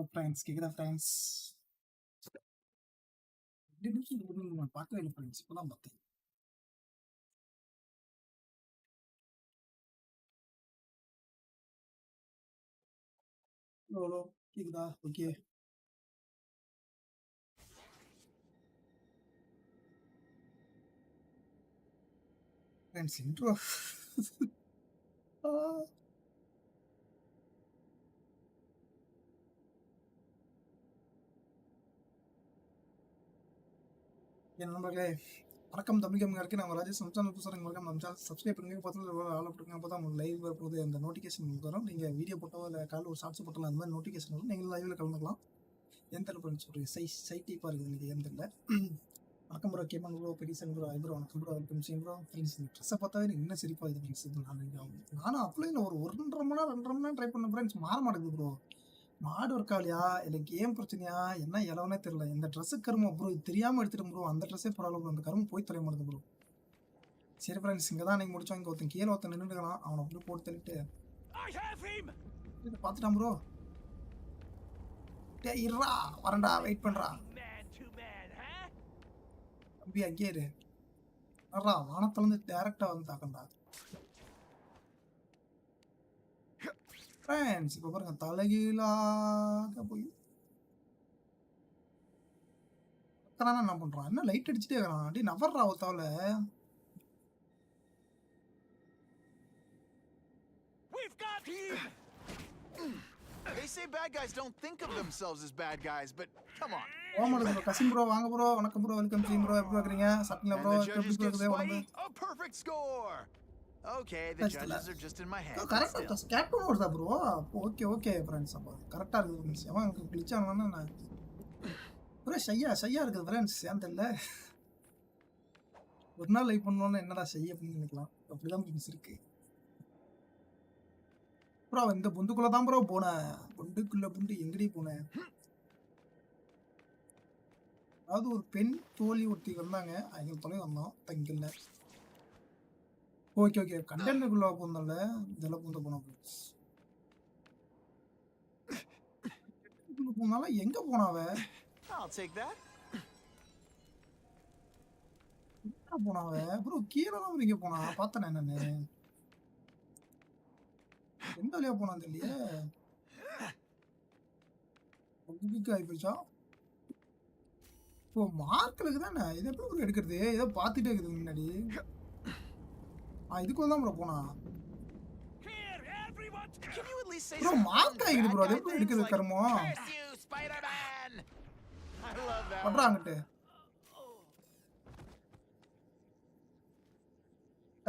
Friends கேக்குதா friends? 2 நிமிஷம் நான் பார்க்கவே இல்லை ஃப்ரெண்ட்ஸ், இப்போதான் பார்த்தேன். ஹலோ ஹலோ, கேக்குதா? ஓகே ஃப்ரெண்ட்ஸ், இன்ட்ரோ என் நண்பர்களே, வணக்கம். தமிழ்கமிங்ருக்கு நான் ராஜேஷ். சேனல் புதுசாக வணக்கம். நம்ம சேனல் சப்ஸ்கிரைப் பண்ணுங்க, பக்கத்தில் ஆள் போட்டுருங்க. அப்போ தான் உங்களுக்கு லைவ் வரப்போது அந்த நோட்டிஃபிகேஷன் வரும். நீங்கள் வீடியோ போட்டோ இல்லை கால் ஒரு ஷார்ட்ஸ் போட்டலாம், அந்த மாதிரி நோட்டிஃபிகேஷன் வரும். நீங்கள் லைவில் கலந்துக்கலாம். என் தெரியல ஃப்ரெண்ட்ஸ், ஒரு சைட்டிப்பாக இருக்குது எனக்கு ஏன் தெரியல. வணக்கம் ப்ரோ, கேமன் ப்ரோ, பெடிசன் ப்ரோ, ஐப்ரோ, வணக்கம் bro, welcome Singh bro. Friends, இந்த ட்ரெஸ்ஸை பார்த்தாவே எனக்கு இன்னும் சிரிப்பாக இது ஃப்ரெண்ட்ஸ். நானும் அப்ளைல ஒரு 1.5 மணி நேரம் 2.5 மணி நேரம் ட்ரை பண்ண ஃப்ரெண்ட்ஸ், மாற மாட்டேங்குது ப்ரோ. மாடு ஒர்க்காலியா இல்லை கேம் பிரச்சனையா என்ன இலவனே தெரியல. இந்த ட்ரெஸ்ஸு கருமோ ப்ரோ, இது தெரியாமல் எடுத்துட்டு ப்ரோ. அந்த ட்ரெஸ்ஸே பரவாயில்ல ப்ரோ, அந்த கரும்பு போய் தொலை மாட்டேங்குது ப்ரோ. சரி ஃப்ரெண்ட்ஸ், இங்கே தான் நீங்கள் முடிச்சோம். இங்கே ஒருத்தன் கீழே ஒருத்தன் நின்றுக்கலாம், அவனை அப்படி போட்டு தள்ளிட்டு பார்த்துட்டான் ப்ரோ. டே இருடா, வரண்டா, வெயிட் பண்ணுறா தம்பி, அங்கேயே இரு. வர்றா, வானத்துலேருந்து டேரெக்டாக வந்து தாக்கண்டா ஃப்ரெண்ட்ஸ். இப்போ பாருங்க, தலைகீழாக போய் என்ன பண்றான்? என்ன லைட் அடிச்சுட்டே இருக்கிறான்? அப்படி நவர்றா ஒத்தாவல. They say bad guys don't think of themselves as bad guys, but come on. Bro, cousin bro, வாங்க ப்ரோ, வணக்கம் ப்ரோ, வெல்கம் டீம் ப்ரோ. எப்படி இருக்கீங்க? சாப்பிட்டீங்களா ப்ரோ? எப்படி இருக்குது உடம்பு? A perfect score. Okay, the judges are just in my head. கரெக்ட்டா captain வருதா ப்ரோ? ஓகே ஓகே ஃப்ரெண்ட்ஸ், அப்போ கரெக்டா இருக்குது ஃப்ரெண்ட்ஸ். அவன் எனக்கு கிளிச் ஆனானே நான் ப்ரோ ஷையா இருக்குது ஃப்ரெண்ட்ஸ். ஏன் தெரியல, ஒரு நாள் லைவ் பண்ணோன்னு என்னடா செய்ய அப்படின்னு நினைக்கலாம். அப்படிதான் ஃப்ரெண்ட்ஸ் இருக்கு ப்ரோ. இந்த புந்துக்குள்ள தான் ப்ரோ போனேன். புண்டுக்குள்ள எங்கடி போனேன்? அதாவது ஒரு பெண் தோழி ஒருத்தி வந்தாங்க, அவங்க தொலை வந்தோம் தங்கில. ஓகே ஓகே, கண்டெய்னருக்குள்ள போந்தல இதெல்லாம் பூந்த போனோம். போனாலும் எங்க போனாவ? போனாவ ப்ரோ, கீழே தான் இங்க போனா. பார்த்தேன் என்னன்னு, எந்த வழியா போனான்னு தெரியலையே. ஆயிப்போச்சா? இப்போ மார்க்கலுக்கு தானே இது எப்படி எடுக்கிறது? ஏதோ பார்த்துட்டே இருக்குது முன்னாடி. இதுக்குள்ள தான் ப்ரோ போனா. ப்ரோ மார்க் ஆகிடுது ப்ரோ, அது எப்படி எடுக்கிறது கருமோ? பண்றாங்கட்டு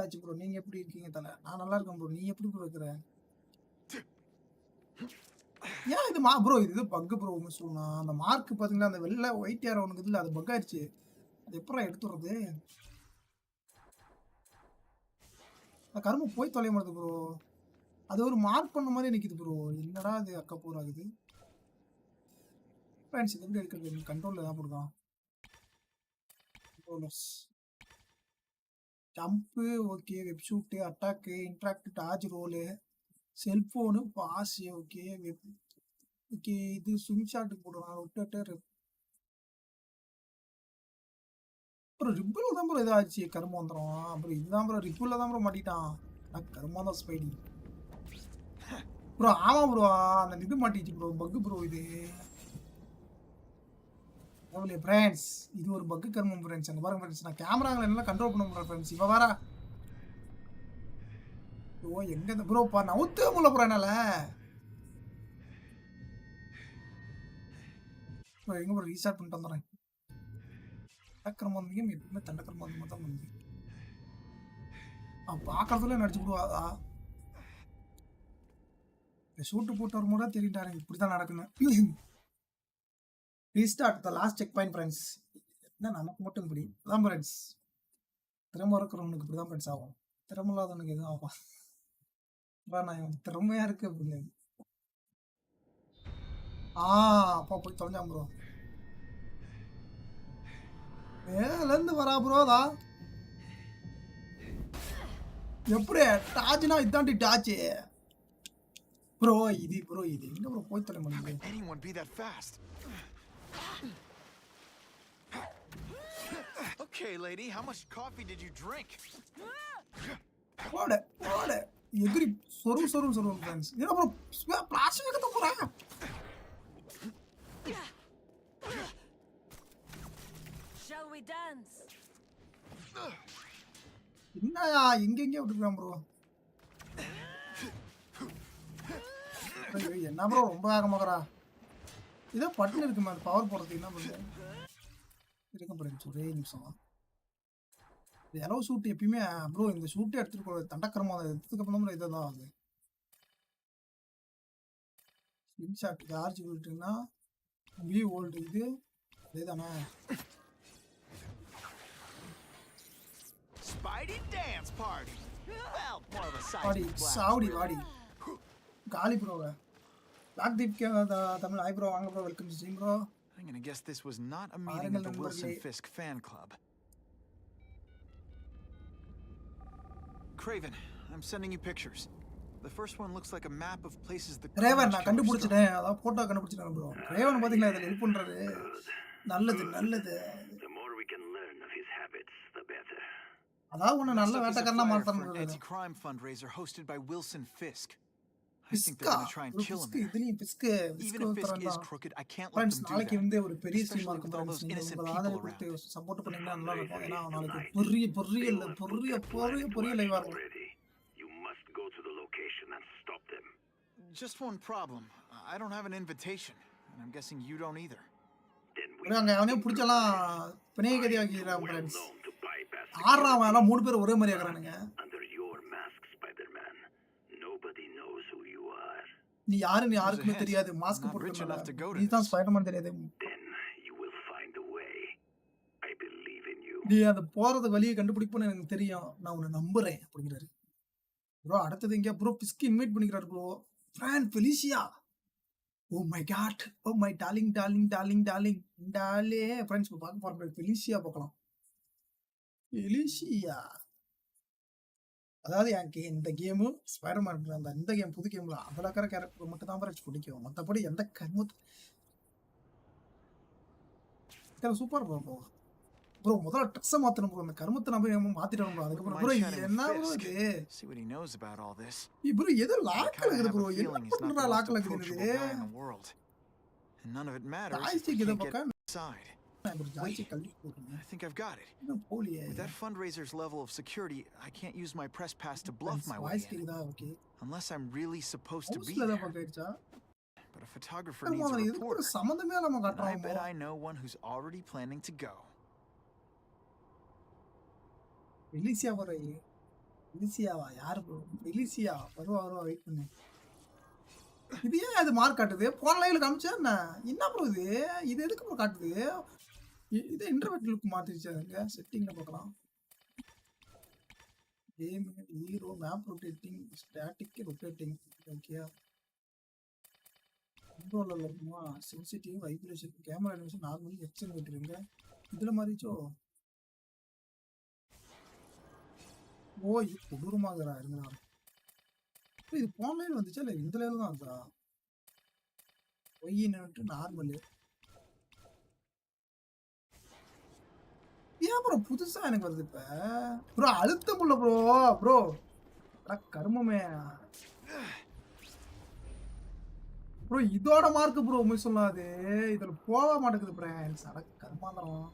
ஆச்சு ப்ரோ. நீங்க எப்படி இருக்கீங்க தல? நான் நல்லா இருக்கேன் ப்ரோ. நீ எப்படி ப்ரோ இருக்கிற? ஏன் இது ப்ரோ, இது பக் ப்ரோ. சொன்னா அந்த மார்க் பாத்தீங்களா, அந்த வெள்ளை ஒயிட் ஏர் ஒன்று இதுல அது பக் ஆயிடுச்சு. அது எப்பறம் எடுத்துறது? கரும்பு போய் தொலைய மாட்டேது ப்ரோ. அது ஒரு மார்க் பண்ண மாதிரி நிக்குது ப்ரோ. என்னடா அது அக்கா போறாகுது ஃப்ரெண்ட்ஸ். இது எப்படி எடுக்கிறது? கண்ட்ரோல்ல தான் போடுதான். Jump okay, web shoot, attack, interact, dodge roll, cellphone, pause okay, web okay. இது ஸ்விங் ஷாட்டுக்கு போடுவான். Rotator bro. ரிப்பிள் தான் ப்ரோ இதாச்சு, கரும்பு வந்துடும். அப்புறம் இதுதான் ப்ரோ, ரிப்பிள் தான் ப்ரோ மாட்டிட்டான். கருமா தான் ஸ்பைடி ப்ரோ. ஆமா ப்ரோ, அந்த இது மாட்டிச்சு ப்ரோ, பக்கு ப்ரோ இது. ஃப்ரெண்ட்ஸ், இது ஒரு பக்கு கருமம் ஃப்ரெண்ட்ஸ். அங்கே பாருங்க ஃப்ரெண்ட்ஸ், நான் கேமராங்களை எல்லாம் கண்ட்ரோல் பண்ண முடியல ஃப்ரெண்ட்ஸ். இப்போ வேற ஓ எங்க ப்ரோ பா நவுத்தே முடியல ப்ரோ என்னால. எங்க ப்ரோ ரீஸ்டார்ட் பண்ணிட்டு வந்துடுறேன். தண்டக்கிரமம் எப்பவுமே தண்டக்கிரமம் தான் வந்து பார்க்கறதுல நடிச்சு விடுவாதா. ஷூட்டு போட்டு வரும்போது தெரியிட்டாரு இப்படிதான் நடக்கணும். Restart the last check point friends. என்ன நமக்கு மட்டும் இப்படி அதான் ஃப்ரெண்ட்ஸ். திறமை இருக்கிறவனுக்கு இப்படிதான் ஃப்ரெண்ட்ஸ் ஆகும், திறமை இல்லாதவனுக்கு எதுவும் ஆகும். நான் திறமையா இருக்கு அப்படின்னு அப்பா போய் தொலைஞ்சான் ப்ரோ. மேலேருந்து வரா ப்ரோதா. எப்படி டாச்சுனா இதாண்டி டாச்சு. ப்ரோ இது எங்க ப்ரோ போய் தர How முடியுது? could anyone be that fast? Okay, lady, how much coffee did you drink? போட எகிரி சொரு ஃப்ரெண்ட்ஸ். என்ன ப்ரோ பிளாஸ்டிக் கத்த போறா? Shall we dance? என்னயா எங்க விட்டுருக்கான் ப்ரோ? ஐயோ என்ன ப்ரோ ரொம்ப வேகமாகறா? இதோ பட்டன் இருக்குமா பவர் போடுறதுக்கு என்ன பண்ணுது? இருக்கும் ஃப்ரெண்ட்ஸ் ஒரே நிமிஷம். எலோ ஷூட் எப்பயுமே ப்ரோ இந்த ஷூட்டே எடுத்துட்டு போற தண்டக்கரமா எடுத்ததுக்கு அப்புறம் தான் இதுதான் ஆகுது. ஸ்லிம் ஷாட் சார்ஜ் விட்டுனா வி வோல்ட் இது அதேதானே? Spidey dance party. Well, more of a வாடி seismic blast. சாவுடி வாடி காலி ப்ரோவை பிளாக் தீப் தமிழ் ஹாய் ப்ரோ வாங்க bro welcome to stream bro. I'm gonna guess this was not a meeting பாருங்கள் of the Wilson நண்பர்களே. Fisk fan club. Craven, I'm sending you pictures. The first one looks like a map of places the Raven Carnage நான் killer struck. கண்டுபிடிச்சிட்டேன். அதான் photo கண்டுபிடிச்சிட்டேன் bro. Raven பாத்தீங்களா இதுல help பண்றாரு. நல்லது. The more we can learn of his habits, the better. அதாவது உன்னை நல்ல Next up is a வேட்டைக்காரனா flyer for an மாத்தான்னு anti-crime fundraiser hosted by Wilson Fisk. I think பிஸ்கா they're gonna try and kill him there. இதுலயும் பிஸ்கு Even if Fisk is crooked, I can't let friends them do நாளைக்கு that. வந்து ஒரு பெரிய stream Especially இருக்கும் with all friends. those நீங்க innocent உங்க people ஆதரவு around. கொடுத்து சப்போர்ட் பண்ணீங்கன்னா நல்லா இருக்கும். ஏன்னா நாளைக்கு பெரிய லைவா இருக்கும். Ready. You must go to the location and stop them. Just one problem. I don't have an invitation, and I'm guessing you don't either. Then we அங்க அவனே பிடிச்சலாம் பிணையகதி ஆக்கிடுறாங்க ஃப்ரெண்ட்ஸ். known to bypass ஆடுறான் எல்லாம் 3 பேர் ஒரே மாதிரி ஆக்குறானுங்க. under your mask, Spider-Man. Nobody knows who you are. நீ யாருன்னு யாருக்குமே There's a தெரியாது. hint. Mask I'm not rich enough to go போட்டுருக்க. to நீ தான் this. ஸ்பைடர்மேன் தெரியாது. Then you will find a way. I believe in you. நீ அந்த போறது வழியை கண்டுபிடிப்போன்னு எனக்கு தெரியும். நான் உன்னை நம்புறேன் அப்படிங்கிறாரு. ப்ரோ அடுத்தது எங்க ப்ரோ பிஸ்கி இன்வைட் பண்ணிக்கிறாரு ப்ரோ. ஃப்ரான் Felicia. Oh my god. Oh my darling டாலே ஃப்ரெண்ட்ஸ் பார்க்க போறோம். ஃபெலிசியா பார்க்கலாம். ஃபெலிசியா அதாவது எனக்கு இந்த கேமு ஸ்பைடர்மேன் அந்த இந்த கேம் புது கேம்ல அதில் இருக்கிற கேரக்டர் மட்டும் தான் ஃப்ரெண்ட்ஸ் பிடிக்கும். மற்றபடி எந்த கருமத்து சூப்பர் ப்ரோ. ப்ரோ முதல்ல ட்ரெஸ்ஸை மாற்றணும் ப்ரோ. அந்த கருமத்தை நம்ம மாற்றிடணும் ப்ரோ. அதுக்கப்புறம் ப்ரோ என்ன ப்ரோ இது? See what he knows about all this. Bro ஏதோ I லாக்கில் kinda இருக்குது have ப்ரோ. a feeling என்ன he's not the பண்ணுறா most லாக்கில் approachable இருக்குது? guy in the world. And none of it matters if joystick you இதை can't get பக்கம் inside. Joystick கல்வி போட்டுருங்க. I think I've got it. இன்னும் போலியே. With that fundraiser's level of security, I can't use my press pass to bluff my way voice in. கேக்குதா? Okay. Unless I'm really supposed to be ஹவுஸ்ல தான் there. பக்காயிடுச்சா? But a photographer needs a இதுக்கு ஒரு reporter. சம்மந்தமே இல்லாம And I காட்டுறாங்க. bet I know one who's already planning to go. எலிசியா வர எலிசியாவா யாரு ப்ரோ? எலிசியா வருவா வெயிட் பண்ணு. இது ஏன் அது மார்க் காட்டுது? போன லைவ்ல காமிச்சா என்ன ப்ரோ இது? இது எதுக்கு ப்ரோ காட்டுது? இது இன்டர்வெட் லுக் மாத்திருச்சாங்க. செட்டிங்ல பார்க்கலாம். Game hero map rotating static rotating okay. Controller இருக்குமா? Sensitive vibration camera animation normally extend பண்ணிருங்க. இதுல மாறிச்சோ? ஓ இது கொடூரமாகறா இருங்கடா. இது போன லைன் வந்துச்சா இல்ல இந்த லைன்ல தான் வந்தா? ஒய்யினட்டு நார்மல். ஏன் ப்ரோ புதுசா எனக்கு வருது இப்ப? ப்ரோ அழுத்த முடியல ப்ரோ. அட கர்மமே. ப்ரோ இதோட மார்க் ப்ரோ உண்மை சொல்லாது. இதுல போக மாட்டேங்குது ஃப்ரெண்ட்ஸ். அட கர்மாந்தரம்.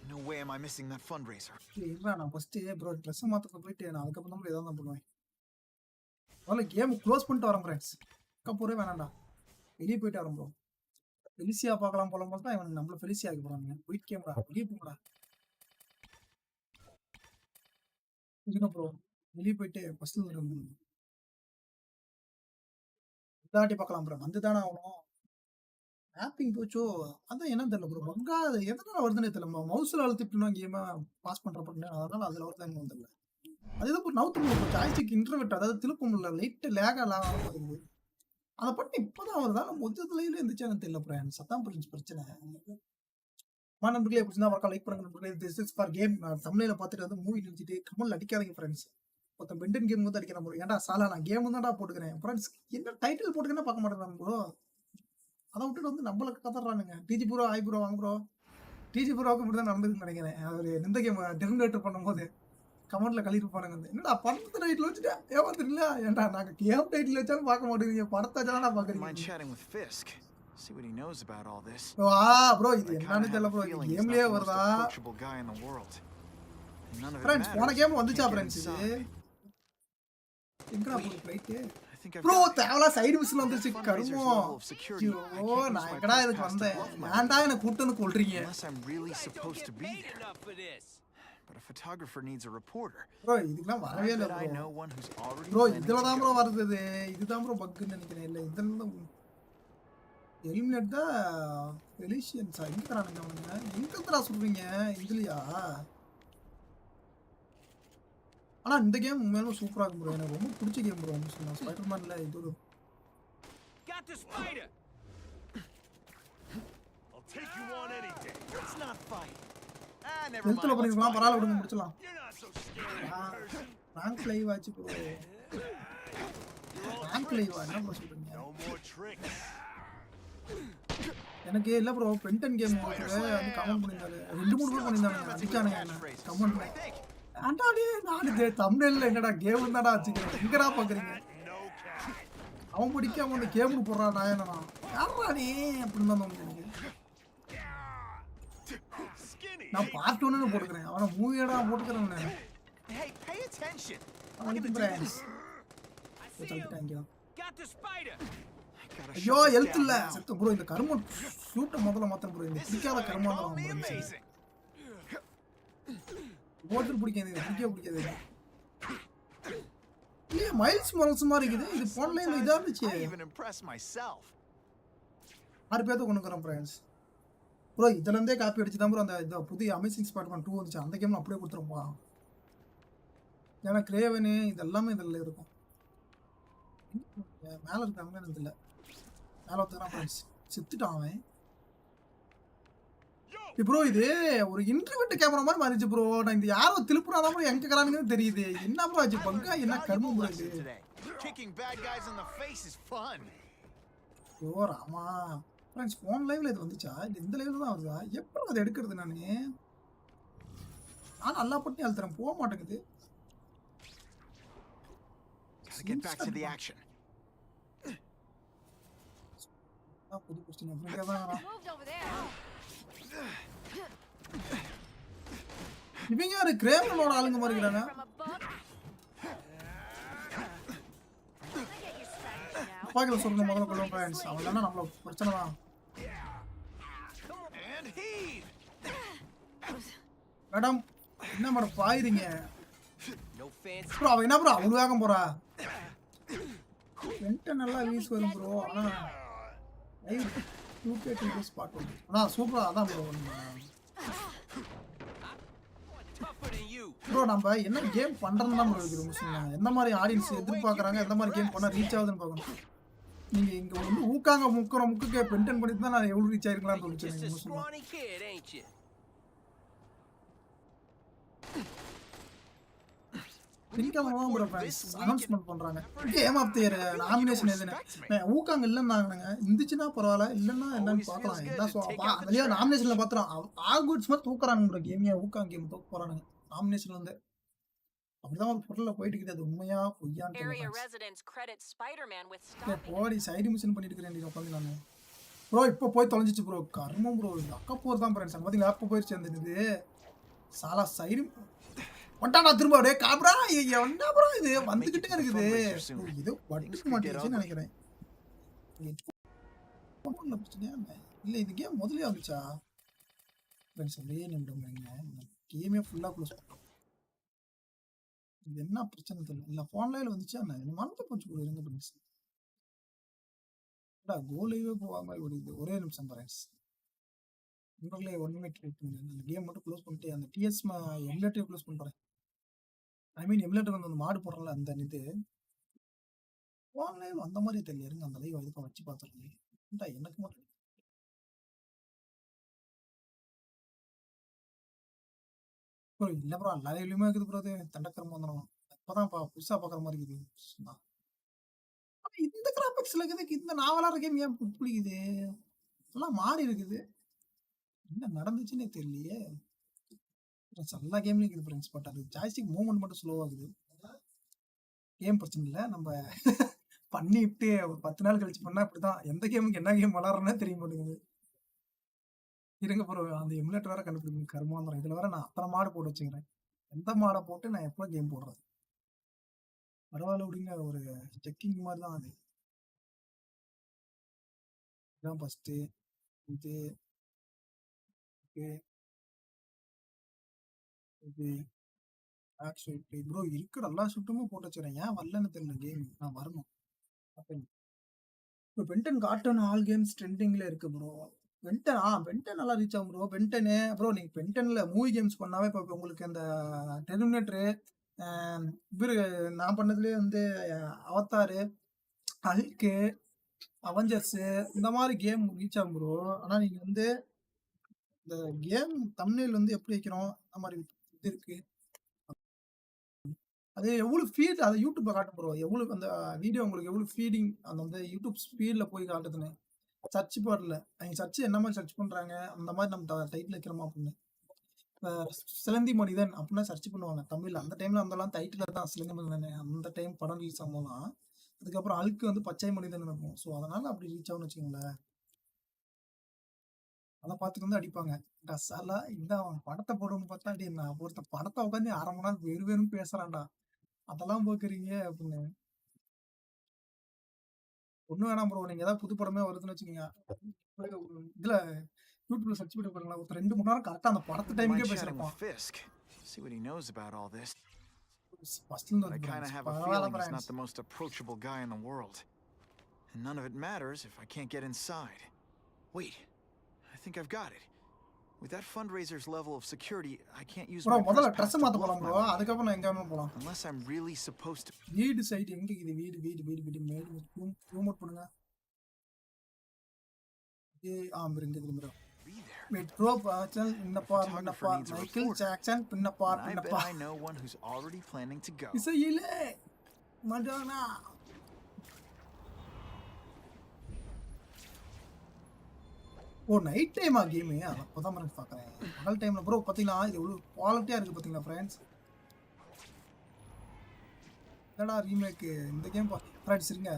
No way am I missing that fundraiser. இல்ல நான் ஃபர்ஸ்ட் ப்ரோ ட்ரெஸ் மாத்த போயிட்டு நான் அதுக்கப்புறம் தான் ஏதாவது பண்ணுவேன். முதல்ல கேம் க்ளோஸ் பண்ணிட்டு வரேன் ஃப்ரெண்ட்ஸ். கப்பூரே வேணாம்டா. வெளியே போயிட்டு வரேன் ப்ரோ. ஃபெலிசியா பார்க்கலாம் போல தான் இவன் நம்மள ஃபெலிசியா ஆகி போறாங்க. குயிட் கேம்டா வெளியே போங்கடா. இருங்க ப்ரோ வெளியே போயிட்டு ஃபர்ஸ்ட்ல இருந்து இதாட்டி பார்க்கலாம் ப்ரோ. வந்து தானே ஆகணும். மேப்பிங் போச்சோ அதான் என்ன தெரியல ப்ரோ. பங்கா எதனால வருதுன்னு தெரியல. மவுஸ்ல அழுத்திட்டுனா கேமை பாஸ் பண்றப்ப அதனால அதுல வருதுன்னு தெரியல. அது ஏதோ ஒரு நவுத்து முடியல. ஜாய்ஸ்டிக் இன்டர்வெட் அதாவது திருப்ப முடியல. லைட் லேகா ஆகுது. அதை பற்றி இப்பதான் வருதா நம்ம மொத்தத்துல இருந்துச்சு எனக்கு தெரியல ப்ரோ. எனக்கு சத்தம் புரிஞ்சு பிரச்சனை. நண்பர்களே பிடிச்சிருந்தா ஒர்க்கா லைக் பண்ணுங்க நண்பர்களே. This is for game. தமிழில பார்த்துட்டு வந்து மூவி நினைச்சிட்டு கமெண்ட்ல அடிக்காதீங்க ஃப்ரெண்ட்ஸ். ஒருத்தன் பென்டன் கேம் வந்து அடிக்கிறான் ப்ரோ. ஏன்டா சாலா நான் கேம் தான்டா போட்டுக்கிறேன். ஃப்ரெண்ட்ஸ் என்ன டைட்டில் போட்டுக்கன்னா பார்க்க மாட்டேங்கிறான் ப்ரோ. அத விட்டுட்டு வந்து நம்மளுக்கு கதறானுங்க. டிஜி ப்ரோ, ஹாய் ப்ரோ, வாங்க ப்ரோ. டிஜி ப்ரோவுக்கு இப்படி தான் நடந்திருக்குன்னு நினைக்கிறேன். அவரு இந்த கேம் டெர்மினேட்டர் பண்ணும்போது கமெண்ட்ல கழிப்பானுங்க வந்து. என்னடா படத்து டைட்டில் வச்சுட்டு ஏமாத்துறீங்களா? ஏன்டா நாங்க கேம் டைட்டில் வச்சாலும் பார்க்க மாட்டேங்கிறீங்க. படத்தை வச்சாலும் Mind பார்க்குறீங்க. chatting with Fisk. See what he knows about all this. Bro இது I என்னன்னு kinda have தெரியல a ப்ரோ. இது feeling he's not கேம்லயே the most வருதா? approachable guy in the world. And none of it friends போன matters. Game Can't வந்துச்சா get friends இது? inside. எங்கடா bro flight? I think I've bro got it. Devala side machine வந்துச்சு Fundraiser's கருமோ. level of security. I ஐயோ can't use நான் my எங்கடா press இதுக்கு pass to வந்தேன்? bluff my ஏன்டா என்ன கூட்டு வந்து கொல்றீங்க? unless I'm really supposed to be there. But a photographer needs a reporter. Bro இதுக்கெல்லாம் வரவே I இல்ல bet I bro. know one who's already bro planning இதுல to தான் ப்ரோ go. வருது இது. இதுதான் ப்ரோ பக்குன்னு நினைக்கிறேன். இல்ல இதுல தான் எலிமினேட் த பெலிஷியன்ஸா எங்க தரானுங்க அவனுங்க? எங்க தரா சொல்றீங்க? இதுலயா? ஆனா இந்த கேம் உண்மையாலுமே சூப்பரா இருக்கு ப்ரோ. எனக்கு ரொம்ப பிடிச்ச கேம் ப்ரோ. சொன்னா ஸ்பைடர்மேன்ல இது ஒரு Got the spider! I'll take you on any day. Let's not fight. Never ஹெல்த்ல mind. Let's பண்ணிருக்கலாம். fight. பரவாயில்ல விடுங்க முடிச்சலாம். You're not so scary in person. Rank live ஆச்சு ப்ரோ. ரேங்க் லைவ் என்ன ப்ரோ சொல்றீங்க? No more tricks. எனக்கு இல்ல bro Ben 10 game வந்து comment பண்ணிருந்தாரு. 2-3 பேர் பண்ணிருந்தாங்க. அடிச்சானுங்க என்ன கமெண்ட்ல. ஆண்டாடே நான் இது தம்ப்நெயில்ல என்னடா கேம் தான்டா வச்சுக்கிறேன். எங்கடா பாக்குறீங்க? No cap. அவன் படிக்காம வந்து கேம்னு போடுறான் நான் என்னடா? யாரா நீ அப்படின்னு தான் தோணுது எனக்கு. Skinny. நான் பார்ட் 1ன்னு போட்டுக்கிறேன். அவன மூவியடா போட்டுக்கிறேன் நான். Hey, pay attention. அவனுக்கு பிரான்ஸ். சொல்லிட்டாங்க. Got the spider! I gotta ஐயோ shut this ஹெல்த் down இல்ல. now. செத்து ப்ரோ இந்த கரும ஷூட்ட முதல்ல மாத்தணும் ப்ரோ. இந்த This is பிடிக்காத why they கருமா call தான் me ப்ரோ. amazing. போட்டு பிடிக்காது. பிடிக்காது. இல்ல மைல்ஸ் மொரல்ஸ் மாதிரி இருக்குது. இது போன்ல இதா இருந்துச்சு. I even impress myself. 6 பேர்த்த கொண்டு வரேன் ஃப்ரெண்ட்ஸ். ப்ரோ இதுல இருந்தே காப்பி அடிச்சு தான் ப்ரோ அந்த புதிய அமேசிங் ஸ்பைடர்மேன் 2 வந்துச்சு. அந்த கேம்ல அப்படியே கொடுத்துருப்பா. ஏன்னா கிரேவன் இதெல்லாமே இதுல இருக்கும். மேல இருக்காங்க எனக்கு இல்ல. மேல ஒருத்தன் ஃப்ரெண்ட்ஸ் செத்துட்டான் அவன். ப்ரோ இது ஒரு இன்டர்வியூ கேமரா மாதிரி மாறிச்சு ப்ரோ. நான் இந்த யாரோ திருப்புறாதான் ப்ரோ எங்க கரானுங்கன்னு தெரியுது. என்ன ப்ரோ ஆச்சு பங்கா என்ன கர்மம் ப்ரோ இது? Today. Kicking bad guys in the face is fun. ஐயோ ராமா. ஃப்ரெண்ட்ஸ் ஃபோன் லைவ்ல இது வந்துச்சா? இது இந்த லைவ்ல தான் வருதா? எப்படி அதை எடுக்கிறது நானு? நான் நல்லா பட்டு அழுத்துறேன் போக மாட்டேங்குது. Gotta get back to the action. புது கொஸ்டின் அப்படிங்க தான். Moved over there. இவங்க யாரு கிரேவனோட ஆளுங்க மாதிரி இருக்காங்க. From a book. I get your strategy now. பாக்கல சொல்லுங்க முதல்ல கொள்ளும் ஃப்ரெண்ட்ஸ். அவன் தான நம்மள பிரச்சனை தான். And heave. மேடம் என்ன மேடம் பாயிரீங்க? No fancy. ப்ரோ அவன் என்ன ப்ரோ அவ்வளவு வேகம் போறா? வெண்ட நல்லா வீஸ் வரும் ப்ரோ. ஆனா லைவ் 2K டிவி ஸ்பாட் வந்து. அதான் சூப்பரா அதான் bro. Tougher than you. Bro நம்ம என்ன கேம் பண்றோம்னு தான் ப்ரோ இருக்குது முஸ்லிம். எந்த மாதிரி ஆடியன்ஸ் எதிர்பார்க்கறாங்க, எந்த மாதிரி கேம் பண்ணா ரீச் ஆகுதுன்னு பார்க்கணும். நீங்க இங்க வந்து ஊக்காங்க முக்குக்கு பென்டன் பண்ணிட்டு தான் நான் எவ்வளவு ரீச் ஆயிருக்கலாம்னு Just தோணுச்சு a Muslim. scrawny kid, ain't you? Income bro friends announcement பண்றாங்க. Game of the year nomination எதுன்னு. ஊக்காங்க இல்லன்னாங்கங்க. இருந்துச்சுன்னா பரவாயில்ல. இல்லன்னா என்னன்னு பார்க்கலாம். என்ன அதுலயே நாமினேஷன்ல பாத்துறோம். ஆகுட்ஸ் மாதிரி தூக்குறானுங்க ப்ரோ கேமியா. ஊக்காங்க கேம் தூக்க போறானுங்க நாமினேஷன்ல இருந்து. அப்படிதான் ஒரு பொருள்ல போயிட்டு இருக்குது. அது உண்மையா பொய்யான்னு Area தெரியல. residents credit Spider-Man with stopping. Bodi side mission பண்ணிட்டு இருக்கேன் உட்காந்து நானு. ப்ரோ இப்போ போய் தொலைஞ்சிச்சு ப்ரோ. கர்மம் ப்ரோ. அக்கா போர் தான் ஃப்ரெண்ட்ஸ். பாத்தீங்களா அப்போ போயிடுச்சு அந்த இது. சாலா சைடு வண்டானா திரும்ப அப்படியே காப்ரா. என்ன ப்ரோ இது வந்துகிட்டே இருக்குது. இது வட்டுக்கு மாட்டேங்குதுன்னு நினைக்கிறேன். ஒண்ணும் பிரச்சனையா இல்ல. இது கேம் முதல்லயே வந்துச்சா ஃப்ரெண்ட்ஸ்? அப்படியே நிமிடம் கேமே ஃபுல்லா க்ளோஸ் பண்ணோம். இது என்ன பிரச்சனை தெரியல. இல்ல போன்ல வந்துச்சா என்ன மறந்து போச்சு ப்ரோ. எங்க ஃப்ரெண்ட்ஸ் கோலையே போகாம ஓடிது. ஒரே நிமிஷம் ஃப்ரெண்ட்ஸ். உங்களே 1 மினிட் வெயிட் பண்ணுங்க. அந்த கேம் மட்டும் க்ளோஸ் பண்ணிட்டு அந்த டிஎஸ் எமுலேட்டர் க்ளோஸ் பண்றேன். ஐ மீன் எமுலேட்டர் வந்து மாடு போடுறல அந்த இது போன்ல அந்த மாதிரி தெரியல. இருங்க அந்த லைவ் அதுக்கு வச்சு பார்த்துருக்கேன். எனக்கு மட்டும் ப்ரோ இல்ல ப்ரோ எல்லா லைவ்லயுமே இருக்குது ப்ரோ. அது தண்டக்கரம் வந்துடும். இப்பதான் புதுசா பாக்குற மாதிரி இருக்குது. ஆனா இந்த கிராபிக்ஸ்ல இருக்குது, இந்த நான் விளையாடுற கேம் ஏன் பிடிக்குது? எல்லாம் மாறி இருக்குது. என்ன நடந்துச்சுன்னே தெரியலையே. எல்லா கேம்லயும் இருக்குது ஃப்ரெண்ட்ஸ். பட் அது ஜாய்ஸ்டிக் மூவ்மெண்ட் மட்டும் ஸ்லோவாகுது. கேம் பிரச்சனை இல்லை, நம்ம பண்ணிட்டு ஒரு 10 நாள் கழிச்சு பண்ணா இப்படிதான். எந்த கேமுக்கு என்ன கேம் விளாட்றேன்னே தெரிய மாட்டேங்குது. இருங்க ப்ரோ, அந்த எமுலேட்டர் வேற கண்டுபிடிக்கணும். கருமாந்திரம். இதுல வேற நான் அத்தனை மாடு போட்டு வச்சுக்கிறேன். எந்த மாடை போட்டு நான் எப்போ கேம் போடுறது? பரவாயில்ல விடுங்க, ஒரு செக்கிங் மாதிரி தான் அது. இதான் ஃபர்ஸ்ட் இது இது இது பேக் ஷூட் ப்ரோ இருக்கிற எல்லா ஷூட்டுமே போட்டு வச்சுக்கிறேன். ஏன் வரலன்னு தெரியல கேம். நான் வரணும். இப்போ பென்டன் காட்டன் ஆல் கேம்ஸ் ட்ரெண்டிங்ல இருக்கு ப்ரோ. பென்டன் நல்லா ரீச் ஆகும் ப்ரோ. பென்டனு ப்ரோ, நீங்க பென்டன்ல மூவி கேம்ஸ் பண்ணாவே இப்போ உங்களுக்கு அந்த டெர்மினேட்டரு, இவரு நான் பண்ணதுலேயே வந்து அவத்தாரு, ஹல்க்கு, அவெஞ்சர்ஸ் இந்த மாதிரி கேம் ரீச் ஆகும் ப்ரோ. ஆனா நீங்க வந்து இந்த கேம் தம்ப்நெயில் வந்து எப்படி வைக்கிறோம் அந்த மாதிரி இது இருக்கு. அது எவ்வளவு ஃபீட், அதை யூடியூப்ல காட்டும் ப்ரோ. எவ்வளவு அந்த வீடியோ உங்களுக்கு எவ்வளவு ஃபீடிங் அந்த வந்து யூடியூப் ஸ்பீட்ல போய் காட்டுதுன்னு. சர்ச் பாட்ல அவங்க சர்ச் என்ன மாதிரி சர்ச் பண்றாங்க, அந்த மாதிரி நம்ம டைட்டில் வைக்கிறோமா அப்படின்னு. இப்போ சிலந்தி மனிதன் அப்படின்னா சர்ச் பண்ணுவாங்க தமிழ்ல. அந்த டைம்ல அந்தலாம் டைட்டில் தான் சிலந்தி மனிதன். அந்த டைம் படம் ரிலீஸ் ஆகும்போதுலாம். அதுக்கப்புறம் அழுக்கு வந்து பச்சை மனிதன் இருக்கும். ஸோ அதனால அப்படி ரீச் ஆகும்னு வச்சுக்கோங்களேன். அதை பார்த்துட்டு வந்து அடிப்பாங்க. டசாலா இந்த அவன் படத்தை போடுன்னு பார்த்தா அடி, நான் ஒருத்த படத்தை உட்காந்து 1/2 மணி நேரம் வெறு வெறும் பேசுறான்டா, அதெல்லாம் போக்குறீங்க அப்படின்னு. ஒன்றும் வேணாம் ப்ரோ, நீங்க ஏதாவது புது படமே வருதுன்னு வச்சுக்கோங்க, இதுல யூடியூப்ல சர்ச் பண்ணி பாருங்களா, ஒரு 2 மணி நேரம் கரெக்டா அந்த படத்து Mind டைமுக்கே chatting with பேசுறப்பான். Fisk. See what he knows about all this. ஃபர்ஸ்ட்ல I இருந்து kind of have a பரவாயில்ல feeling he's not friends. the most approachable guy in the world. And none of it matters if I can't get inside. Wait, I think I've got it. With that fundraiser's level of security, I can't use bro my முதல்ல press pass dress to மாத்த bluff போலாம் my bro, way. அதுக்கப்புறம் நான் எங்க வேணும் போலாம். Unless I'm really supposed to வீடு side எங்க இது? வீடு வீடு வீடு வீடு மேடு ரூம் அவுட் பண்ணுங்க. இருங்க திரும்ப. be there. மெட்ரோ பாச்சல் பின்னப்பா Photographer needs a Michael reporter. Jackson பின்னப்பா And I bet பின்னப்பா I know one who's already planning to go. இசையிலே மடானா. ஓ நைட் டைமா கேமு? அப்போதான் ஃப்ரெண்ட்ஸ் பார்க்குறேன். பகல் டைம்ல ப்ரோ பார்த்தீங்கன்னா இது எவ்வளோ குவாலிட்டியாக இருக்குது பார்த்தீங்களா ஃப்ரெண்ட்ஸ். என்னடா ரீமேக்கு இந்த கேம் ஃப்ரெண்ட்ஸ் இருங்க.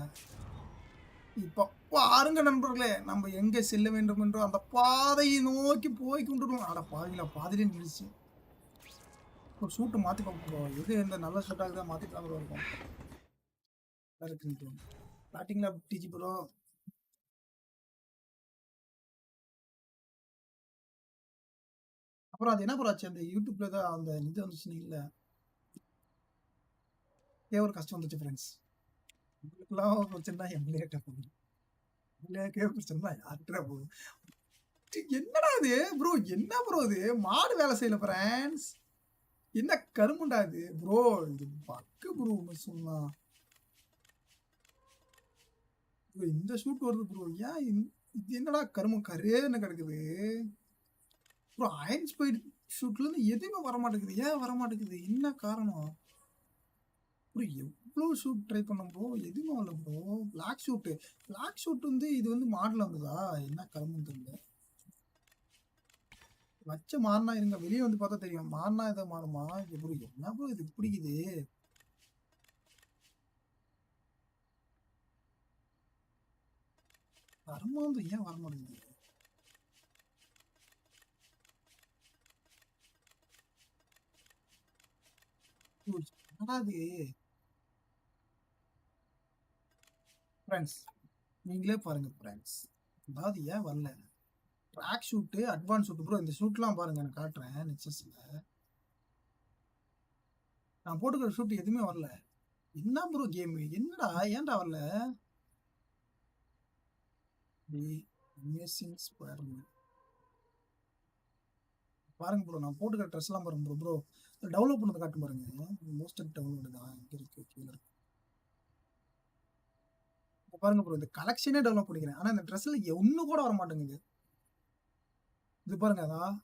இப்போ பாருங்க நண்பர்களே, நம்ம எங்கே செல்ல வேண்டும் என்றோ அந்த பாதையை நோக்கி போய் கொண்டுருவோம். ஆட பாதிங்களா, பாதிலே நின்றுச்சு. ஒரு சூட்டு மாற்றி பார்ப்போம். எது இந்த நல்ல சூட்டாக தான் மாற்றிக்கலாம் ப்ரோ இருக்கும். இருக்குன்னு ஸ்டார்டிங்கில் டிஜி ப்ரோ. அப்புறம் அது என்ன ப்ரோ ஆச்சு, அந்த யூடியூப்ல தான் அந்த இது வந்துச்சு இல்லை, ஒரு கஷ்டம் வந்துச்சு ஃப்ரெண்ட்ஸ். உங்களுக்குலாம் பிரச்சனை எம்எல்ஏட்டா போகுது, எம்எல்ஏக்கே பிரச்சனை யார்கிட்ட போகுது. என்னடா இது ப்ரோ, என்ன ப்ரோ இது மாடு வேலை செய்யல ஃப்ரெண்ட்ஸ், என்ன கருமுண்டா இது ப்ரோ, இது பக்கு ப்ரோ சொன்னா. இந்த ஷூட் வருது ப்ரோ, ஏன் இது என்னடா கருமம் கரேன்னு கிடக்குது ப்ரோ. அயன் ஸ்பைட் ஷூட்ல இருந்து எதுவுமே வரமாட்டேங்குது, ஏன் வரமாட்டேங்குது, என்ன காரணம் ப்ரோ? எவ்வளோ ஷூட் ட்ரை பண்ணோம் ப்ரோ, எதுவுமே வரல ப்ரோ. பிளாக் ஷூட் வந்து இது வந்து மாடல் வந்ததா, என்ன கருமம் தெரியல. வச்ச மாறினா இருங்க, வெளியே வந்து பார்த்தா தெரியும் மாறினா எதை மாறுமா ப்ரோ. என்ன ப்ரோ இது பிடிக்குது. வரமாந்து ஏன் வரமாட்டேங்குது. ஃப்ரெண்ட்ஸ் நீங்களே பாருங்க ஃப்ரெண்ட்ஸ், அதாவது ஏன் வரல. Track shoot, advance shoot bro, இந்த ஷூட்லாம் பாருங்க நான் காட்டுறேன் நெக்ஸஸ்ல. நான் போட்டுக்கிற ஷூட் எதுவுமே வரல. என்ன ப்ரோ கேம், என்னடா ஏன்டா வரல. அமேசிங் ஸ்பைடர்மேன் பாருங்க ப்ரோ, நான் போட்டுக்கிற ட்ரெஸ் எல்லாம் பாருங்க ப்ரோ. ப்ரோ டவுன்லோட் பண்ணதை காட்டும் பாருங்க, மோஸ்ட் டவுன்லோடு தான் இங்க இருக்கு கீழே இருக்கு. பாருங்க ப்ரோ, இந்த கலெக்ஷனே டவுன்லோட் பண்ணிக்கிறேன், ஆனா இந்த ட்ரெஸ்ல ஒண்ணு கூட வர மாட்டேங்குது. இது பாருங்க, அதான்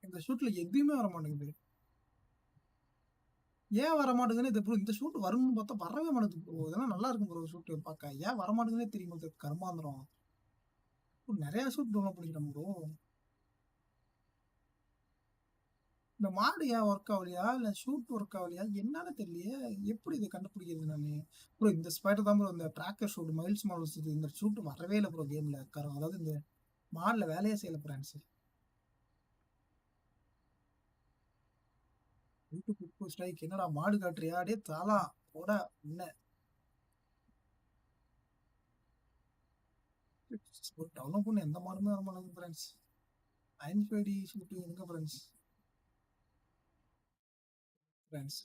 இந்த ஷூட்ல எதுவுமே வர மாட்டேங்குது. ஏன் வர மாட்டேங்குதுன்னு இது ப்ரோ. இந்த ஷூட் வரும்னு பார்த்தா வரவே மாட்டேங்குது ப்ரோ. இதெல்லாம் நல்லா இருக்கும் ப்ரோ ஷூட் பார்க்க. ஏன் வர மாட்டேங்குதுன்னே தெரியுமா கர்மாந்திரம். நிறைய ஷூட் டவுன்லோட் பண்ணிக்கிறேன் ப்ரோ. இந்த மாடு ஏன் ஒர்க் ஆகலையா இல்லை ஷூட் ஒர்க் ஆகலையா என்னன்னு தெரியலையே. எப்படி இதை கண்டுபிடிக்கிறது நான் ப்ரோ? இந்த ஸ்பைடர் தான் ப்ரோ இந்த ட்ராக்கர் ஷூட் மைல்ஸ் மாடல்ஸ் இந்த ஷூட் வரவே இல்லை ப்ரோ கேமில். அதாவது இந்த மாடில் வேலையே செய்யலை ஃப்ரெண்ட்ஸ். யூடியூப் ஸ்ட்ரைக் என்னடா மாடு காட்டுறியா? டே தாளா போட என்ன டவுன்லோட் பண்ண எந்த மாடுமே வர மாட்டேங்குது ஃப்ரெண்ட்ஸ். 95D ஷூட்டு எங்க ஃப்ரெண்ட்ஸ்? ஃப்ரெண்ட்ஸ்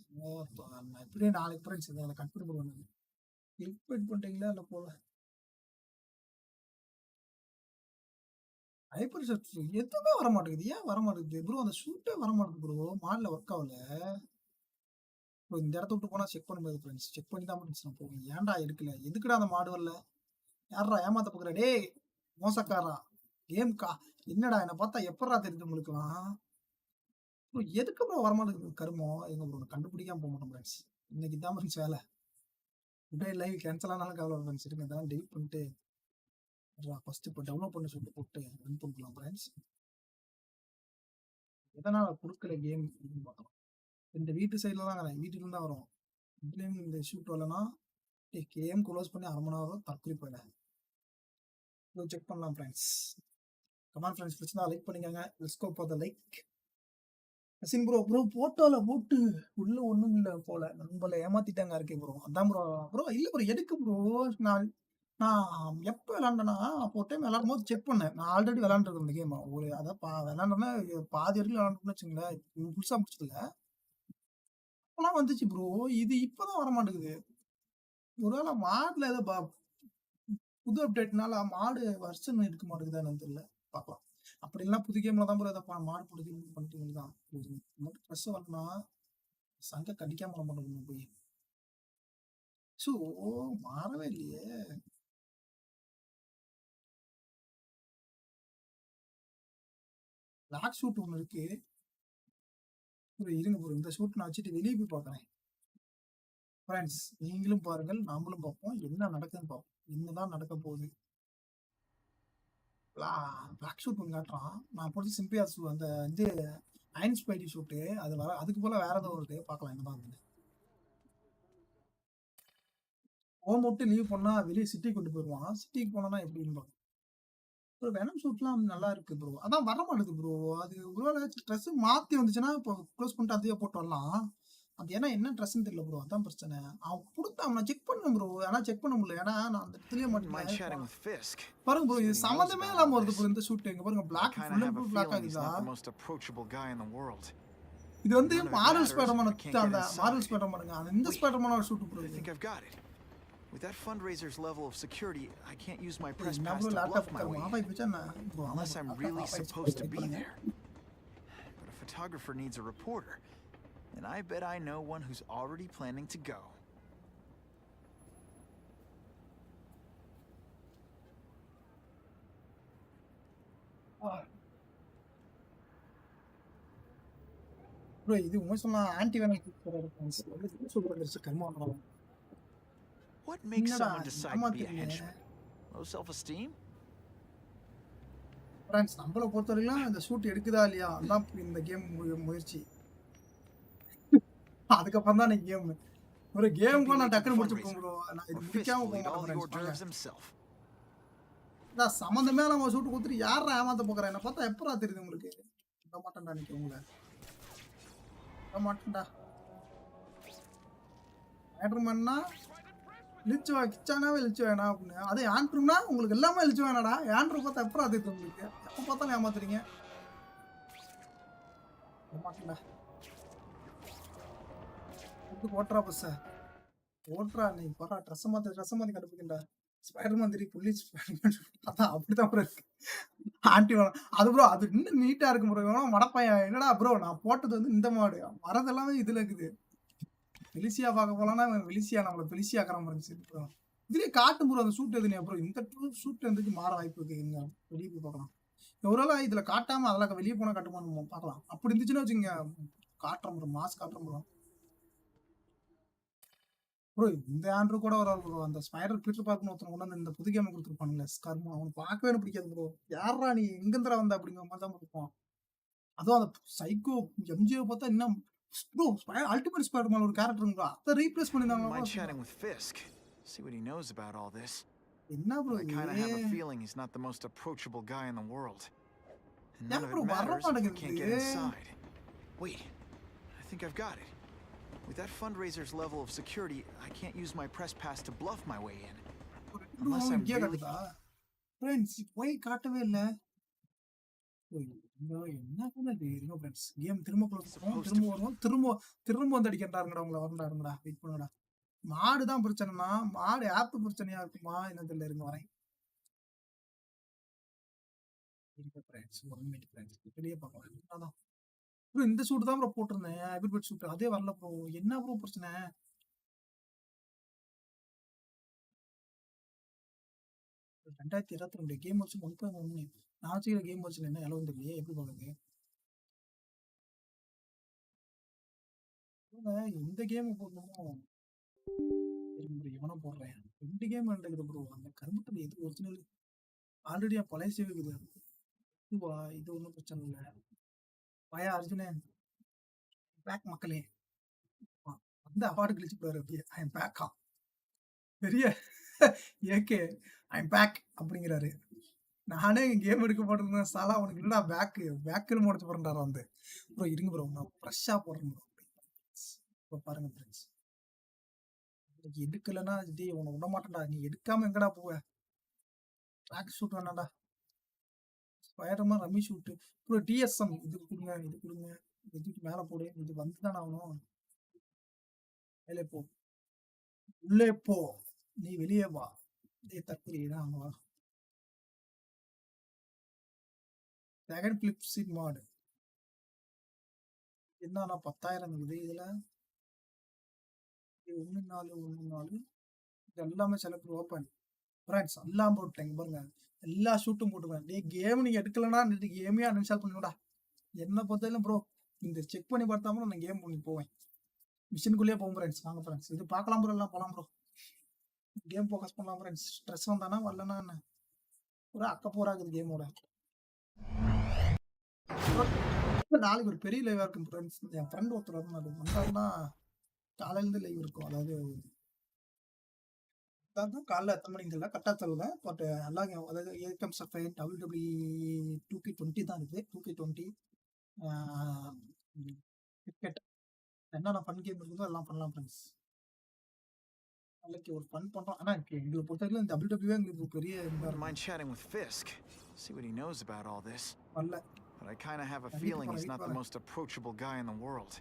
நான் எப்படியே நாளைக்கு ஃப்ரெண்ட்ஸ் இதை கன்ஃபியூர் பண்ணுவேன். கிளிக் பண்ணிட்டீங்களா இல்லை போல ஹைப்பர் ஷாட் எதுவுமே வர மாட்டேங்குது. ஏன் வர மாட்டேங்குது ப்ரோ? அந்த ஷூட்டே வர மாட்டேங்குது ப்ரோ. மாடில் ஒர்க் ஆகல ப்ரோ. இந்த இடத்த விட்டு போனால் செக் பண்ண முடியாது ஃப்ரெண்ட்ஸ். செக் பண்ணி தான் ஃப்ரெண்ட்ஸ் நான் போவேன். ஏன்டா எடுக்கல? எதுக்குடா அந்த மாடு வரல? யாரா ஏமாத்த பார்க்குற? டே மோசக்காரா கேம்கா என்னடா என்னை பார்த்தா எப்படா தெரியுது உங்களுக்குலாம்? ப்ரோ எதுக்கு ப்ரோ வரமாட்டேங்குது கருமம்? எங்க ப்ரோ கண்டுபிடிக்காம போக மாட்டோம் ஃப்ரெண்ட்ஸ். இன்னைக்கு தான் ஃப்ரெண்ட்ஸ் வேலை. உடனே லைவ் கேன்சல் ஆனாலும் கவலை ஃப்ரெண்ட்ஸ். இருங்க இதெல்லாம் டெலிட் பண்ணிட்டு ஃபர்ஸ்ட் இப்போ டவுன்லோட் பண்ணி சொல்லிட்டு போட்டு ரன் பண்ணிக்கலாம் ஃப்ரெண்ட்ஸ். எதனால் கொடுக்கல கேம் பார்க்கலாம். இந்த வீட்டு சைடில் தான் வரேன். வீட்டுல தான் வரும். இதுலேயும் இந்த ஷூட் வரலன்னா கேம் க்ளோஸ் பண்ணி 1/2 மணி நேரம் தற்கொலை போயிட செக் பண்ணலாம் ஃப்ரெண்ட்ஸ். கமான் ஃப்ரெண்ட்ஸ் பிடிச்சா லைக் பண்ணிக்கோங்க. Let's go for the like. அசின் ப்ரோ ப்ரோ போட்டோல போட்டு உள்ள ஒன்றும் இல்லை போல நம்மள ஏமாத்திட்டாங்க இருக்கேன் ப்ரோ. அதான் ப்ரோ ப்ரோ இல்லை ப்ரோ எதுக்கு ப்ரோ? நான் நான் எப்போ விளாண்டேன்னா அப்போ டைம் விளாடும் போது செக் பண்ணேன். நான் ஆல்ரெடி விளாண்டுருக்கேன் இந்த கேம். ஒரு அதான் விளாண்டோன்னா பாதி வரைக்கும் விளாண்டுன்னு வச்சுங்களேன். புதுசாக முடிச்சதில்ல அப்பெல்லாம் வந்துச்சு ப்ரோ. இது இப்போதான் வர மாட்டேங்குது. ஒருவேளை மாடில் ஏதோ புது அப்டேட்னால மாடு வருஷன் எடுக்க மாட்டேங்குதான்னு தெரியல. பார்க்கலாம். அப்படி இல்லைன்னா புது கேம்ல தான் ப்ரோ அதை மாடு புது பண்ணிட்டு தான் மட்டும் ட்ரெஸ் வரணும்னா சங்க கடிக்காம வர மாட்டேங்குது போய். ஸோ மாறவே இல்லையே. பிளாக் ஷூட் ஒன்று இருக்கு ப்ரோ. இருங்க ப்ரோ இந்த ஷூட் நான் வச்சுட்டு வெளியே போய் பார்க்குறேன் ஃப்ரெண்ட்ஸ். நீங்களும் பாருங்கள் நாமளும் பார்ப்போம் என்ன நடக்குதுன்னு பார்ப்போம். என்னதான் நடக்க போகுது. பிளாக் ஷூட் ஒன்று காட்டுறான். நான் போட்டு சிம்பிளா அந்த இது அயன் ஸ்பைடி ஷூட்டு அது வர அதுக்கு போல வேற ஏதோ வருது. பார்க்கலாம் என்னதான் இருக்குது. ஹோம் விட்டு லீவ் பண்ணா வெளியே சிட்டிக்கு கொண்டு போயிடுவான். சிட்டிக்கு போனா எப்படின்னு பார்க்கலாம். ப்ரோ வெனம் ஷூட்லாம் நல்லா இருக்கு ப்ரோ. அதான் வர மாட்டேது ப்ரோ. அது ஒருவேளை ட்ரெஸ் மாற்றி வந்துச்சுன்னா இப்போ க்ளோஸ் பண்ணிட்டு அதையே போட்டு வரலாம். அது ஏன்னா என்ன ட்ரெஸ்ன்னு தெரியல ப்ரோ. அதான் பிரச்சனை. அவன் கொடுத்தான் நான் செக் பண்ணேன் ப்ரோ. ஆனால் செக் பண்ண முடியல. ஏன்னா நான் அந்த இடத்துலயே மாட்டேன். பாருங்க ப்ரோ இது சம்மந்தமே இல்லாம வருது ப்ரோ இந்த ஷூட். எங்க பாருங்க black full and full black ஆகுதா. இது வந்து மார்வல் ஸ்பைடர்மேன் அந்த மார்வல் ஸ்பைடர்மேனுங்க அந்த இந்த ஸ்பைடர்மேனோட shoot bro. With that fundraiser's level of security, I can't use my press என்ன pass bro to laptop bluff my way unless I'm really supposed to be there. But a photographer needs a reporter, and I bet I know one who's already planning to go. Bro இது உண்மை சொன்னா anti Van Allen super வந்துருச்சு கர்மா. What makes someone decide to be a henchman? Low self-esteem? Friends நம்மளை பொறுத்தவரைக்கும் இந்த shoot எடுக்குதா இல்லையா அதான் இந்த கேம் முயற்சி. அதுக்கப்புறம் தான் கேம் ஒரு கேம் கூட நான் டக்குனு முடிச்சுப்போம் ப்ரோ. நான் இது முடிக்காம போக மாட்டேன். சம்மந்தமே நம்ம ஷூட் கொடுத்துட்டு யாரா ஏமாத்த போக்குறேன். என்ன பார்த்தா எப்பரா தெரியுது உங்களுக்கு? விட மாட்டேன்டா நினைக்க உங்களை விட மாட்டேன்டா. ஸ்பைடர்மேன்னா இழிச்சு கிச்சானாவே இழிச்சு வேணாம் அப்படின்னு. அதே ஆண்ட்ரூம்னா உங்களுக்கு எல்லாமே இழிச்சு வேணாடா. ஆண்ட்ரூ பார்த்தா எப்பரா தெரியுது உங்களுக்கு? எப்போ பார்த்தாலும் ஏமாத்துறீங்க. மாட்டேன்டா ஓட்டுறா பஸ் ஓட்டுறா. நீ போறா ட்ரெஸ் மாத்தி கண்டுபிடிக்கண்டா. ஸ்பைடர்மேன் 3 புள்ளி அதான் அப்படிதான் ப்ரோ இருக்கு. ஆன்டி வேணும் அது ப்ரோ. அது இன்னும் நீட்டா இருக்கும் ப்ரோ. மடப்பையன் என்னடா ப்ரோ நான் போட்டது வந்து இந்த மாடு வரதெல்லாமே இதுல இருக்குது. பெலிசியா பார்க்க போலான்னா பெலிசியா நம்மள பெலிசியா ஆக்கிற ப்ரோ. இதுலயே காட்டும் ப்ரோ அந்த ஷூட் எதுனே ப்ரோ. இந்த ஷூட் இருந்துச்சு மாற வாய்ப்பு இருக்கு. இங்க வெளியே போய் பார்க்கலாம். ஒருவேளை இதுல காட்டாம அதெல்லாம் வெளியே போனா கட்டுமானம் பார்க்கலாம். அப்படி இருந்துச்சுன்னா வச்சுங்க காட்டுறோம் ப்ரோ. மாஸ் காட்டுறோம் ப்ரோ. ப்ரோ இந்த ஆண்ட்ரூ கூட ஒரு ப்ரோ அந்த ஸ்பைடர் பீட்டர் பார்க்கணும் ஒருத்தன் கொண்டு வந்து இந்த புது கேம் கொடுத்துருப்பானுங்களே ஸ்கர்மோ அவனை பார்க்கவே எனக்கு பிடிக்காது ப்ரோ. யாரா நீ எங்கேந்திரா வந்த அப்படிங்கிற மாதிரி தான் இருப்பான். அதுவும் அந்த சைக்கோ எம்ஜிஓ பார்த்தா இன்னும் ப்ரோ அல்டிமேட் ஸ்பைடர்மேன் ஒரு கேரக்டருங்க அதை ரீப்ளேஸ் Wouldn't mind பண்ணியிருந்தாங்க. chatting with Fisk. See what he knows about all this. என்ன bro But I kind of have a இது? feeling he's not the most approachable guy in the world. And none Yeah, of bro, it matters if I வரமாட்டேங்குது. can't get inside. Wait, I think I've got it. With that fundraiser's level of security, I can't use my press pass to bluff my way in. Unless I'm இங்கே really... காட்டுதா friends போய் காட்டவே இல்லை. என்ன பண்ணது இருங்க friends game திரும்ப close பண்ணுவோம் திரும்ப வருவோம் திரும்ப வந்து அடிக்கிறாருங்கடா உங்களை வரண்டாருங்கடா வெயிட் பண்ணுங்கடா. மாடு தான் பிரச்சனைனா மாடு ஆப் பிரச்சனையா இருக்குமா என்ன தெரியல இருங்க வரேன். இருங்க ஃப்ரெண்ட்ஸ் 1 மினிட் ஃப்ரெண்ட்ஸ் இப்படியே பார்க்கலாம். அதான் ப்ரோ இந்த சூட் தான் ப்ரோ போட்டிருந்தேன் ஹைபிரிட் சூட் அதே வரல ப்ரோ. என்ன ப்ரோ பிரச்சனை? 2022 கேம் வச்சு 1.1 நான் வச்சுக்கிற கேம் வச்சு என்ன இளவு தெரியலையே எப்படி பார்க்குறது? இந்த கேம் போடணும் எவனோ போடுறேன் 2 கேம் இருக்குது ப்ரோ. அந்த கரும்புத்தடி எது ஒரிஜினல் ஆல்ரெடி பழைய சேவ் இருக்குது. இதுவா இது ஒன்றும் பிரச்சனை இல்லை. பயா அர்ஜுனே பேக் மக்களே வந்து அவார்டு கழிச்சு போறாரு அப்படியே ஐ எம் பேக்கா பெரிய ஏகே ஐ எம் பேக் அப்படிங்கிறாரு. நானே கேம் எடுக்க போட்டிருந்தேன் சாலா உனக்கு இல்லடா பேக்குன்னு முடிச்சு போறேன்டாரா வந்து ப்ரோ இருங்க ப்ரோ நான் ஃப்ரெஷ்ஷா போடுறேன் ப்ரோ. பாருங்க ஃப்ரெண்ட்ஸ் எடுக்கலன்னா டே உன்னை விட மாட்டேன்டா நீ எடுக்காம எங்கடா போவ? ட்ராக் ஷூட் வேணாடா ஸ்பைடர்மேன் ரம்மி ஷூட்டு ப்ரோ டிஎஸ்எம் இது கொடுங்க இதுக்கு மேலே போடு இது வந்து தானே ஆகணும். வெளியே போ உள்ளே போ நீ வெளியே வா இதே தற்கொலைதான் அங்க வா. செகண்ட் பிளிப் சீட் மாடு என்னன்னா 10,000 இருக்குது இதுல 1.4 இது எல்லாமே செலக்ட் ஓப்பன் ஃப்ரெண்ட்ஸ் எல்லாம் போட்டேங்க பாருங்க எல்லா ஷூட்டும் போட்டுருவேன். டே கேம் நீங்க எடுக்கலன்னா கேமே அன்இன்ஸ்டால் பண்ணிவிடா. என்ன பொறுத்தாலும் ப்ரோ இந்த செக் பண்ணி பார்த்தாம நான் கேம் பண்ணி போவேன். மிஷினுக்குள்ளேயே போகும் ஃப்ரெண்ட்ஸ். வாங்க ஃப்ரெண்ட்ஸ் இது பார்க்கலாம் ப்ரோ எல்லாம் போகலாம் ப்ரோ. கேம் ஃபோக்கஸ் பண்ணலாம் ஃப்ரெண்ட்ஸ். ஸ்ட்ரெஸ் வந்தானா வரலன்னா என்ன ஒரு அக்க போராகுது கேமோட. நாளைக்கு ஒரு பெரிய லைவா இருக்கும் ஃப்ரெண்ட்ஸ். என் ஃப்ரெண்ட் ஒருத்தர் வந்தாருன்னா காலையிலேருந்து லைவ் இருக்கும். அதாவது காலைல எத்தனை மணிக்கு தெரியல கரெக்டாக தெரியல. பட் எல்லாம் அதாவது ஏகம்ஸ் ஆஃப் WWE 2K20 தான் இருக்குது. 2K20 கிரிக்கெட் என்னென்ன ஃபன் கேம் இருக்குதோ எல்லாம் பண்ணலாம் ஃப்ரெண்ட்ஸ். நாளைக்கு ஒரு ஃபன் பண்ணுறோம். ஆனால் எங்களை பொறுத்தவரைக்கும் இந்த WWE எங்களுக்கு பெரிய Wouldn't mind chatting with Fisk. See what he knows about all this. வரல But I kind of have a I need to feeling he's find not the it. most approachable guy in the world.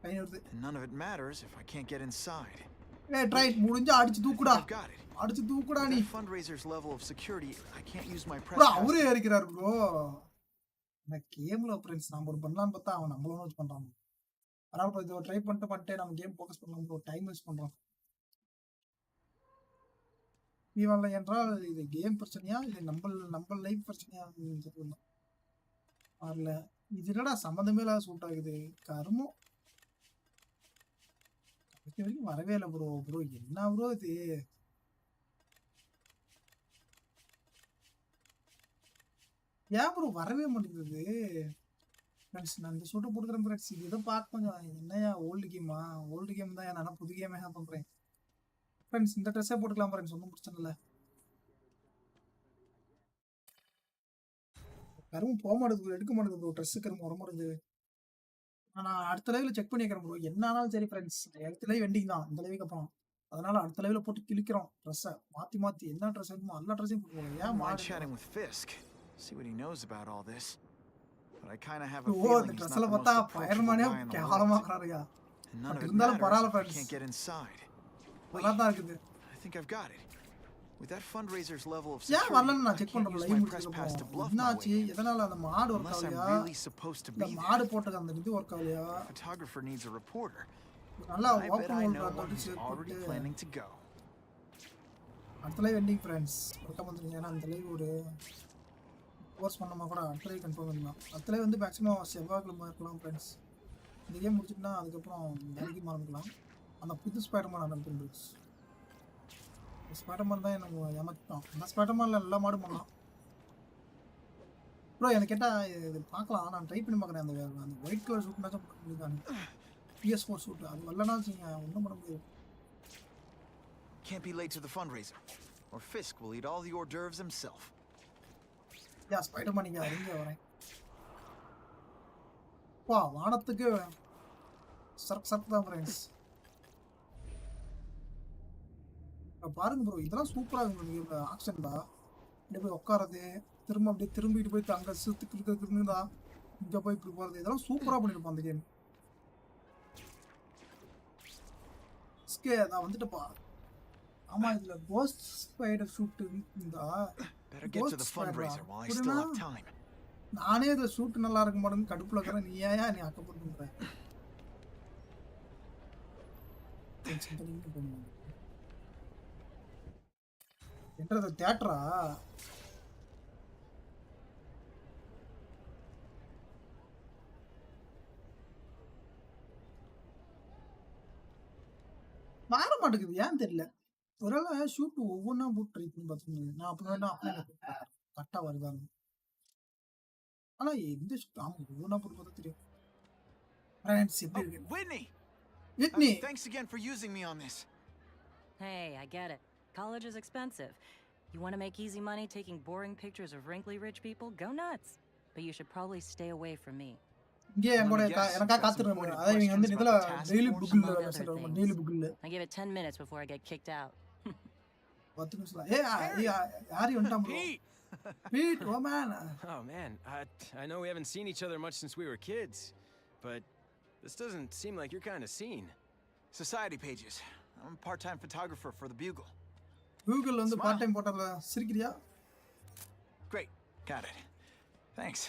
கை வருது. And none of it matters if I can't get inside. Try முடிஞ்சா அடிச்சு I think தூக்குடா I've got it. அடிச்சு தூக்குடா With நீ that fundraiser's level of security, I can't use my press bro pass. அவரே இருக்கிறாரு bro. இந்த கேம்ல ஃப்ரெண்ட்ஸ் நம்ம ஒரு பண்ணலான்னு பார்த்தா அவன் நம்மளும் வச்சு பண்றான். அதனால ப்ரோ இதை ட்ரை பண்ணிட்டு நம்ம கேம் ஃபோக்கஸ் பண்ணலாம் ப்ரோ. டைம் வேஸ்ட் பண்றோம். நீ வரல என்றால் இது கேம் பிரச்சனையா இது நம்ம லைஃப் பிரச்சனையா வரல. இது என்னடா சம்மந்தமே இல்லாத சூட் ஆகுது கருமம். வரைக்கும் வரவே இல்லை ப்ரோ. என்ன ப்ரோ இது? ஏன் ப்ரோ வரவே மாட்டேங்குது? ஃப்ரெண்ட்ஸ் நான் இந்த சூட்டை போட்டுக்கிறேன் ஃப்ரெண்ட்ஸ். இது எதோ பார்க்க கொஞ்சம் என்னையா ஓல்டு கேம் தான் நான் புது கேமே பண்ணுறேன் ஃப்ரெண்ட்ஸ். இந்த ட்ரெஸ்ஸே போட்டுக்கலாம் ஃப்ரெண்ட்ஸ் ஒன்றும் பிரச்சனை இல்லை. கரும்பு போக மாட்டேங்குது எடுக்க மாட்டேங்குது ப்ரோ. ட்ரெஸ்ஸு கரும்பு வர மாட்டேங்குது. நான் அடுத்த லைவில் செக் பண்ணி வைக்கிறேன் ப்ரோ. என்ன ஆனாலும் சரி ஃப்ரெண்ட்ஸ் அடுத்த லைவ் வெண்டிங் தான் இந்த லைவுக்கு அப்புறம். அதனால அடுத்த லைவில் போட்டு கிழிக்கிறோம் ட்ரெஸ்ஸை மாற்றி என்ன ட்ரெஸ் இருக்குமோ எல்லா ட்ரெஸ்ஸையும் போட்டுருவோம். ஏன் Mind மாடு chatting with Fisk. See what he knows about all this. But I kind of have a O feeling அந்த he's not ட்ரெஸ்ஸில் the most பார்த்தா approachable ஃபயர்மேனே guy in the world. கேவலமாக்குறாருயா. And none but of it இருந்தாலும் matters பரவாயில்ல if I friends. can't get inside. நல்லா தான் இருக்குது. I think I've got it. With that fundraiser's level of ஏன் security, வரலன்னு I நான் check can't பண்ணுறேன். use live my press pass to முடிச்சிருக்கோம். bluff my என்னாச்சு way in. எதனால அந்த மாடு ஒர்க் Unless I'm ஆகலையா? really supposed to இந்த be மாடு there. போட்டது அந்த இது ஒர்க் ஆகலையா? The photographer needs a reporter. நல்லா I bet open I world know one பார்த்து who's செக் already பண்ணிட்டு planning to go. அடுத்த லைவ் வெண்டிங் ஃப்ரெண்ட்ஸ் ஒர்க்காக வந்துருங்க. ஏன்னா அந்த லைவ் ஒரு கோர்ஸ் பண்ணோமா கூட அடுத்த லைவ் கன்ஃபார்ம் பண்ணலாம். அடுத்த லைவ் வந்து மேக்ஸிமம் செவ்வாய்க்கிழமை இருக்கலாம் ஃப்ரெண்ட்ஸ். இந்த கேம் முடிச்சுட்டுனா அதுக்கப்புறம் வேலைக்கு மறந்துக்கலாம். அந்த புது ஸ்பைடர்மேன் அனுப்பும் ஃப்ரெண்ட்ஸ். ஸ்பைடர்மேன் தான் எனக்கு ஏமாத்திட்டான். அந்த ஸ்பைடர்மேன்ல எல்லா மாடும் பண்ணலாம். ப்ரோ எனக்கு கேட்டா இது பார்க்கலாம். நான் ட்ரை பண்ணி பார்க்குறேன். அந்த ஒயிட் கலர் சூட் மேட்ச் பண்ண முடியுதான்னு. PS4 சூட் அது வரலனா வச்சுங்க ஒன்றும் பண்ண முடியாது. Can't be late to the fundraiser, or Fisk will eat all the hors d'oeuvres himself. Yeah Spiderman இங்கே அறிஞ்ச வரேன். வா வானத்துக்கு சர்க் தான் ஃப்ரெண்ட்ஸ். பாருங்க ப்ரோ இதெல்லாம் சூப்பராக இருக்கும். ஆக்ஷன் தான் இப்படி போய் உட்காரது திரும்ப அப்படியே திரும்பிட்டு போய் அங்கே சுற்றுக்குறதுக்குன்னு இங்கே போய் இப்படி போகிறது இதெல்லாம் சூப்பராக பண்ணியிருப்பான் அந்த கேம். நான் வந்துட்டுப்பா. ஆமாம் இதில் கோஸ்ட் ஸ்பைடர் ஷூட்டு இருந்தா நானே இதை ஷூட்டு நல்லா இருக்க மாட்டேன்னு கடுப்பில் இருக்கிறேன். நீ ஏன் நீ அக்கப்படுற என்றது தியேட்டரா? மாற மாட்டேங்குது ஏன் தெரியல. ஒருவேளை ஷூட் ஒவ்வொன்றா போட்டு ட்ரை பண்ணி பார்த்துக்கோங்க. நான் அப்படி வேணா கரெக்டாக வருதாங்க. ஆனால் எந்த ஷூட் ஆமாம் ஒவ்வொன்றா போட்டு பார்த்தா தெரியும். ஃப்ரெண்ட்ஸ் எப்படி இருக்கு? Whitney, thanks again for using me on this. Hey, I get it. College is expensive. You want to make easy money taking boring pictures of wrinkly rich people? Go nuts. But you should probably stay away from me. இங்கே எங்கூட எனக்கா காத்துருக்கேன். அதாவது இவங்க வந்து இதில் daily புக்கில் I give it 10 minutes before I get kicked out. 10 நிமிஷம். யாரி வந்துட்டான் bro. Pete, oh man. Oh man, I know we haven't seen each other much since we were kids, but this doesn't seem like your kind of scene. Society pages. I'm a part-time photographer for the Bugle. Bugle வந்து part time போட்டல சிரிக்கிறியா? Great. Got it. Thanks.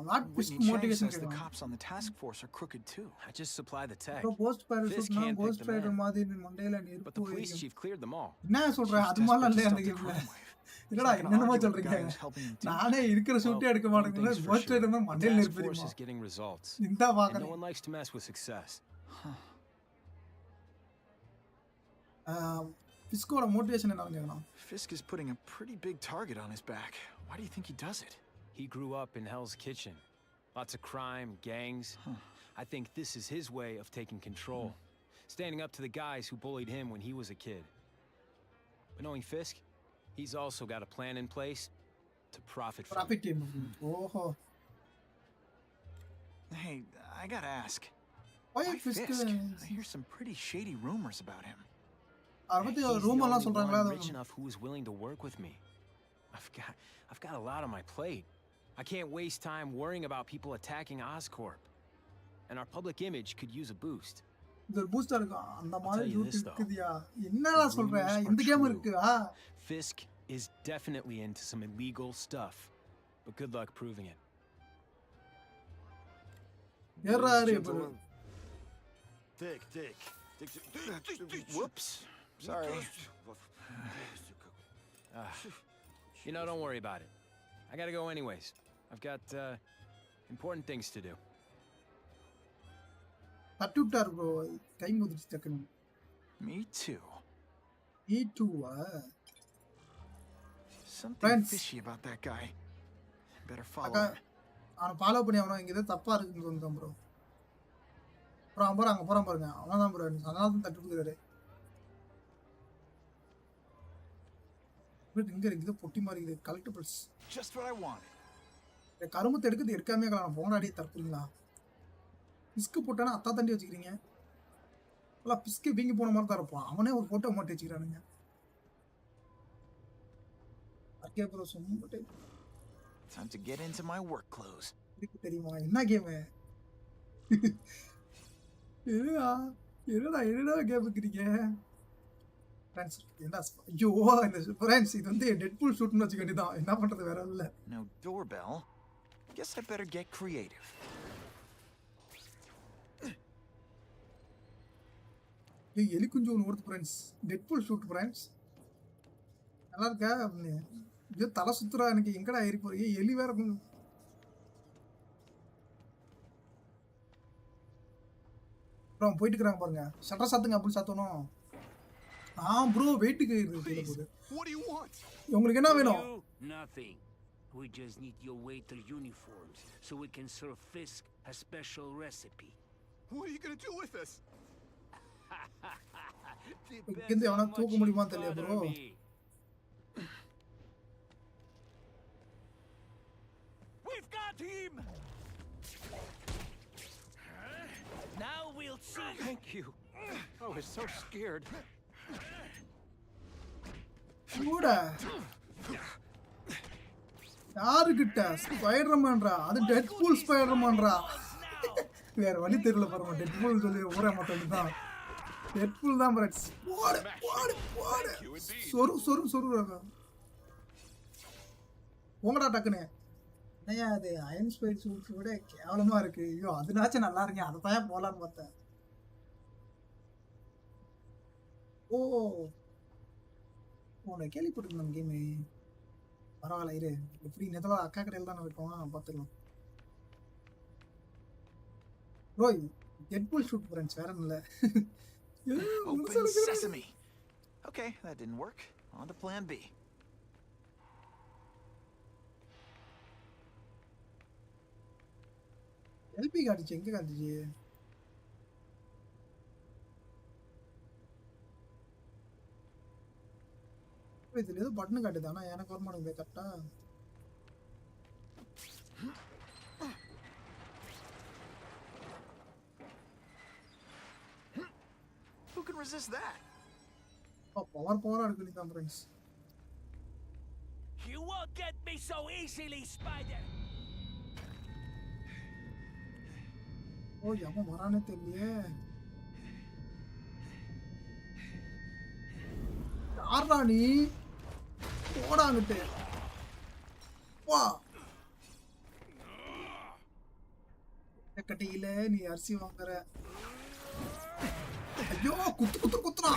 What Whitney Chang says the cops on the task force are crooked too. I just supply the tech. Ghost Spider நான் Ghost Spider மாதிரி மண்டையில நீர் But the police chief cleared them all. என்ன சொல்ற அது மாதிரி இல்ல அந்த கேம்ல. என்னடா என்னமா சொல்றீங்க? நானே இருக்கிற ஷூட்டே எடுக்க மாட்டேங்கல. Ghost Spider மண்டையில நீர் பெரியமா. Is getting results. இந்த வாங்க. No one likes to mess with success. Fiskoட மோட்டிவேஷன் என்னன்னு கேக்கணும். Fisk is putting a pretty big target on his back. Why do you think he does it? He grew up in Hell's Kitchen. Lots of crime, gangs. I think this is his way of taking control. Standing up to the guys who bullied him when he was a kid. But knowing Fisk, he's also got a plan in place to profit from it. Oh. Hey, I gotta ask. Why Fisk? I hear some pretty shady rumors about him. He's the only one rich enough who is willing to work with me. I've got a lot on my plate. I can't waste time worrying about people attacking Oscorp. And our public image could use a boost. The booster அந்த மாதிரி யூட் இருக்குதியா? என்னடா சொல்ற? இந்த game இருக்குடா. Fisk is definitely into some illegal stuff. But good luck proving it. ஏறாரு bro. Dick. Whoops. Sorry. You know, don't worry about it. I gotta go anyways. I've got important things to do. தட்டுட்டார் bro. கை முதிச்சு டக்கணும். Me too. Something fishy about that guy. Better follow him. அவனை follow பண்ணி அவன இங்க ஏதோ தப்பா இருக்குன்னு தோணுது bro. அங்க போறான் பாருங்க. அவன் தான் bro. அதனால தான் தட்டுக்குறாரு. இங்க இருக்கு பொட்டி மாதிரி இருக்கு collectibles. Just what I wanted. கரும்பு எடுக்கிறது எடுக்காமே கலாம் போனாடி தரப்புறீங்களா? பிஸ்க் போட்டானா அத்தா தண்டி வச்சுக்கிறீங்க. இல்ல பிஸ்க் வீங்கி போன மாதிரி தான் இருப்பான். அவனே ஒரு போட்டோ மாட்டி வச்சுக்கிறானுங்க. ஓகே ப்ரோ சும்மா Time to get into my work clothes. இதுக்கு தெரியுமா என்ன கேம்? என்னடா கேம் இருக்கிறீங்க? ஃப்ரெண்ட்ஸ் என்ன ஐயோ இந்த ஃப்ரெண்ட்ஸ் இது வந்து டெட்பூல் ஷூட்னு வச்சுக்க வேண்டியதான். என்ன பண்றது வேற இல்ல. No doorbell. Guess I better get creative. எலி குஞ்சு ஒன்று வருது ஃப்ரெண்ட்ஸ். டெட்பூல் ஷூட் ஃப்ரெண்ட்ஸ் நல்லா இருக்கா? ஐயோ தலை சுத்துறா எனக்கு. எங்கடா ஏறி போறீங்க? எலி வேற ப்ரோ போயிட்டு இருக்காங்க பாருங்க. ஷட்டர் சாத்துங்க அப்படி சாத்தணும். ப்ரோ வெயிட்டுக்கு இது கீழ போகுது. What do you want? உங்களுக்கு என்ன வேணும்? Nothing. We just need your waiter uniforms so we can serve Fisk a special recipe. What are you gonna do with us? இங்கிருந்து அவனை தூக்க முடியுமா தெரியல bro. We've got him! Now we'll see. Thank you. I was so scared. கூட யாருக்கிட்ட ஸ்பைடர்மேன்ரா, அது Deadpool ஸ்பைடர்மேன்ரா. வேற வழி தெரியல பாருங்க. டெட்பூல் சொல்லி ஊரே மாட்டேன் தான். டெட்பூல் தான் ஃப்ரெண்ட்ஸ். போடு போடு போடு. சொரு சொரு சொரு. போங்கடா டக்குனே. ஐயா அது அயன் ஸ்பைட் சூட்ஸ் விட கேவலமா இருக்கு. ஐயோ அதுனாச்சும் நல்லா இருக்கேன். அதை தான் போலான்னு பார்த்தேன். உன்னை கேள்விப்பட்டிருக்கேன் கேமு. பரவாயில்ல இரு. எப்படி நேரத்தில் அக்கா கடையில் தானே இருக்கோம், பார்த்துக்கலாம். ப்ரோ டெட்பூல் ஷூட் ஃப்ரெண்ட்ஸ் வேற இல்லை. Open sesame. Okay, that didn't work. On to plan B. LB காட்டுச்சு, எங்க காட்டுச்சு? இதுல ஏதோ பட்டன் காட்டுது, ஆனா எனக்கு வர மாட்டேங்குது கரெக்டா. Who can resist that? பவரா இருக்கு நீ தான் friends. You won't get me so easily, Spider! எவன் வரானே தெரியலையே. யாரா நீ? போடாங்கிட்டு வா. கட்டையில நீ அரிசி வாங்குற. ஐயோ குத்து குத்து குத்துறா.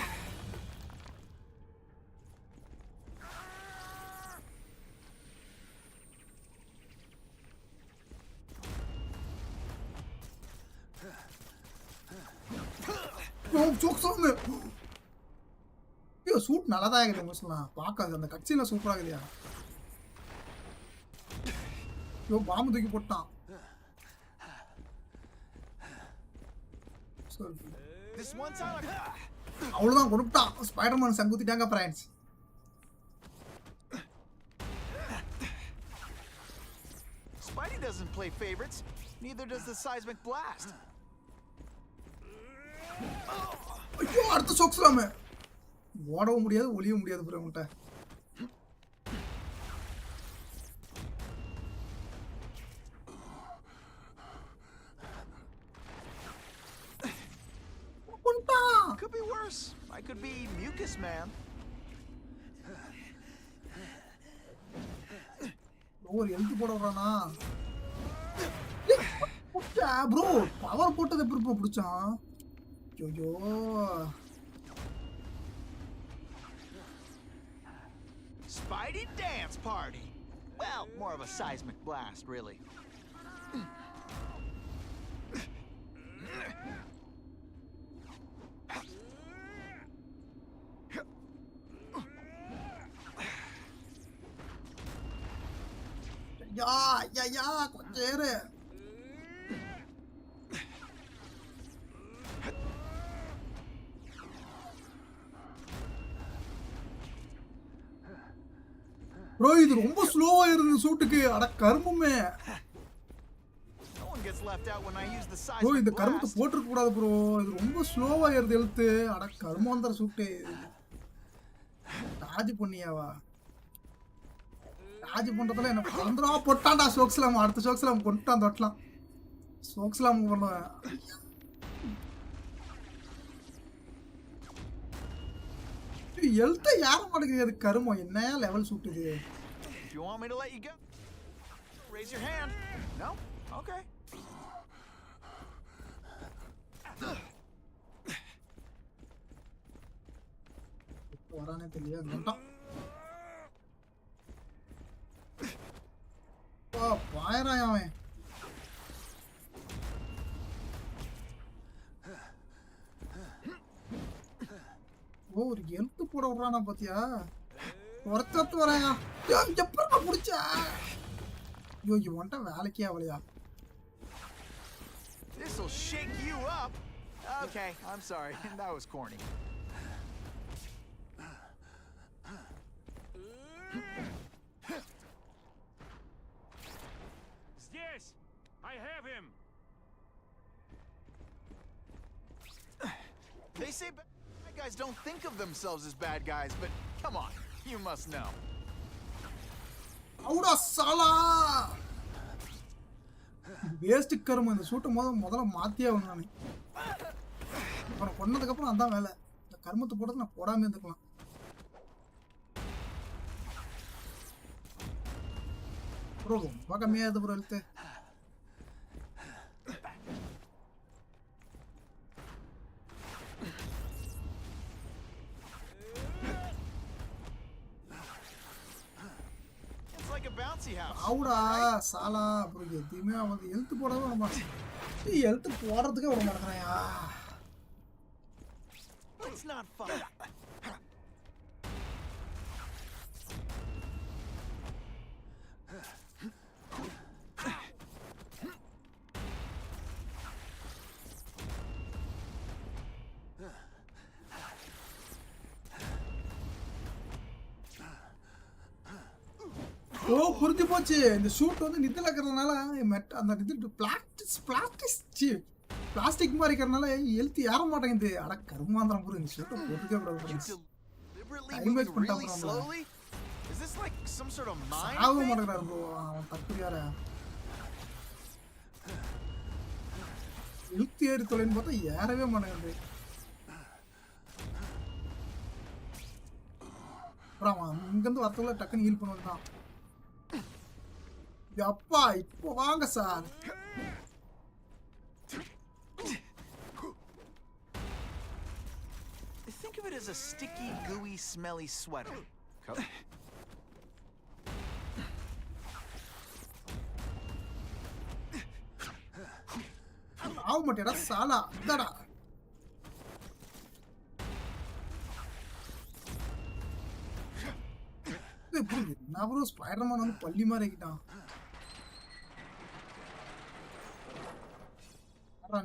சூட் நல்லாதான் இருக்குது சொல்லலாம். பார்க்காது அந்த கட்சியில சூப்பரா இருக்குதியா. பாம்பு தூக்கி போட்டான். அவ்வளவுதான் கொடுத்தான். ஸ்பைடர்மேன் சங்குத்திட்டாங்க friends. Spidey doesn't play favorites. Neither does the seismic blast. ஐயோ அடுத்த சோக்ஸ்லாமே. ஓடவும் முடியாது, ஒளியவும் முடியாது ப்ரோ உன்கிட்ட. Could be worse. I could be Mucus Man. ஒரு எழுத்து போட வரானா ப்ரோ? பவர் போட்டது எப்படி ப்ரோ பிடிச்சான்? ஐயோ Spidey dance party. Well, more of a seismic blast, really. யா கொஞ்சம் ஏறு. ப்ரோ இது ரொம்ப ஸ்லோவா இருந்தது சூட்டுக்கு. அட கரும்புமே. ப்ரோ இந்த கரும்பத்தை போட்டுருக்க கூடாது ப்ரோ. இது ரொம்ப ஸ்லோவா ஏறுது எழுத்து. அட கருமாந்தர சூட்டு. ராஜ் பொண்ணியாவா? ராஜ் பண்றதுல என்ன பந்தரா போட்டான்டா சோக்ஸ்லாம். அடுத்த சோக்ஸ்லாம் கொண்டுட்டான் தொட்டலாம். சோக்ஸ்லாம் பண்ணுவேன். எழுத்த யார மாட்டேங்குது. அது கருமம். என்ன level சூட்டுது. If you want me to let you go, raise your hand. No? Okay. வரானே தெரியல. வந்துட்டான். பாயறான் அவன். ஒரு எழுத்து போட விடுறானா பாத்தியா? ஒருத்தத்து வரையா எப்ப புடிச்சா? ஐயோ இவன்ட்ட வேலைக்கே ஆகலையா? This'll shake you up. Okay, I'm sorry. That was corny. Здесь! I have him! They say bad guys don't think of themselves as bad guys, but come on, you must know. அவுடா சாலா! வேஸ்ட் கர்ம இந்த shoot முதல்ல மாத்தியே வந்தானே. அப்புறம் கொன்னதுக்கு அப்புறம் அதான் வேலை. இந்த கர்மத்தை போடுறது நான் போடாம இருந்துக்கலாம். ப்ரோ ரொம்ப கம்மியாகுது bro health. It's like a bouncy house. அவுடா சாலா ப்ரோ எதுவுமே அவன் ஹெல்த் போடவே விட மாட்டான். ஹெல்த் போடுறதுக்கே விட மாட்டேங்கிறாயா? It's not fun. ஓ புரிஞ்சு போச்சு. இந்த ஷூட் வந்து நிதில இருக்கிறதுனால அந்த இது பிளாஸ்டிக் மாதிரி இருக்கிறதுனால ஹெல்த் ஏற மாட்டேங்குது. அட கருமாந்திரம் ப்ரோ இந்த ஷூட்டை போட்டுக்கே கூடாது. Deliberately Time waste moving really பண்ணிட்டான் slowly? Is this like some sort of mind ஆக thing? மாட்டேங்கிறாரு ப்ரோ அவன் தப்புறியார. ஹெல்த் ஏறி தொலைன்னு பார்த்தா ஏறவே மாட்டேங்குது. அப்புறம் அவன் இங்கேருந்து வரத்துக்குள்ள டக்குன்னு ஹீல் பண்ணுவான். அப்பா இப்போ வாங்க sir. Think of it as a sticky, gooey, smelly sweater. ஆக மாட்டேடா சாலா அடடா. என்ன ப்ரோ ஸ்பைடர்மேன் வந்து பள்ளி மாதிரி ஆக்கிட்டான்.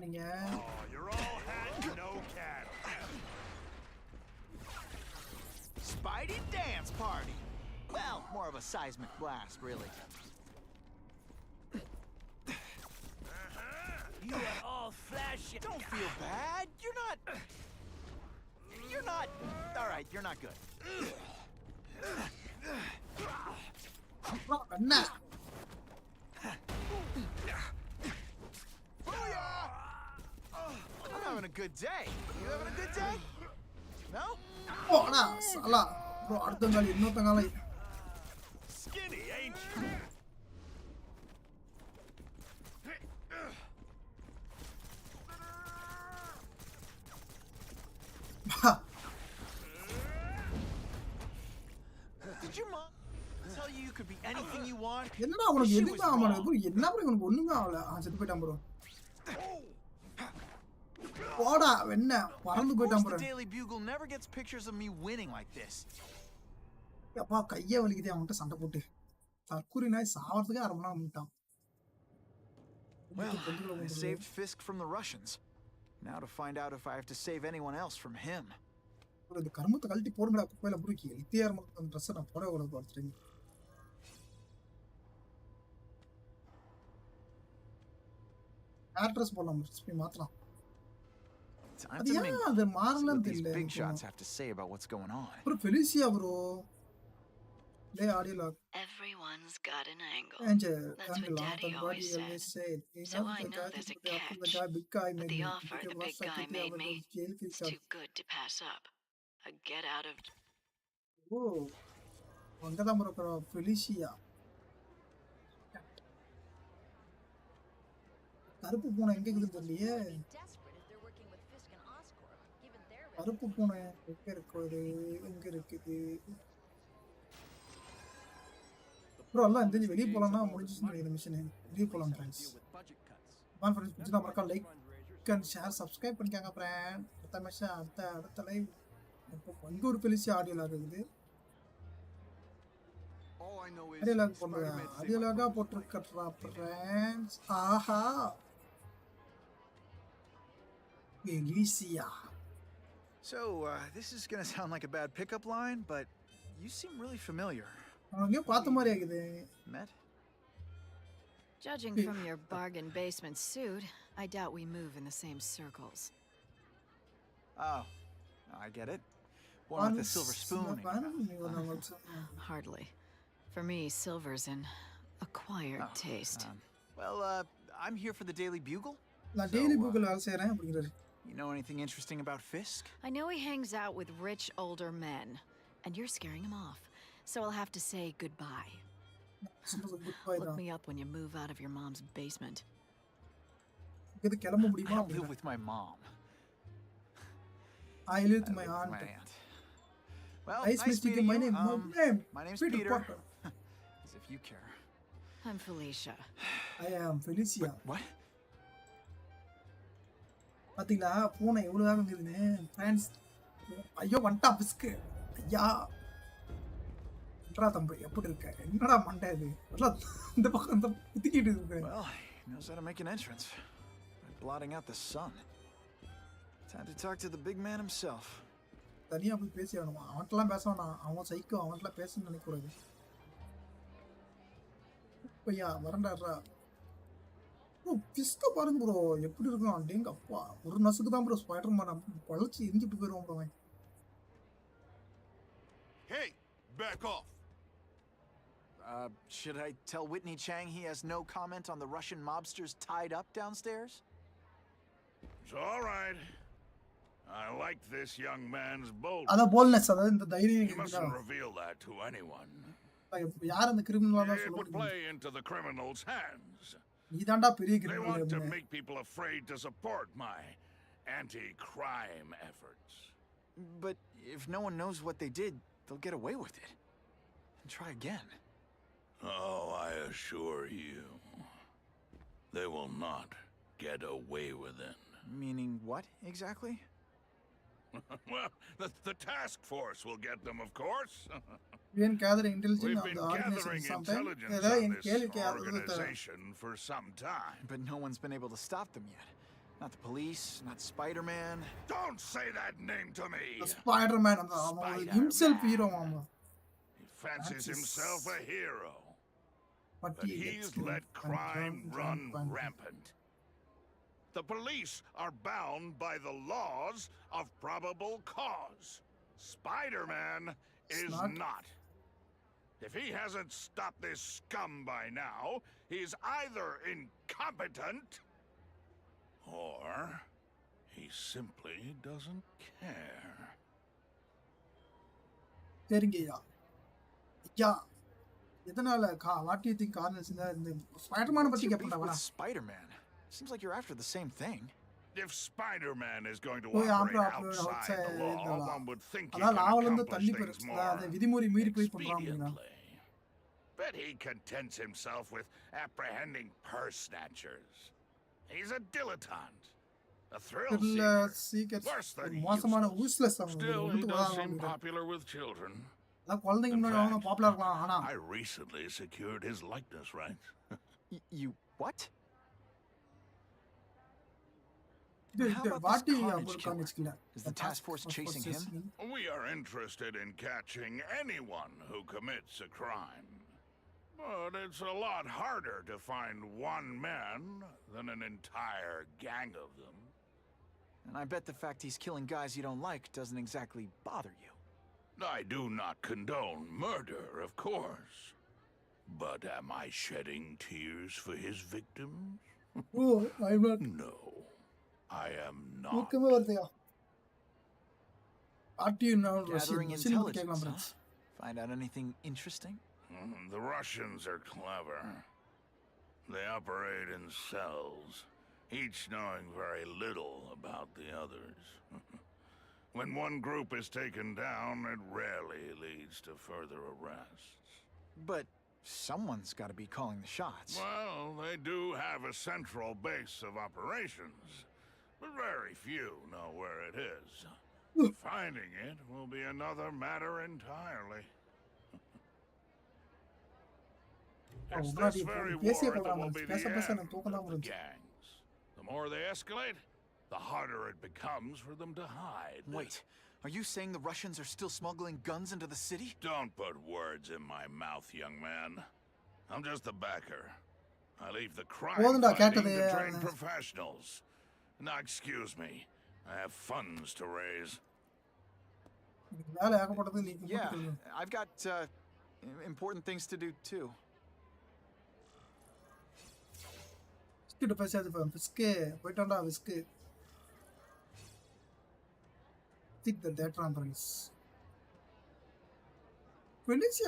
நீங்க You're all hat, no cat. Spidey dance party. Well, more of a seismic blast, really. You are all flashy. Don't feel bad. You're not. All right, you're not good. என்ன I'm having a good day. You having a good day? No? போடா சாலா bro அடுத்த காலி இன்னொரு காலை. Skinny, ain't you? Did your mom tell you you could be anything you want? என்னடா உனக்கு எதுவுமே ஆக மாட்டேங்குது ப்ரோ. என்ன ப்ரோ உனக்கு ஒண்ணுமே ஆகல. செத்து போயிட்டான் ப்ரோ. போடா வெண்ண பறந்து போயிட்டான் bro. The Daily Bugle never gets pictures of me winning like this. அப்பா கையே வலிக்குதே அவன்கிட்ட சண்டை போட்டு. தற்கூரி நாய் சாவறதுக்கே அரை மணி நேரம் பண்ணிட்டான். Well, I saved Fisk from the Russians. Now to find out if I have to save anyone else from him. Bro இந்த கர்மத்தை கழட்டி போடுங்கடா குப்பையில புடிக்கி. ஹெல்த்தியா இருந்த ட்ரெஸ் நான் போட கூடாது பார்த்துட்டேன். ட்ரெஸ் போடலாம் ஸ்பீ மாத்தலாம். Time to mingle. அது See மாறலாம் what these தெரியல. big shots have to say about what's going on. Bro Felicia bro. லே audio log. Everyone's got an angle. Angel, That's what Daddy always said. So I know there's a catch, but the offer the big guy made me is too good to pass up. A get out of... ஓ அங்கதான் bro Felicia. கருப்பு பூனை எங்க இருக்குதுன்னு தெரியலையே. கருப்பு பூனை எங்க இருக்குது எங்க இருக்குது ப்ரோ? எல்லாம் இந்த வெளியே போலாம்னா முடிஞ்சிச்சு இந்த மிஷன். வெளியே போலாம் ஃப்ரெண்ட்ஸ். ஃப்ரெண்ட்ஸ் பிடிச்சா மறக்காம லைக் அண்ட் ஷேர் சப்ஸ்கிரைப் பண்ணிக்கோங்க ஃப்ரெண்ட். அடுத்த லைவ் இங்க ஒரு பெலிசியா ஆடியோ லாக் இருக்குது. All I know is audio log போடுறா. Spider-Man saved ஆடியோ my லாகா brother's போட்டிருக்கா ஃப்ரெண்ட்ஸ். ஆஹா. Felicia. So, this is gonna sound like a bad pickup line, but you seem really familiar. அங்கே பார்த்த மாதிரி ஆகுது. Met? Judging from your bargain basement suit, I doubt we move in the same circles. Oh, I get it. One with a silver spoon. Hardly. For me, silver's an acquired taste. Well, I'm here for the Daily Bugle. நான் daily புக்ல வேலை செய்றேன் அப்படிங்கறாரு. You know anything interesting about Fisk? I know he hangs out with rich older men, and you're scaring him off. So I'll have to say goodbye. Look me up when you move out of your mom's basement. இது கிளம்ப I முடியுமா? don't live with my mom. I live with my aunt. Well, Nice meeting you. My name's Peter Peter. Potter. As if you care. I'm Felicia. I am Felicia. What? பாத்தீங்களா பூனை எவ்வளவு வேகம் இருக்குதுன்னு friends. ஐயோ வண்டா பிஸ்கு. ஐயா. என்னடா தம்பி எப்படி இருக்க? என்னடா மண்டை இது? இந்த பக்கம் இந்த குத்திக்கிட்டு இருக்கு. Well, he knows how to make an entrance by blotting out the sun. Time to talk to the big man himself. தனியா போய் பேசி ஆகணுமா? அவன்கிட்டலாம் பேச வேணாம். அவன் சைக்கோ, அவன்கிட்டலாம் பேசணும்னு நினைக்கூடாது. ஐயா வரண்டாடுறா. ப்ரோ பிஸ்க பாருங்க ப்ரோ எப்படி இருக்கும் அடேங்க அப்பா. ஒரு நசுக்கு தான் ப்ரோ ஸ்பைடர்மேன் பழச்சி எரிஞ்சிட்டு போயிடுவான் bro. Hey, back off. Should I tell Whitney Chang he has no comment on the Russian mobsters tied up downstairs? It's all right. I like this young man's boldness. அத போல்னஸ் அத இந்த தைரியம் He mustn't reveal that to anyone. யார் அந்த கிரிமினலா தான் It would சொல்லுங்க. play into the criminals' hands. நீதான்டா பெரிய They criminal. want to make people afraid to support my anti-crime efforts. But if no one knows what they did, they'll get away with it. And try again. Oh, I assure you, they will not get away with it. Meaning what, exactly? Well, the task force will get them, of course. Even gathering intelligence We've on been the gathering organization sometime. intelligence on this organization for some time. But no one's been able to stop them yet. Not the police, not Spider-Man. Don't say that name to me! Spider-Man himself hero mama. He fancies himself a hero. But But he's let crime run rampant. The police are bound by the laws of probable cause. Spider-Man is not. If he hasn't stopped this scum by now, he's either incompetent or he simply doesn't care. சரிங்கய்யா. ஐயா எதனால what do you think காரணம் இந்த Spiderman பத்தி கேப்படா வா. Spider-Man. Seems like you're after the same thing. If Spider-Man is going to Oh, yeah, operate outside the law, one would think he அதான் can லாவல இருந்து தள்ளி accomplish things போயிடுச்சு. more விதிமுறை மீறி போய் பண்றாங்க. expediently. But he contents himself with apprehending purse snatchers. He's a dilettante, a thrill இல்ல seeker, சீக்கிரம் worse than மோசமான useless. யூஸ்லெஸ் அவங்க. Still, he does seem popular with children. குழந்தைங்க In முன்னாடி அவங்க fact, பாப்புலர் இருக்கலாம். ஆனா I recently secured his likeness rights. You what? இது How about வாட்டி this அவங்க carnage காமிச்சிக்கல. Is the task force chasing him? We are interested in catching anyone who commits a crime. But it's a lot harder to find one man than an entire gang of them. And I bet the fact he's killing guys you don't like doesn't exactly bother you. I do not condone murder, of course. But am I shedding tears for his victims? Oh I not No, I am not. தூக்கமே வருதுயா. வாட்டி நான் Gathering Russian கேக்கலாம் intelligence, friends. huh? Find out anything interesting? The Russians are clever. They operate in cells, each knowing very little about the others. When one group is taken down, it rarely leads to further arrests. But someone's got to be calling the shots. Well, they do have a central base of operations, but very few know where it is. Finding it will be another matter entirely. It's this very war that will be the end of the gangs. The more they escalate, the harder it becomes for them to hide. Wait, are you saying the Russians are still smuggling guns into the city? Don't put words in my mouth, young man. I'm just a backer. I leave the crime fighting to trained professionals. Now, excuse me. I have funds to raise. Yeah, I've got important things to do too. Felicia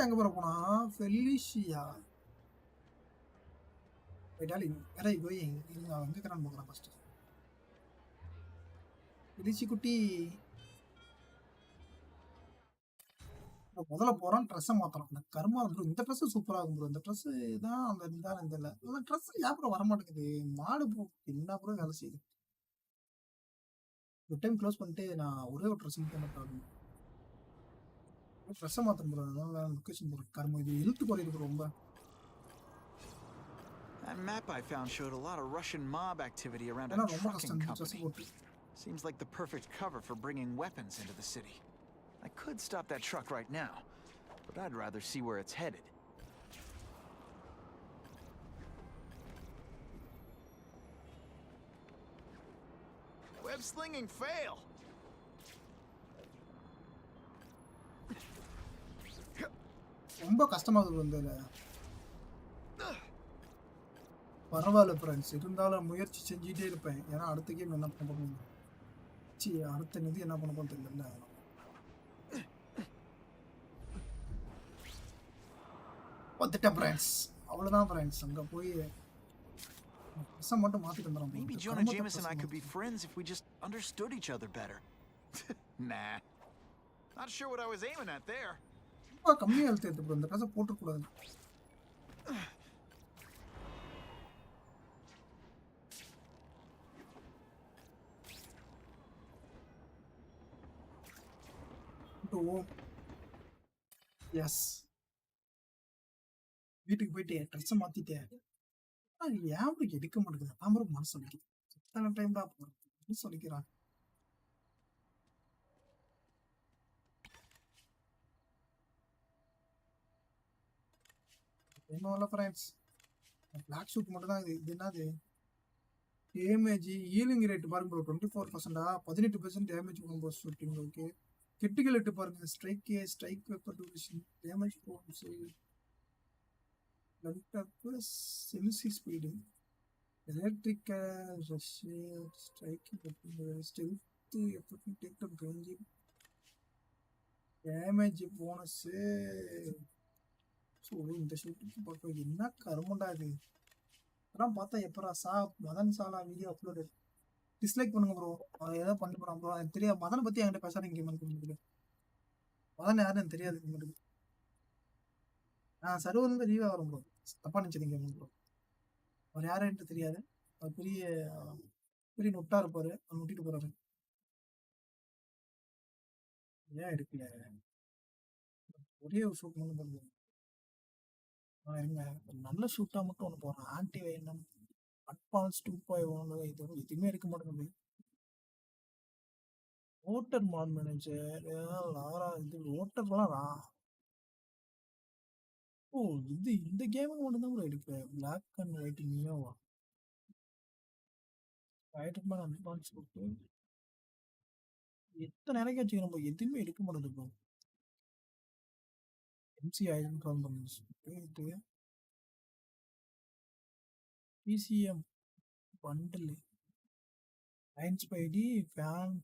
எங்க போனா? Felicia darling வேற going இருங்க எங்க கரான் போறேன் first. ஃபெலிசி குட்டி முதல்ல போறான் dress மாத்தறான். இந்த கர்மா ப்ரோ இந்த ட்ரெஸ் சூப்பரா இருக்கும் ப்ரோ. இந்த ட்ரெஸ் தான் அந்த இந்த இல்ல. இந்த ட்ரெஸ் யாப்ரோ வர மாட்டேங்குது. மாடு ப்ரோ என்ன ப்ரோ வேலை செய்யுது. ஒரு டைம் க்ளோஸ் பண்ணிட்டு நான் ஒரே ஒரு ட்ரெஸ் மட்டும் மாத்தறேன். ட்ரெஸ் மாத்தறேன் ப்ரோ. அதான் லொகேஷன் ப்ரோ. கர்மா இது இழுத்து போறது ப்ரோ ரொம்ப. That map I found showed a lot of Russian mob activity around a trucking company. Seems like the perfect cover for bringing weapons into the city. I could stop that truck right now, but I'd rather see where it's headed. Web slinging fail! ரொம்ப கஷ்டமா இருக்கு இந்த பரவாயில்ல friends இருந்தாலும் முயற்சி செஞ்சுட்டே இருப்பேன். ஏன்னா அடுத்த கேம் என்ன பண்ண போறோம் அடுத்த நிதி என்ன பண்ண போறோம் தெரியல. வந்துட்டேன் ஃப்ரெண்ட்ஸ். அவ்வளவுதான் ஃப்ரெண்ட்ஸ். அங்க போய் மட்டும் மாத்திட்டு வந்துறோம். Maybe Jonah Jameson and I could be friends if we just understood each other better. Nah. Not sure what I was aiming at there. கம்மியா ஹெல்த் எடுத்து ப்ரோ. இந்த ட்ரெஸ் போட்டு கூடாது. எஸ் வீட்டுக்கு போயிட்டு ட்ரெஸ் மாத்திட்டேன். ஏன் எடுக்க மாட்டேங்குது. தாமரம் மனசு வலிக்குது. எத்தனை டைம் தான் மனசு வலிக்கிறான். என்ன ஃப்ரெண்ட்ஸ் பிளாக் ஷூட் மட்டும் தான். இது என்னது டேமேஜ் ஹீலிங் ரேட் பாருங்க ப்ரோ 24%. 18% டேமேஜ் பண்ணும்போது ஷூட்டிங். ஓகே கிரிட்டிக்கல் ரேட் பாருங்க. Strike weapon duration damage bonus left செமிசி speed electrical rush strike stealth effect take to range damage bonus. So இந்த ஷூட்டிங் பார்க்க என்ன கருமண்டா இது. அதெல்லாம் பார்த்தா எப்பரா மதன் சாலா வீடியோ அப்லோடு டிஸ்லைக் பண்ணுங்க ப்ரோ. ஏதோ பண்ணி போறான் ப்ரோ. எனக்கு தெரியாது. மதனை பத்தி என்கிட்ட பேசாதீங்க. மதன் யாருன்னு எனக்கு தெரியாது. சர்வர் வந்து ரீவா வரும் ப்ரோ. தப்பா நினைச்சதீங்க ப்ரோ. அவர் யாருன்ட்டு தெரியாது. அவர் பெரிய நொட்டா இருப்பாரு. அவர் நொட்டிட்டு போறாரு. ஏன் எடுக்கல ஒரே ஒரு ஷூட் மட்டும் பண்ணுங்க. இருங்க நல்ல ஷூட்டா மட்டும் ஒன்று போடுறேன். ஆன்டி வேணும் அட்வான்ஸ் 2.1 இது எதுவுமே எடுக்க மாட்டேங்குது. ஓட்டர் மாட் மேனேஜர் லாரா இது ஓட்டர்லாம் ஓ இது இந்த கேமுக்கு மட்டும் தான் எடுக்க. பிளாக் அண்ட் ஒயிட் நியோவா ஸ்பைடர்மேன் அட்வான்ஸ் போட்டு எத்தனை நேரம் வச்சுக்கிறோம் நம்ம எதுவுமே எடுக்க மாட்டேங்குது ப்ரோ. எம்சி ஐடன் கால் பண்ணி பிசிஎம் பண்டில் அயன்ஸ் பைடி ஃபேன்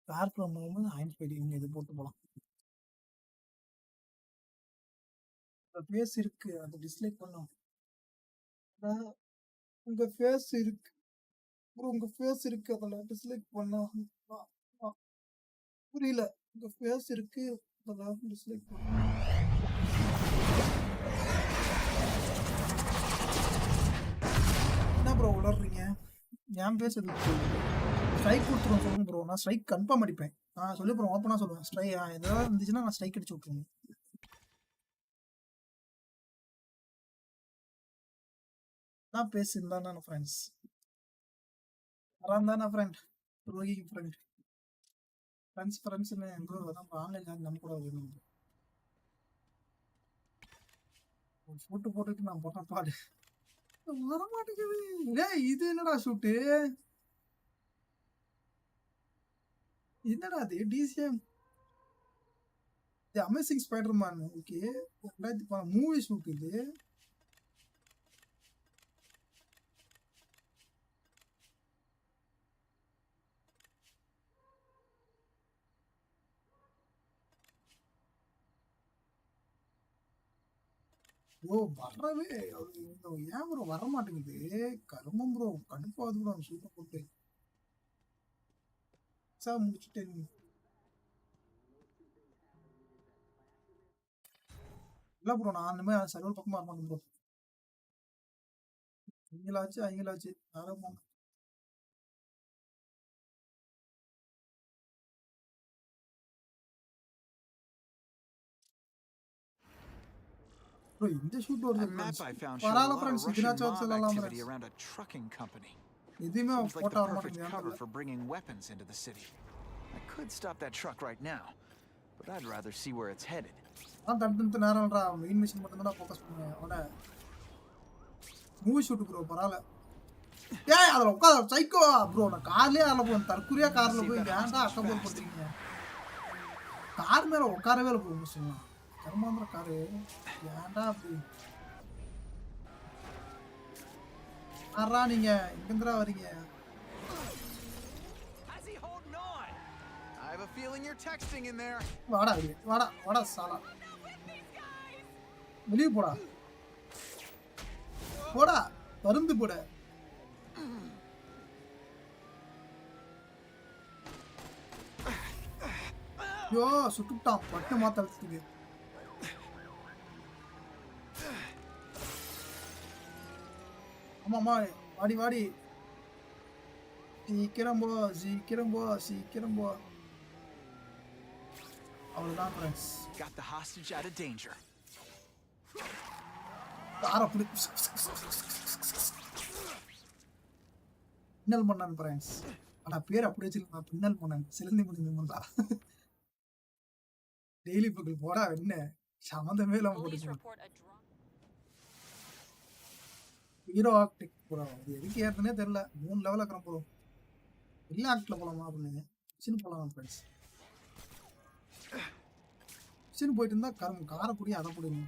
ஃபேர் ஃப்ரம் ஹோம் அயன்ஸ் பைடி இவங்க இது போட்டு போகலாம். ஃபேஸ் இருக்கு அது டிஸ்லைக் பண்ணோம். உங்க ஃபேஸ் இருக்கு ப்ரோ. உங்க ஃபேஸ் இருக்கு அதில் டிஸ்லைக் பண்ண புரியல. உங்க ஃபேஸ் இருக்கு அதில் டிஸ்லைக் பண்ண என்ன ப்ரோ உளறீங்க. ஏன் பேசுறது ஸ்ட்ரைக் கொடுத்துருவோம் சொல்லுங்க ப்ரோ. நான் ஸ்ட்ரைக் கன்ஃபார்ம் அடிப்பேன். சொல்லி ப்ரோ ஓப்பனா சொல்லுவேன். ஏதாவது இருந்துச்சுன்னா நான் ஸ்ட்ரைக் அடிச்சு விட்டுருவேன். நான் பேசியிருந்தான் ஃப்ரெண்ட்ஸ். வரான் ஃப்ரெண்ட். ரோகி ஃப்ரெண்ட். ஃப்ரெண்ட்ஸ்னு ப்ரோ அதான் ஆன்லைன் நம்ம கூட வேணும். ஒரு ஃபோட்டோ போட்டுட்டு நான் போட்ட பாடு வர மாட்டேங்குது. டேய் இது என்னடா ஷூட்டு? என்னடா அது டிசிஎம் தி amazing Spiderman. Okay 2000 movie shoot இது. ப்ரோ வரவே ஏன் ப்ரோ வர மாட்டேங்குது? கருமம் ப்ரோ, கடுப்பாவது ப்ரோ அந்த ஷூட்டை போட்டு. முடிச்சுட்டேன். இல்ல ப்ரோ நான் அந்த மாதிரி சர்வர் பக்கமா வர மாட்டேன் ப்ரோ. அவங்களாச்சு யாரும் bro இந்த ஷூட் வருது map I found பரவாயில்ல showed a lot friends of இதுனாச்சும் Russian mob சொல்லலாம் activity friends. around a trucking company. எதுவுமே Seems like போட்டோ the வர perfect cover மாட்டேங்குது. for bringing weapons into the city. I could stop that truck right now, but I'd rather see where it's headed. தடுத்து நேரம்டா main mission மட்டும் தான் focus பண்ணுவேன். அவட movie shoot bro பரவாயில்ல. ஏய் அதுல உட்கார சைக்கோ ப்ரோ. நான் கார்லயே ஆள போறேன். தற்குறியா கார்ல போய் ஏன்டா அக்கபோல் பண்றீங்க? கார் மேல உட்காரவே இல்ல ப்ரோ. மிஷன் கர்மாந்திர காரு ஏன்டா அப்படி ஆறா நீங்க எங்கந்திரா வரீங்க? I have a feeling you're texting in there. வாடா வெளியே வாடா சாலா வெளியே போடா பருந்து போட. ஐயோ சுட்டுட்டான் பட்டு மாத்தறதுக்கு. ஆமாமா வாடி சீக்கிரம் போ. அவ்வளவுதான் friends. Got the hostage out of danger. காரப்புடி பின்னல் மன்னன் ஃப்ரெண்ட்ஸ். ஆனா பேர் அப்படி வச்சிருக்கா பின்னல் மன்னன். சிலந்தி முடிஞ்சா டெய்லி புக்கில் போடா என்ன சம்மந்தமே இல்லாம போட்டு ஹீரோ ஆக்டிக் ப்ரோ. அது எதுக்கு ஏறுதுன்னே தெரியல. 3 லெவல் ஆக்குறோம் ப்ரோ. எல்லா ஆக்ட்ல போலாமா அப்படின்னு சின்ன போலாம் ஃப்ரெண்ட்ஸ். சின்ன போயிட்டு இருந்தா காரப்புடி அதை போடுங்க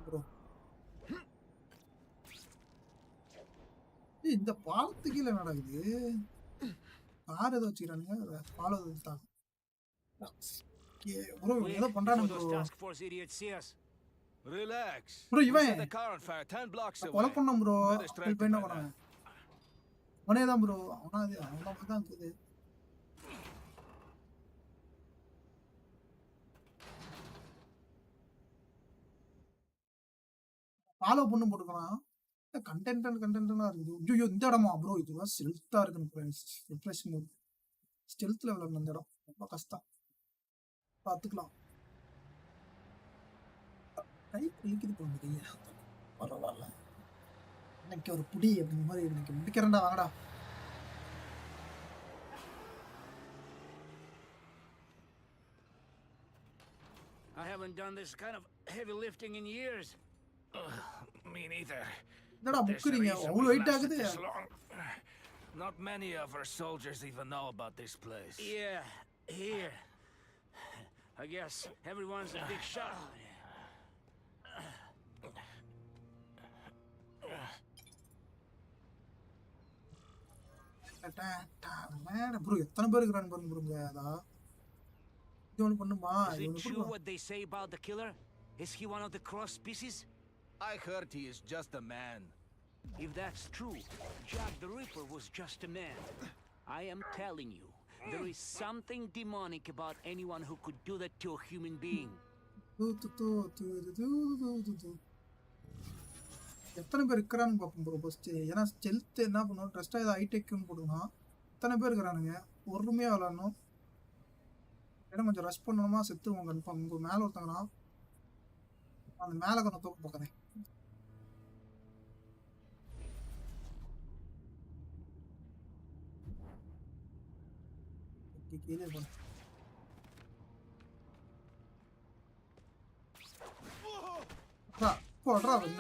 ப்ரோ. இந்த பாலத்துக்கு கீழே நடக்குது. கார் ஏதோ வச்சுக்கிறானுங்க. பாலம் ப்ரோ ஏதோ பண்றானுங்க ப்ரோ. Relax. ப்ரோ இவன் The car on fire 10 blocks away. கொலை பண்ணோம் ப்ரோ. Straight இப்போ என்ன பண்ணாங்க? அவனே தான் ப்ரோ. அவனா தான் இருக்குது. ஃபாலோ பண்ணு போட்டுக்கலாம். கண்டென்ட்னா இருக்குது. ஐயோ இந்த இடமா ப்ரோ? இதுவா ஸ்டெல்த்தா இருக்குன்னு friends. Refresh mode stealth level இந்த இடம் ரொம்ப கஷ்டம். பார்த்துக்கலாம். கை குளிக்குது போகுது. பரவாயில்ல எனக்கு ஒரு புடி அப்படிங்கிற மாதிரி எனக்கு முடிக்கிறேன்டா. வாங்கடா. I haven't done this kind of heavy lifting in years. Me neither. என்னடா முக்குறீங்க? அவ்வளவு வெயிட் ஆகுது. Not many of our soldiers even know about this place. Yeah, here. I guess everyone's a big shot. Bro எத்தனை பேர் இருக்கான்னு பாருங்க ப்ரோங்க. அதா இது ஒன்று பண்ணுமா? Is it true what they say about the killer? Is he one of the cross species? I heard he is just a man. If that's true, Jack the Ripper was just a man. I am telling you, there is something demonic about anyone who could do that to a human being. எத்தனை பேர் இருக்கிறான்னு பார்ப்போம் bro first. ஏன்னா stealth என்ன பண்ணுவோம், ட்ரஸ்ட்டாக ஏதாவது ஹைடெக்னு போடுனா எத்தனை பேர் இருக்கிறானுங்க, பொறுமையாக விளாடணும். ஏன்னா கொஞ்சம் ரஷ் பண்ணணுமா செத்துருவோம் கன்ஃபார்ம். இங்கே மேலே ஒருத்தாங்கன்னா அந்த மேலே கொஞ்சம் தூக்க பார்க்குறேன். கீழே போன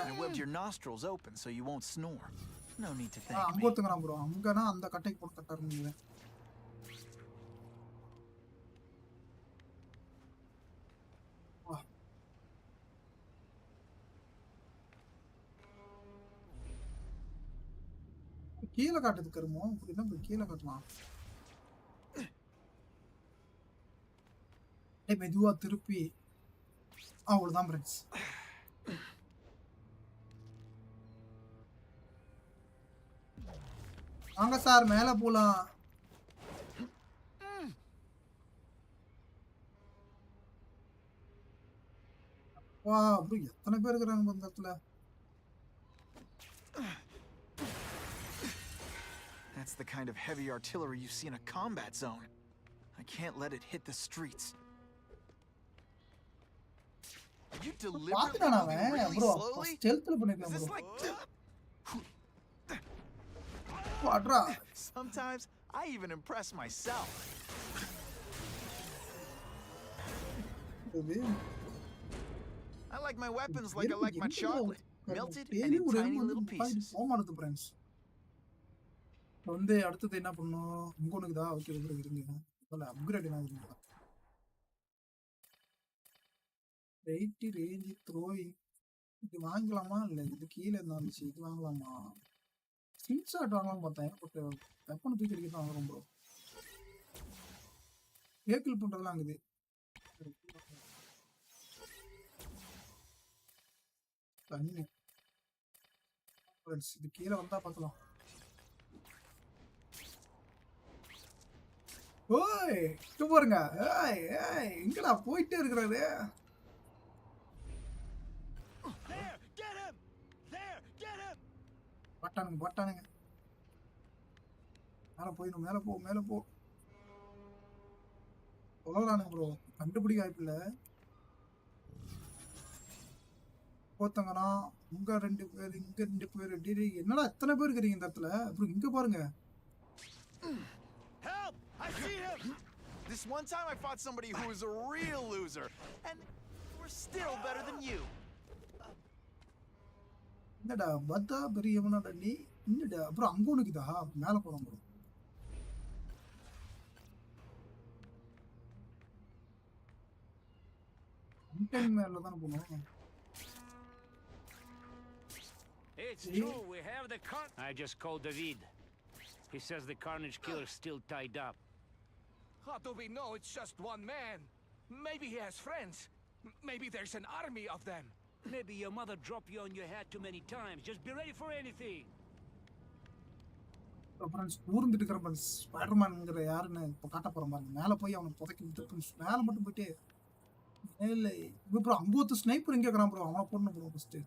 I webbed your nostrils open so you won't snore. No need to thank me. அங்க ஒருத்தங்கறான் ப்ரோ. அங்கனா அந்த கட்டைக்கு போட்டு கட்டாருங்க. கீழே காட்டுது கருமோ. இப்படி தான் போய் கீழே காட்டலாம். மெதுவா திருப்பி அவ்வளவுதான் ஃப்ரெண்ட்ஸ். வாங்க சார் மேல போலாம். வா ப்ரோ எத்தனை பேர் இருக்காங்க இந்த இடத்துல. That's the kind of heavy artillery you see in a combat zone. I can't let it hit the streets. Are you deliberately moving really slowly? Is this like... Sometimes I even impress myself. I like my weapons like I like my chocolate, melted and in tiny little pieces. வந்து அடுத்தது என்ன பண்ணனும், உங்களுக்கு தான் okay இருங்க. சொல்ல upgrade என்ன பண்ணுங்க. 80 ரேஞ்ச் த்ரோயிங் இது வாங்கலாமா இல்ல இது கீழ இருந்தாச்சு இது வாங்கலாமா? ஸ்கின் ஷாட் வாங்கலாம் பார்த்தேன். பட் வெப்பன் தூக்கி அடிக்க தான் வாங்குறோம் ப்ரோ. ஏக்கில் பண்றதெல்லாம் இருக்குது. தண்ணி ஃப்ரெண்ட்ஸ் இது கீழ வந்தா பார்க்கலாம். ஓய் இங்க பாருங்க. ஏய் ஏய் எங்கடா போயிட்டே இருக்கறாரு. பட்டானுங்க மேல போ. சொல்லலானுங்க ப்ரோ கண்டுபிடிக்க வாய்ப்பில்ல. போத்தங்கண்ணா இங்க 2 பேர் இங்க 2 பேர். என்னடா எத்தனை பேர் இருக்கீங்க இந்த இடத்துல. அப்புறம் இங்க பாருங்க. Help! I see him! This one time I fought somebody who was a real loser and we're still better than you. என்னடா பத்தா பெரியவனாடா நீ. என்னடா அப்புறம் அங்க உனக்குதா மேல போறோம் ப்ரோ. இன்டென் மேல தான் போறோம். It's true, we have the car. I just called David. He says the Carnage Killer's still tied up. How do we know it's just one man? Maybe he has friends. Maybe there's an army of them. Maybe your mother dropped you on your head too many times. Just be ready for anything. Friends ஊர்ந்துட்டு இருக்கிற friends ஸ்பைடர்மேன்ங்கற யாருன்னு இப்ப காட்ட போறோம் பாருங்க. மேல போய் அவனை புதைக்கி விட்டு ஃப்ரெண்ட்ஸ் மேல மட்டும் போயிட்டே மேல ப்ரோ அங்க ஒரு ஸ்னைப்பர் இங்க இருக்கறான் ப்ரோ. அவனை போடணும் bro first.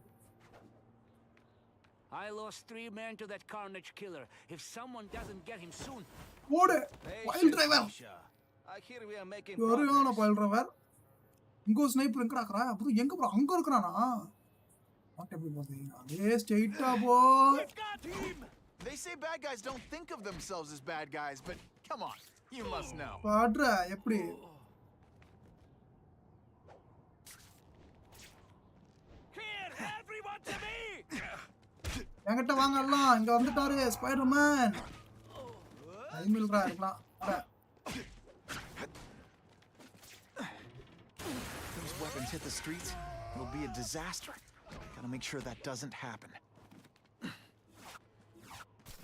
I lost 3 men to that Carnage Killer. If someone doesn't get him soon. ஓடு pile driver. I hear we are making ஒருவான பைல் டிரைவர். இங்க ஒரு ஸ்னைப்பர் எங்க இருக்கறா? ப்ரோ எங்க ப்ரோ அங்க இருக்கறானா? வாட் எப்படி போறீங்க? அதே ஸ்ட்ரைட்டா போ. They say bad guys don't think of themselves as bad guys, but come on, you must know. பாட்ரா எப்படி? Here, everyone to me. என்கிட்ட வாங்க எல்லாம். இங்க வந்துட்டாரு ஸ்பைடர்மேன். ஐமில்ரா இருக்கலாம். Those weapons hit the streets, it'll be a disaster. Gotta make sure that doesn't happen.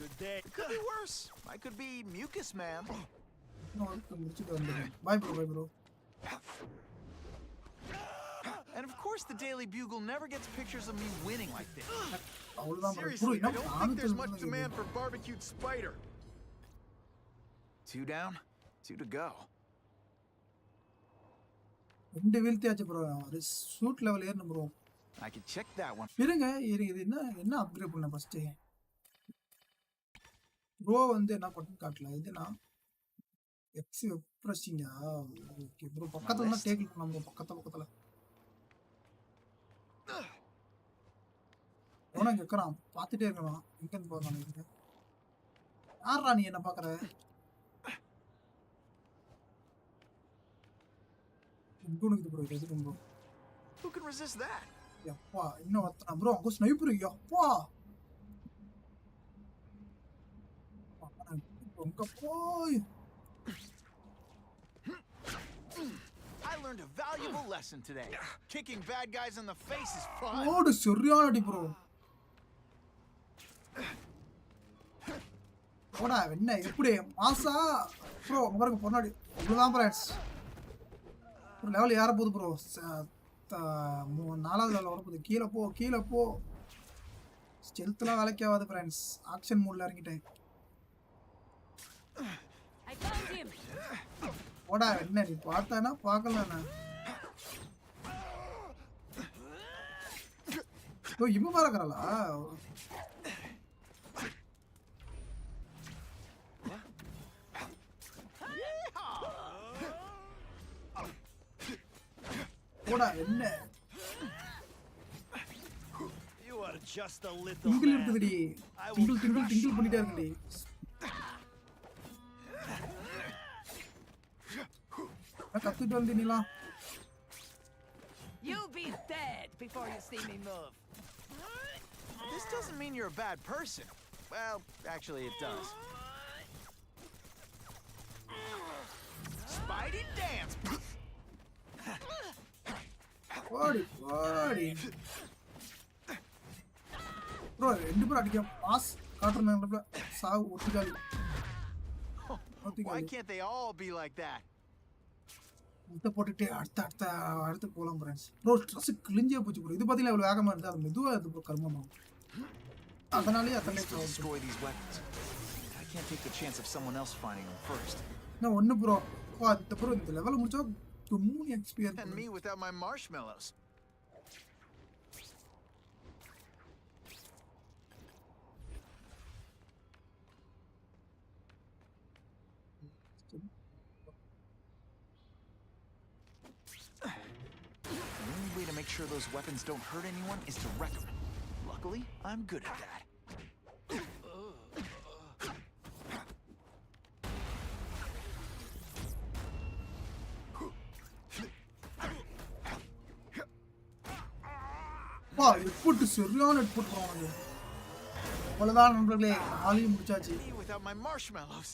Good day. It could be worse. I could be mucus man. Bye bro. And of course the Daily Bugle never gets pictures of me winning like this. Seriously, I don't think there's much demand for barbecued spider. 2 down, 2 to go. 2 வீழ்த்தியாச்சு bro. ஒரு suit level ஏறணும் bro. I can check that one. இருங்க இது என்ன upgrade பண்ண first. Bro வந்து என்ன button காட்டல. இது நான் எக்ஸ் பிரஸ்ஸிங்கா. ஓகே ப்ரோ பக்கத்துல தான் டேக்கிள் பண்ணலாம் ப்ரோ. பக்கத்துல எவனா கேட்கறான் பார்த்துட்டே இருக்கலாம். எங்கன்னு போறான் நீங்க? யாரா நீ என்ன பாக்குற? இங்குனுக்கு ப்ரோ இது bro. Who can resist that? யப்பா இன்னும் ஒருத்தனா ப்ரோ. அங்க ஸ்னைப்பர். யப்பா அங்க போய் I learned a valuable lesson today. Kicking bad guys in the face is fun. ஓடு சரியான அடி ப்ரோ. ஓடா என்ன எப்படி மாசா ப்ரோ. உங்களுக்கு பொண்ணாடி இவ்வளவுதான் ஃப்ரெண்ட்ஸ். ஒரு லெவல் ஏற போகுது ப்ரோ. 4வது லெவல் வரப்போகுது. கீழே போ. ஸ்டெல்த்லாம் வேலைக்கு ஆகாது ஃப்ரெண்ட்ஸ். ஆக்ஷன் மோட்ல இறங்கிட்டேன். ஓடா என்ன நீ பார்த்தானா பார்க்கலாண்ணா. ஓ இவ பாக்குறாளா? ஓடா என்ன You are just a little டிங்கிள் man. இருக்குதுடி. டிங்கிள் பண்ணிட்டே இருக்குடி. கத்துட்டு வந்து நீலாம். You'll be dead before you see me move. This doesn't mean you're a bad person. Well, actually it does. Spidey dance. ஓடி ப்ரோ 2 பேர் அடிக்க பாஸ் காட்டுறேன். சாவு ஒட்டிக்காலி. Why can't they all be like that? முட்டை போட்டுட்டு அடுத்து போலாம் ஃப்ரெண்ட்ஸ். ப்ரோ ஸ்ட்ரெஸ் கிழிஞ்சே போச்சு ப்ரோ. இது பாத்தீங்களா இவ்வளவு வேகமா இருந்தா அது மெதுவா இருக்கு ப்ரோ. கர்மமா அதனாலே அத்தனை destroy these weapons. I can't take the chance of someone else finding them first. நான் ஒண்ணு ப்ரோ. இந்த ப்ரோ இந்த லெவல் முடிச்சா 3 experience. And me without my marshmallows. The only way to make sure those weapons don't hurt anyone is to wreck them. Luckily, I'm good at that. பா எப்புட்டு சரியான எப்புட்டு போறாங்க. அவ்வளவுதான் நண்பர்களே. ஆளையும் முடிச்சாச்சு. Me without my marshmallows.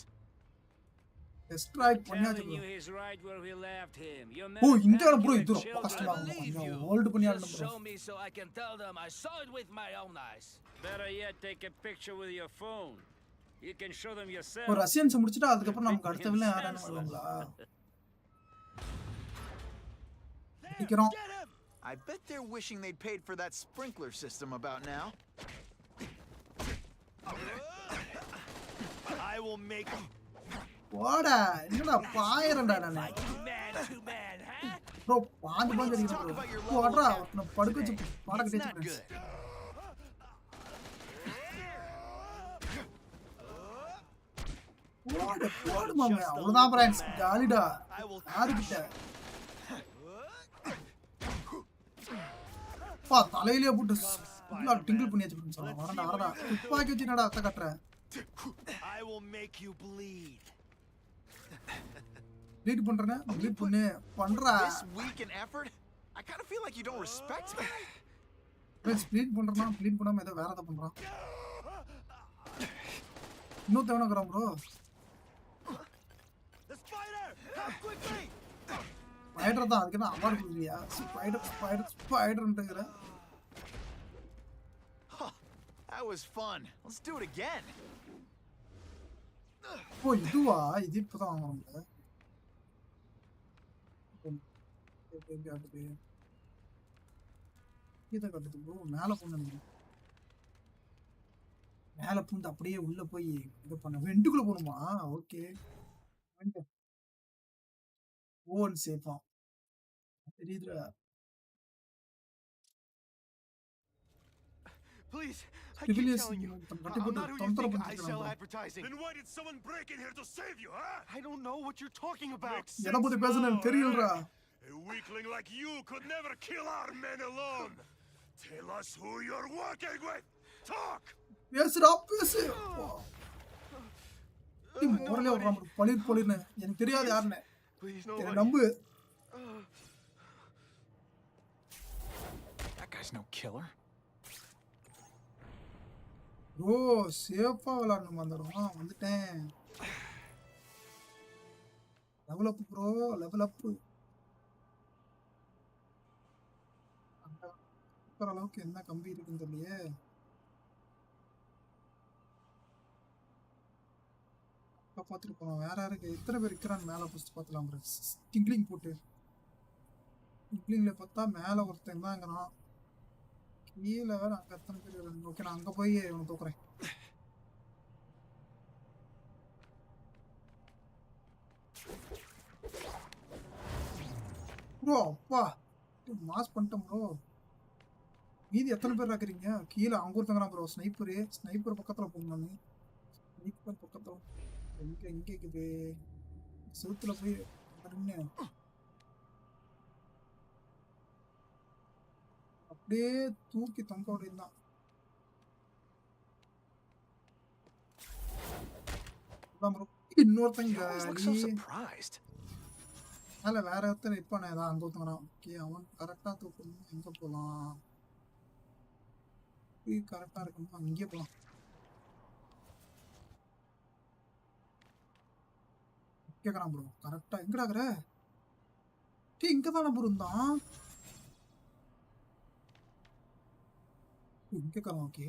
Extract பண்ணியாச்சு Telling bro. you he's right where we left him. You oh men இந்த panic bro your இது ரொம்ப children. கஷ்டமா I believe இருக்கும். you. ஹோல்ட் பண்ணி ஆடணும் Just bro. show me so I can tell them I saw it with my own eyes. Better yet, take a picture with your phone. You can show them yourself. ஒரு Russians முடிச்சிட்டா அதுக்கு அப்புறம் நமக்கு அடுத்த வில்ல யாரானு வருவாங்களா? நிக்கிறோம். I bet they're wishing they'd paid for that sprinkler system about now. I will make வாடா என்னடா பாயறடா நானே. Two man, huh? ப்ரோ பாஞ்சு அடிக்குது ப்ரோ. வாடா நான் படுக்க வச்சு பாடக்கு It's not தேச்சு. good. போடு மாமா. அவ்வளவுதான் ஃப்ரெண்ட்ஸ். ஜாலிடா. யாருக்கிட்ட பா தலையிலே போட்டு ஃபுல்லா டிங்கிள் பண்ணியாச்சு ஃப்ரெண்ட்ஸ். வரடா துப்பாக்கி வச்சு என்னடா அத்தை கட்டுற? I will make you bleed. Bleed பண்றேனே. ப்ளீட் பண்றா. This weak in effort? I kind of feel like you don't respect me. Friends bleed பண்றேனா ப்ளீட் பண்ணாம ஏதோ வேற ஏதோ பண்றான். இன்னொருத்தன் வேணாக்குறான் bro. The spider! Come quickly! Spider தான். அதுக்கு என்ன அவார்டு கொடுக்குறியா? ஸ்பைடர்ன்ட்டுங்கிற. That was fun. Let's do it again. ஓ இதுவா? இது இப்பதான் வாங்குறோம்ல. இதை கட்டுது ப்ரோ. மேலே போகணும். மேலே பூந்து அப்படியே உள்ள போய் இது பண்ண வெண்டுக்குள்ள போகணுமா? ஓகே ஓன் சேஃபா தெரியுதுடா. Please, I keep Civilians telling you, கட்டி I'm போட்டு not who you தொந்தரவு think I பண்ணிட்டு sell இருக்காங்க. advertising. Then why did someone break in here to save you, huh? I don't know what you're talking about. எதை பத்தி பேசுறேன்னு தெரியலடா. A weakling like you could never kill our men alone. Tell us who you're working with. Talk. பேசுடா பேசு. மோரலே வர்றான் பளிர்னு. எனக்கு தெரியாது யாருன்னு. Please, என்ன nobody. நம்பு. That guy's no killer. ஓ சேஃபா விளையாடணும் வந்துடுமா வந்துட்டேன். Level up bro level up. அந்த அளவுக்கு என்ன கம்பி இருக்குன்னு தெரியலையே. பார்த்துட்டு போனோம். வேற யாருக்கு எத்தனை பேர் இருக்கிறான்னு மேலே ஃபஸ்ட் பார்த்துலாம் ப்ரோ. டிங்க்லிங் போட்டு டிங்க்லிங்கில் பார்த்தா மேலே ஒருத்தன் தாங்கிறான். கீழே வேற அங்கே எத்தனை பேர். ஓகே நான் அங்கே போய் இவனை தூக்குறேன். ப்ரோ அப்பா மாஸ் பண்ணிட்டோம் ப்ரோ. மீதி எத்தனை பேர் இருக்கிறீங்க? கீழே அங்கே ஒருத்தங்கிறான் ப்ரோ. ஸ்னைப்பர் பக்கத்தில் போகணும். நான் ஸ்னைப்பர் பக்கத்தில் எங்கே இருக்குது? செவுத்துல போய் பாருங்க. அப்படியே தூக்கி தொங்க விடலாம். இன்னொருத்தங்க அதில் வேற ஒருத்தர் இப்போ நான் ஏதாவது அங்கே ஒருத்தங்கிறான். ஓகே அவன் கரெக்டாக தூக்கணும். எங்கே போகலாம்? கரெக்டாக இருக்கணும். அங்கேயே போகலாம். கேட்குறான் ப்ரோ கரெக்டாக எங்கடாக்குற? இங்கே தானே ப்ரோ இருந்தான். இங்கே கேட்குறான். ஓகே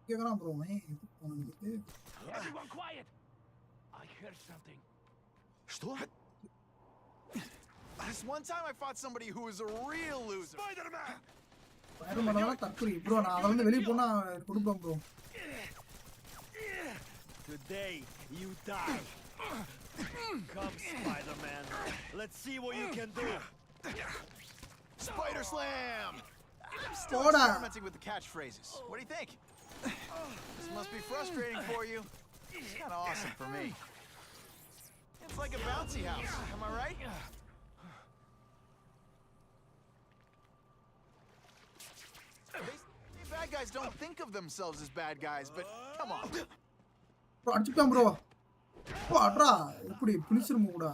கேட்குறான் bro. Everyone quiet. I heard something. Что? This one time I fought somebody who was a real loser. Spider-Man. தற்கொலை ப்ரோ. நான் அதை வெளியே போனா கொடுப்பேன் bro. Today you die. Come, Spider-Man. Let's see what you can do. Spider Slam! I'm still experimenting with the catchphrases. What do you think? This must be frustrating for you. It's kind of awesome for me. It's like a bouncy house. Am I right? Bad guys don't think of themselves as bad guys, but come on. அடிச்சுட்டான் bro. அட்ரா எப்படி புனிச்சிரும் கூட.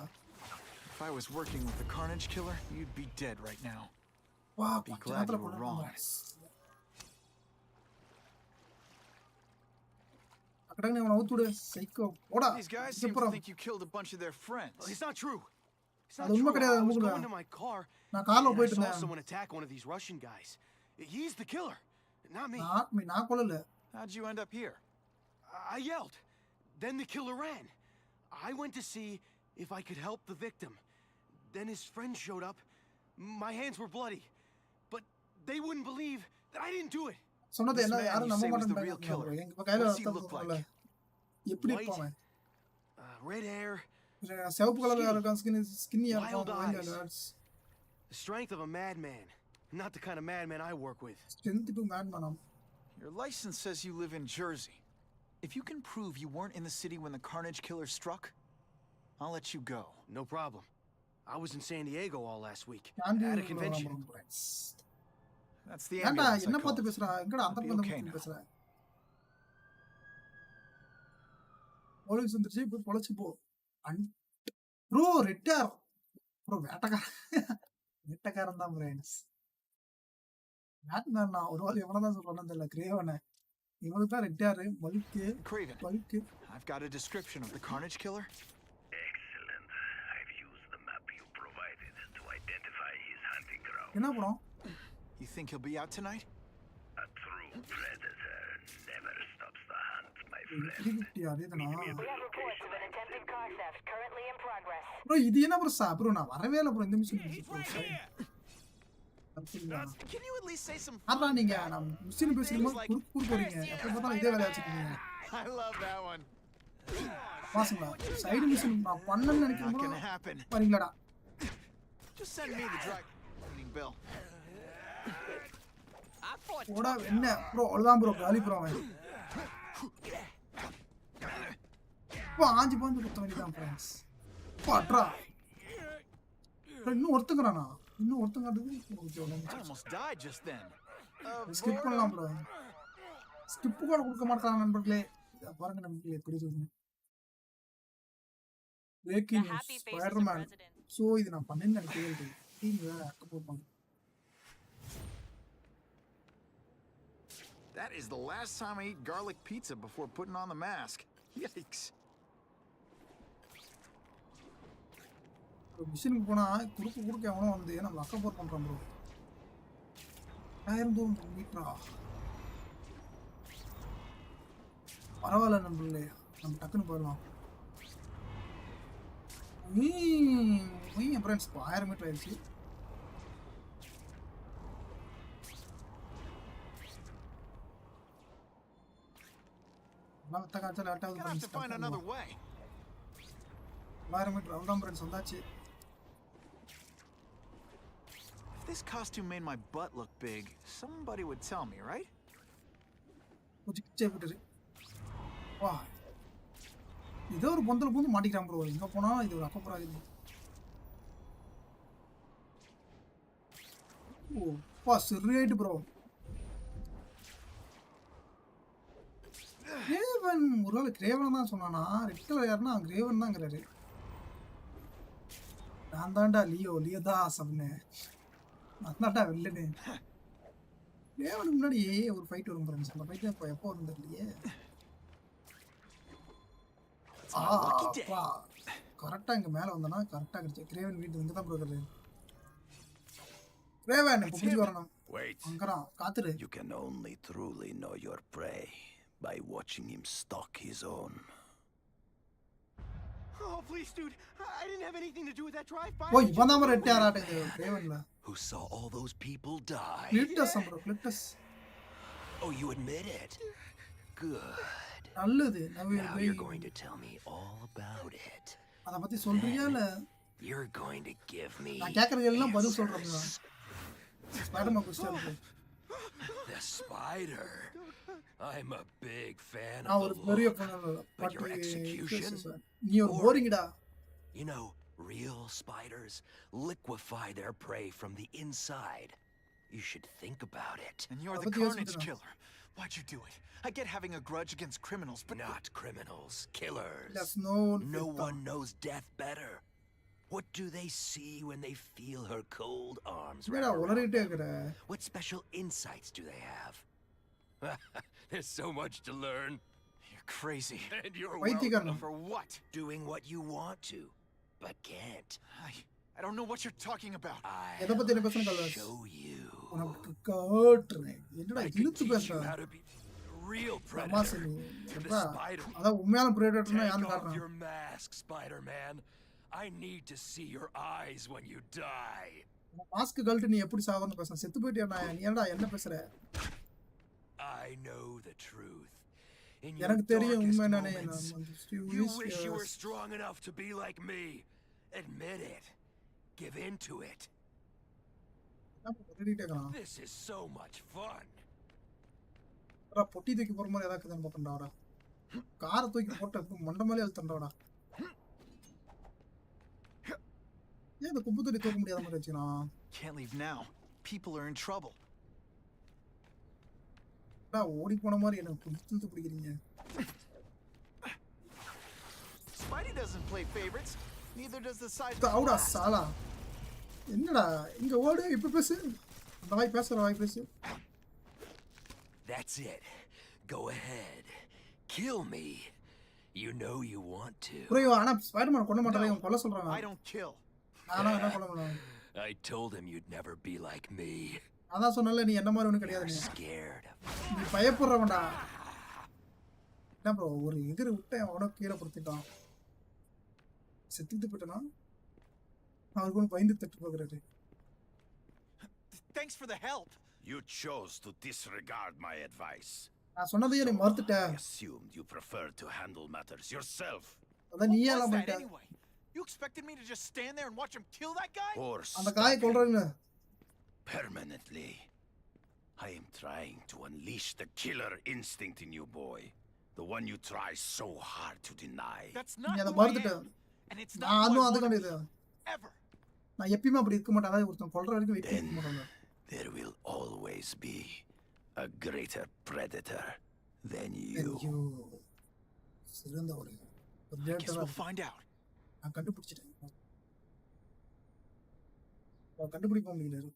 If I was working with the Carnage Killer, you'd be dead right now. வா Be glad you were wrong. அக்கடங்க அவன ஊத்துடு psycho போடா. These guys seem to think you killed a bunch of their friends. It's not true. It's not அது உண்மை true. கிடையாது. I was going to my car. நான் கார்ல போயிட்டு I saw இருந்தேன். someone attack one of these Russian guys. He's the killer, not me. நான் கொல்லல. How'd you end up here? I yelled. Then the killer ran. I went to see if I could help the victim. Then his friends showed up. My hands were bloody. But they wouldn't believe that I didn't do it. சொன்னது என்ன யாரும் நம்ப மாட்டாங்க. எங்க கையில ரத்தம் எப்படி இருப்பான்? Red hair. சிவப்பு கலர்ல இருக்கான். ஸ்கின்னியா இருக்கான். The strength of a madman. Not the kind of madman I work with. Strength to madman. Your license says you live in Jersey. If you can prove you weren't in the city when the Carnage Killer struck, I'll let you go. No problem. I was in San Diego all last week. At a convention. That's the ambulance. என்ன பார்த்து பேசுறா? எங்கடா அந்த பக்கம் பேசுறா? Police வந்துருச்சு. போய் பொழைச்சு போ. ப்ரோ ரெட்டர். ப்ரோ வேட்டக்காரன் தான் ஃப்ரெண்ட்ஸ். பேட்மேன் நான் ஒரு வாரம் எவனதான் சொல்றானே தெரியல. கிரேவனை இவனுக்கு தான் ரெட்டாரு. Bulk bulk. I've got a description of the Carnage Killer. Excellent. I've used the map you provided to identify his hunting ground. என்ன படம்? You think he'll be out tonight? A true predator never stops the hunt, my friend. அதேதானா? We have reports of an attempted car theft currently in progress. Bro இது என்ன bro bro நான் வரவே இல்ல bro இந்த mission. Can you at least say some அறா நீங்க நான் முஸ்லிம் பேசும்போது குறுக்கு போறீங்க எப்ப பார்த்தாலும் இதே வேலையா வச்சிருக்கீங்க I love that one. பாசுங்களா சைடு மிஷன் நான் பண்ணணும்னு நினைக்கிறேன் பாருங்களாடா Just send me the dry cleaning bill. போடா என்ன ப்ரோ அவ்வளவுதான் ப்ரோ காலி ப்ரோ அவன் இப்போ ஆஞ்சி பாஞ்சு குத்த வேண்டியதான் ஃப்ரெண்ட்ஸ் பாட்ரா இன்னும் ஒருத்தங்கறானா இன்னும் ஒருத்தங்காட்டுக்கு Almost died just then. Skip பண்ணலாம் ப்ரோ ஸ்கிப் கூட கொடுக்க மாட்டாங்க நண்பர்களே இத பாருங்க நண்பர்களே எப்படி சொல்லுங்க பிரேக்கிங் ஸ்பைடர்மேன் சோ இது நான் பண்ணேன்னு நினைக்கிறேன் டீம் வேற அக்க போறாங்க That is the last time I ate garlic pizza before putting on the mask. Yikes. மிஷினுக்கு போனா குறுக்கு எவனோ வந்து நம்ம அக்க போர் பண்றான் ப்ரோ 1200 மீட்டரா பரவாயில்ல நண்பர்களே நம்ம டக்குன்னு போயிடலாம் ஃப்ரெண்ட்ஸ் 1000 மீட்டர் ஆயிடுச்சு நான் தக்காச்சல அட்டாவது find another way. 1000 metre out friends வந்தாச்சு If this costume made my butt look big, somebody would tell me, right? வா இதோ ஒரு பொந்தல பூந்து மாட்டிக்கிறான் ப்ரோ எங்க போனா இது ஒரு அக்கப்புறாகுது ஓ பா சரியாயிட்டு ப்ரோ கிரேவன் ஒருவேளை கிரேவன் தான் சொன்னானா ரெட் கலர் யாருன்னா கிரேவன் தாங்கிறாரு நான் தான்டா லியோ தான் சொன்னேன் அதான்டா வில்லனு கிரேவனுக்கு முன்னாடி ஒரு ஃபைட் வரும் ஃப்ரெண்ட்ஸ் அந்த ஃபைட் எப்போ வரும் தெரியலையே கரெக்டா இங்க மேல வந்தனா கரெக்டா கிடைச்சு கிரேவன் வீட்டு இங்க தான் ப்ரோ இருக்கு கிரேவன் இப்ப புடிச்சு வரணும் அங்கறான் காத்துரு You can only truly know your prey by watching him stalk his own. Oh please dude, I didn't have anything to do with that drive-by. ஓய் இவன் red யாராட்டது கிரேவன்ல Who saw all those people die? Clitus. Oh, you admit it? Good. நல்லது Now you're going to tell me all about it. அத பத்தி சொல்றியா இல்ல You're going to give me நான் கேக்குறது எல்லாம் பதில் சொல்றேன் Spiderman question The spider. I'm a big fan of the law, but your execution? நீ ஒரு போரிங்கடா. You know, real spiders liquefy their prey from the inside. You should think about it. And you're the carnage killer. Why'd you do it? I get having a grudge against criminals, but not criminals, killers. That's no one knows death better. What do they see when they feel her cold arms? What special insights do they have? There's so much to learn. You're crazy. And you're welcome. For what? Doing what you want to, but can't. I don't know what you're talking about. I'll show you. என்னடா இழுத்து பேசுற real predator. The spider. அத உண்மையான predatorனா யான்னு Take off காட்டுறான். your mask, Spider-Man. I need to see your eyes when you die. Mask கழட்டி நீ எப்படி சாவன்னு பேசுற செத்து போயிட்டியா நீ என்னடா என்ன பேசுற I know the truth. In எனக்கு தெரியும் உண்மை என்னன்னு you wish you were strong enough to be like me. Admit it. Give in to it. This is so much fun. பொட்டி தூக்கி போற மாதிரி ஏதாவது பார்த்தேன்டா காரை தூக்கி போட்டு மண்டை மேலே அழுத்தண்டாடா ஏன் இந்த குப்பு தூக்கி தூக்க முடியாத மாதிரி வச்சுனா Can't leave now. People are in trouble. ஓடி போன மாதிரி என்ன புடிச்சு பிடிக்கிறீங்க Spidey doesn't play favorites. Neither does the side. அவுடா சாலா என்னடா இங்க ஓடு இப்ப பேசு அந்த வாய் பேசுற வாய் பேசு That's it. Go ahead. Kill me. You know you want to. bro ஆனா ஸ்பைடர்மேன் கொல்ல மாட்டானே இவன் கொல்ல சொல்றாங்க I don't kill. நானா என்ன கொல்ல மாட்டேன் I told him you'd never be like me. அதான் சொன்னல நீ என்ன மாதிரி ஒண்ணு கிடையாது நீ Scared. நீ பயப்படுறவன்டா என்ன bro ஒரு எதிர விட்டு அவன கீழ படுத்திட்டான் செத்துட்டு போய்ட்டானா அவருக்கு பயந்து தட்டு போகுறாரு Thanks for the help. You chose to disregard my advice. நான் சொன்னதையே நீ மறந்துட்ட. I assumed you preferred to handle matters yourself. அத நீயே What எல்லாம் was that பண்ணிட்ட. anyway? You expected me to just stand there and watch him kill that guy? Or அந்த காயை stop him கொல்றேன்னு. permanently. I am trying to unleash the killer instinct in you, boy. The one you try so hard to deny. That's not நீ அத who I மறந்துட்ட. am. And it's நான் not who I அதுவும் want அதுக்கு to இது. be ever. நான் எப்பயுமே அப்படி இருக்க மாட்டேன். அதாவது ஒருத்தன் கொல்ற வரைக்கும் வெயிட் பண்ண மாட்டேன். There will always be a greater predator than you. ஐயோ. சிறந்த ஒரு I guess we'll find out. நான் கண்டுபிடிச்சிட்டேன். நான் கண்டுபிடிக்க முடியல.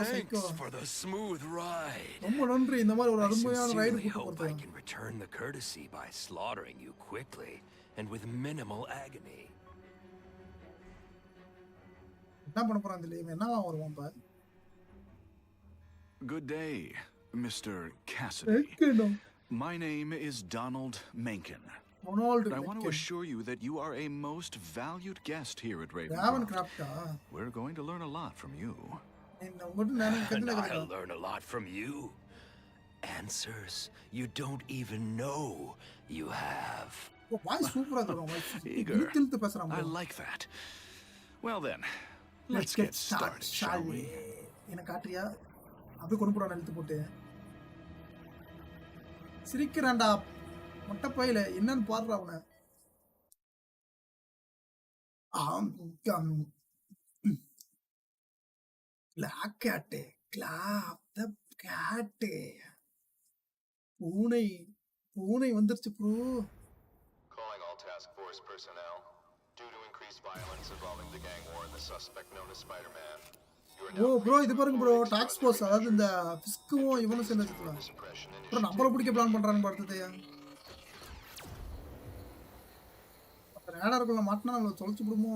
Thanks for the smooth ride. ரொம்ப நன்றி இந்த மாதிரி ஒரு I அருமையான ரைடு sincerely கூட்டி hope I போறது. can return the courtesy by slaughtering you quickly and with minimal agony. என்ன பண்ண போறான் தெரியல. இவன் என்னவா வருவான் இப்ப? Good day, Mr. Cassidy. ஏக்கேடா. My name is Donald Mencken. Donald I want to Mencken. assure you that you are a most valued guest here at Raven Ravencroft. Crafta. We're going to learn a lot from you. இந்த உங்ககிட்ட நான் And கத்துன I'll கதை. learn a lot from you. Answers you don't even know you have. வாய் சூப்பரா இருக்கும். வாய் Eager. இழுத்து பேசுறான். I like that. Well then, Let's get started, shall we? என்ன காட்றியா? அப்படியே கொண்டு போறான் இழுத்து போட்டு. சிரிக்கிறான்டா. மொட்டை பையில என்னன்னு பாடுறா அவனை. Black cat, clap the cat. பூனை வந்துருச்சு bro. Calling all task force personnel. Due to increased violence involving the gang war and the suspect known as Spiderman. O bro இது பாருங்க ப்ரோ டாக்ஸ் ஃபோர்ஸ் அதாவது இந்த பிஸ்கும் இவனும் சேர்ந்து வச்சுக்கலாம். ப்ரோ நம்மள பிடிக்க பிளான் பண்றான்னு பார்த்ததே. ரேடாருக்குள்ள மாட்டினா நம்மள தொலைச்சு விடுமோ.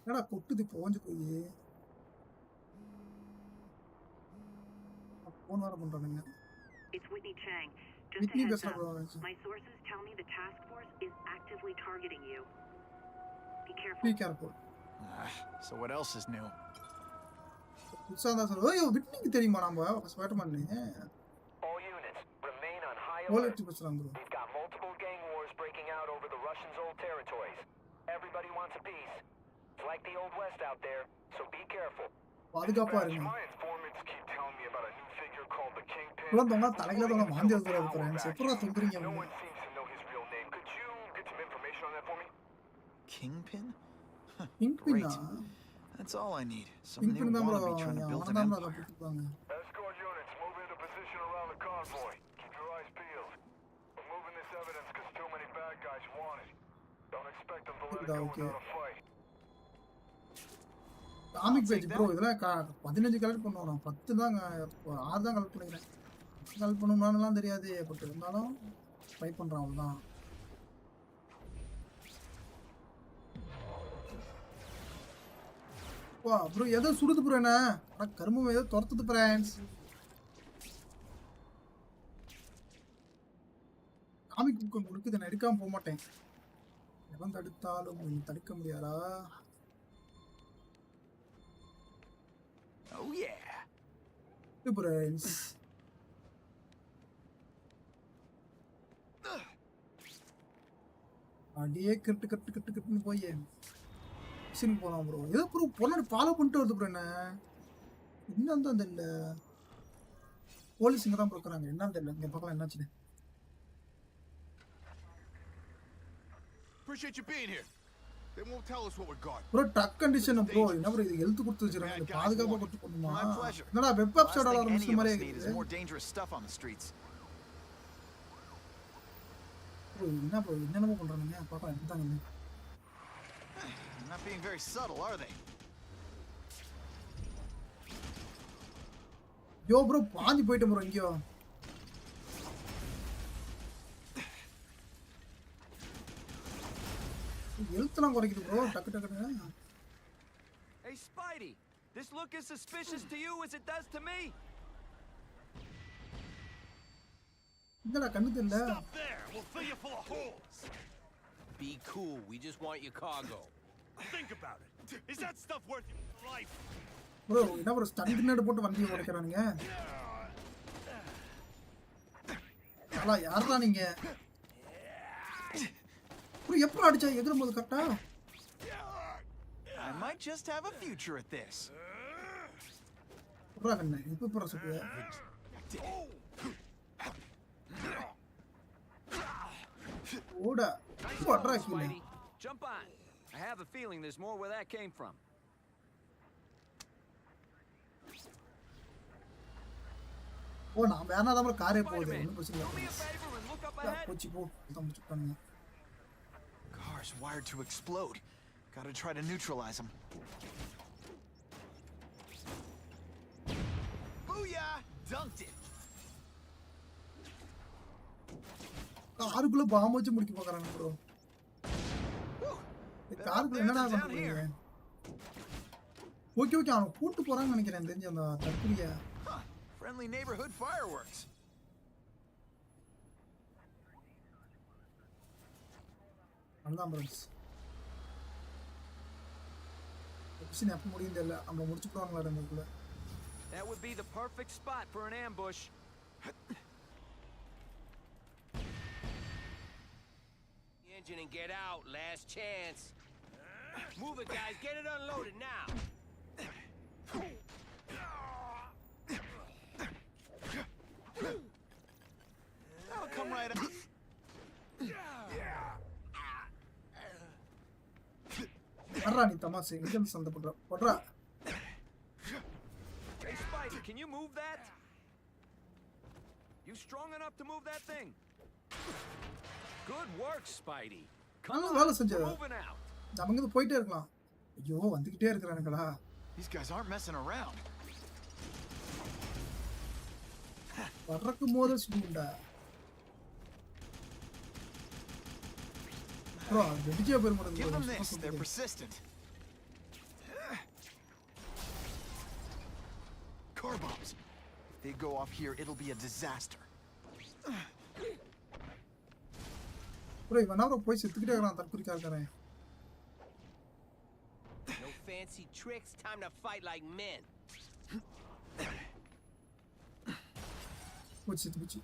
என்னடா கொட்டுது போஞ்சு போய். போன் வர பண்றானுங்க. It's Whitney Chang. Just Whitney a heads பேசுறா up. Bro. My sources tell me the task force is actively targeting you. Be careful. Be careful. So what else is new? புதுசாதான் சார். ஓய் விட்னிக்கு தெரியுமா நம்ம Spiderman? All units remain on high alert. alert. We've got multiple gang wars breaking out over the Russians' old territories. Everybody wants a piece. It's like the old west out there, so be careful. பாதுகாப்பா இருங்க. My informants keep telling me about a new figure called the Kingpin. இவ்வளவு தலையில தான் வாந்தி எடுத்துறாரு friends. எப்பறா சொல்றீங்க? No one seems to know his real name. Could you get some information on that for me? Kingpin? Kingpin. That's all I need. Some Kingpin new தான் bro. wannabe trying to build an அவன் தான் empire. போட்டுப்பாங்க. Escort units, move into position around the convoy. Keep your eyes peeled. We're moving this evidence because too many bad guys want it. Don't expect them to let it go without a fight. Comic page bro இதெல்லாம் 15 collect பண்ணுவோம். நான் 10 தான் 6 தான் collect பண்ணிக்கிறேன். Collect பண்ணணும்னாலாம் தெரியாது. But இருந்தாலும் try பண்றேன் அவ்வளவுதான். வா ப்ரோ ஏதோ சுடுது ப்ரோ என்ன? அட கருமம் ஏதோ துரத்துது ஃப்ரெண்ட்ஸ். காமிக் புக் உங்களுக்கு நான் எடுக்காம போக மாட்டேன். எவன் தடுத்தாலும் தடுக்க முடியாதா? Oh yeah. Friends. அப்படியே கட்டு போய் மிஷினுக்கு போகலாம் ப்ரோ. ஏதோ ப்ரோ பொண்ணு ஃபாலோ பண்ணிட்டு வருது ப்ரோ. என்னன்னு தான் தெரியல. போலீஸ் இங்கே தான் பார்க்குறாங்க. என்னன்னு தெரியல. இங்கே பார்க்கலாம் என்னாச்சுன்னு. Appreciate you being here. They won't tell us what we got. Bro truck condition bro. என்ன ப்ரோ இது ஹெல்த் கொடுத்து வச்சிருக்காங்க. இது பாதுகாப்பா கொடுத்து போணுமா? என்னடா வெப் வெப்சைட் ஆல ஆரம்பிச்ச மாதிரி இருக்குது. More dangerous stuff on the streets. Bro என்ன ப்ரோ என்னென்னமோ பண்றானுங்க. பார்க்கலாம் என்னதாங்க. Not being very subtle, are they? Yo bro பாஞ்சி போயிட்டேன் ப்ரோ எங்கயோ. ஹெல்த்லாம் குறைக்குது ப்ரோ. டக்கு. Hey Spidey, this look as suspicious to you as it does to me? என்னடா கண்ணு தெரியல. Stop there. We'll fill you full of holes. Be cool. We just want your cargo. Think about it. Is that stuff worth your life? Bro என்ன bro stunt நேடு போட்டு வண்டியை உடைக்கிறானுங்க. அலா யாரடா நீங்க? ப்ரோ எப்பற அடிச்சா எகிறும்போது கரெக்ட்டா? I might just have a future at this. Bro என்ன இப்ப ப்ரோ சொல்லுங்க. ஓடா. போட்றா கீழ. Jump on. I have a feeling there's more where that came from. ஓ நான் வேணா தான் ப்ரோ காரே போகுது. ஒண்ணும் பிரச்சனை இல்ல. போச்சு போ. அதான் முடிச்சுட்டானுங்க. Car's wired to explode. Gotta try to neutralize them. Booyah! Dunked it. காருக்குள்ள பாம்பு வச்சு முடிக்க போறாங்க ப்ரோ. காருக்குள்ள என்னடா பண்றீங்க? ஓகே ஓகே அவன் கூட்டி போறான்னு நினைக்கிறேன் தெரிஞ்ச அந்த தற்கொலைய. Friendly neighborhood fireworks. அதான் ப்ரோஸ். மிஷன் எப்ப முடியும் தெரியல. நம்ம முடிச்சு போறாங்களா ரெண்டுக்குள்ள. That would be the perfect spot for an ambush. Engine and get out. Last chance. Move it, guys. Get it unloaded now. That'll come right up. அறா நீ தமாசு எங்க சண்டை பண்ற போடுறா. Hey Spidey, can you move that? You strong enough to move that thing? Good work, Spidey. நல்லா வேலை செஞ்ச. Moving out. நம்ம இங்க போயிட்டே இருக்கலாம். ஐயோ வந்துகிட்டே இருக்கறானுங்களா. These guys aren't messing around. வர்றக்கு மோத சுடுண்டா. ப்ரோ வெடிச்சே போய் மாட்டேங்குது. Give them this. They're persistent. Car bombs. If they go off here, it'll be a disaster. Bro இவன் அவரோ போய் செத்துக்கிட்டே இருக்கான் தற்கொலைக்காரன். No fancy tricks. Time to fight like men. போச்சு போச்சு.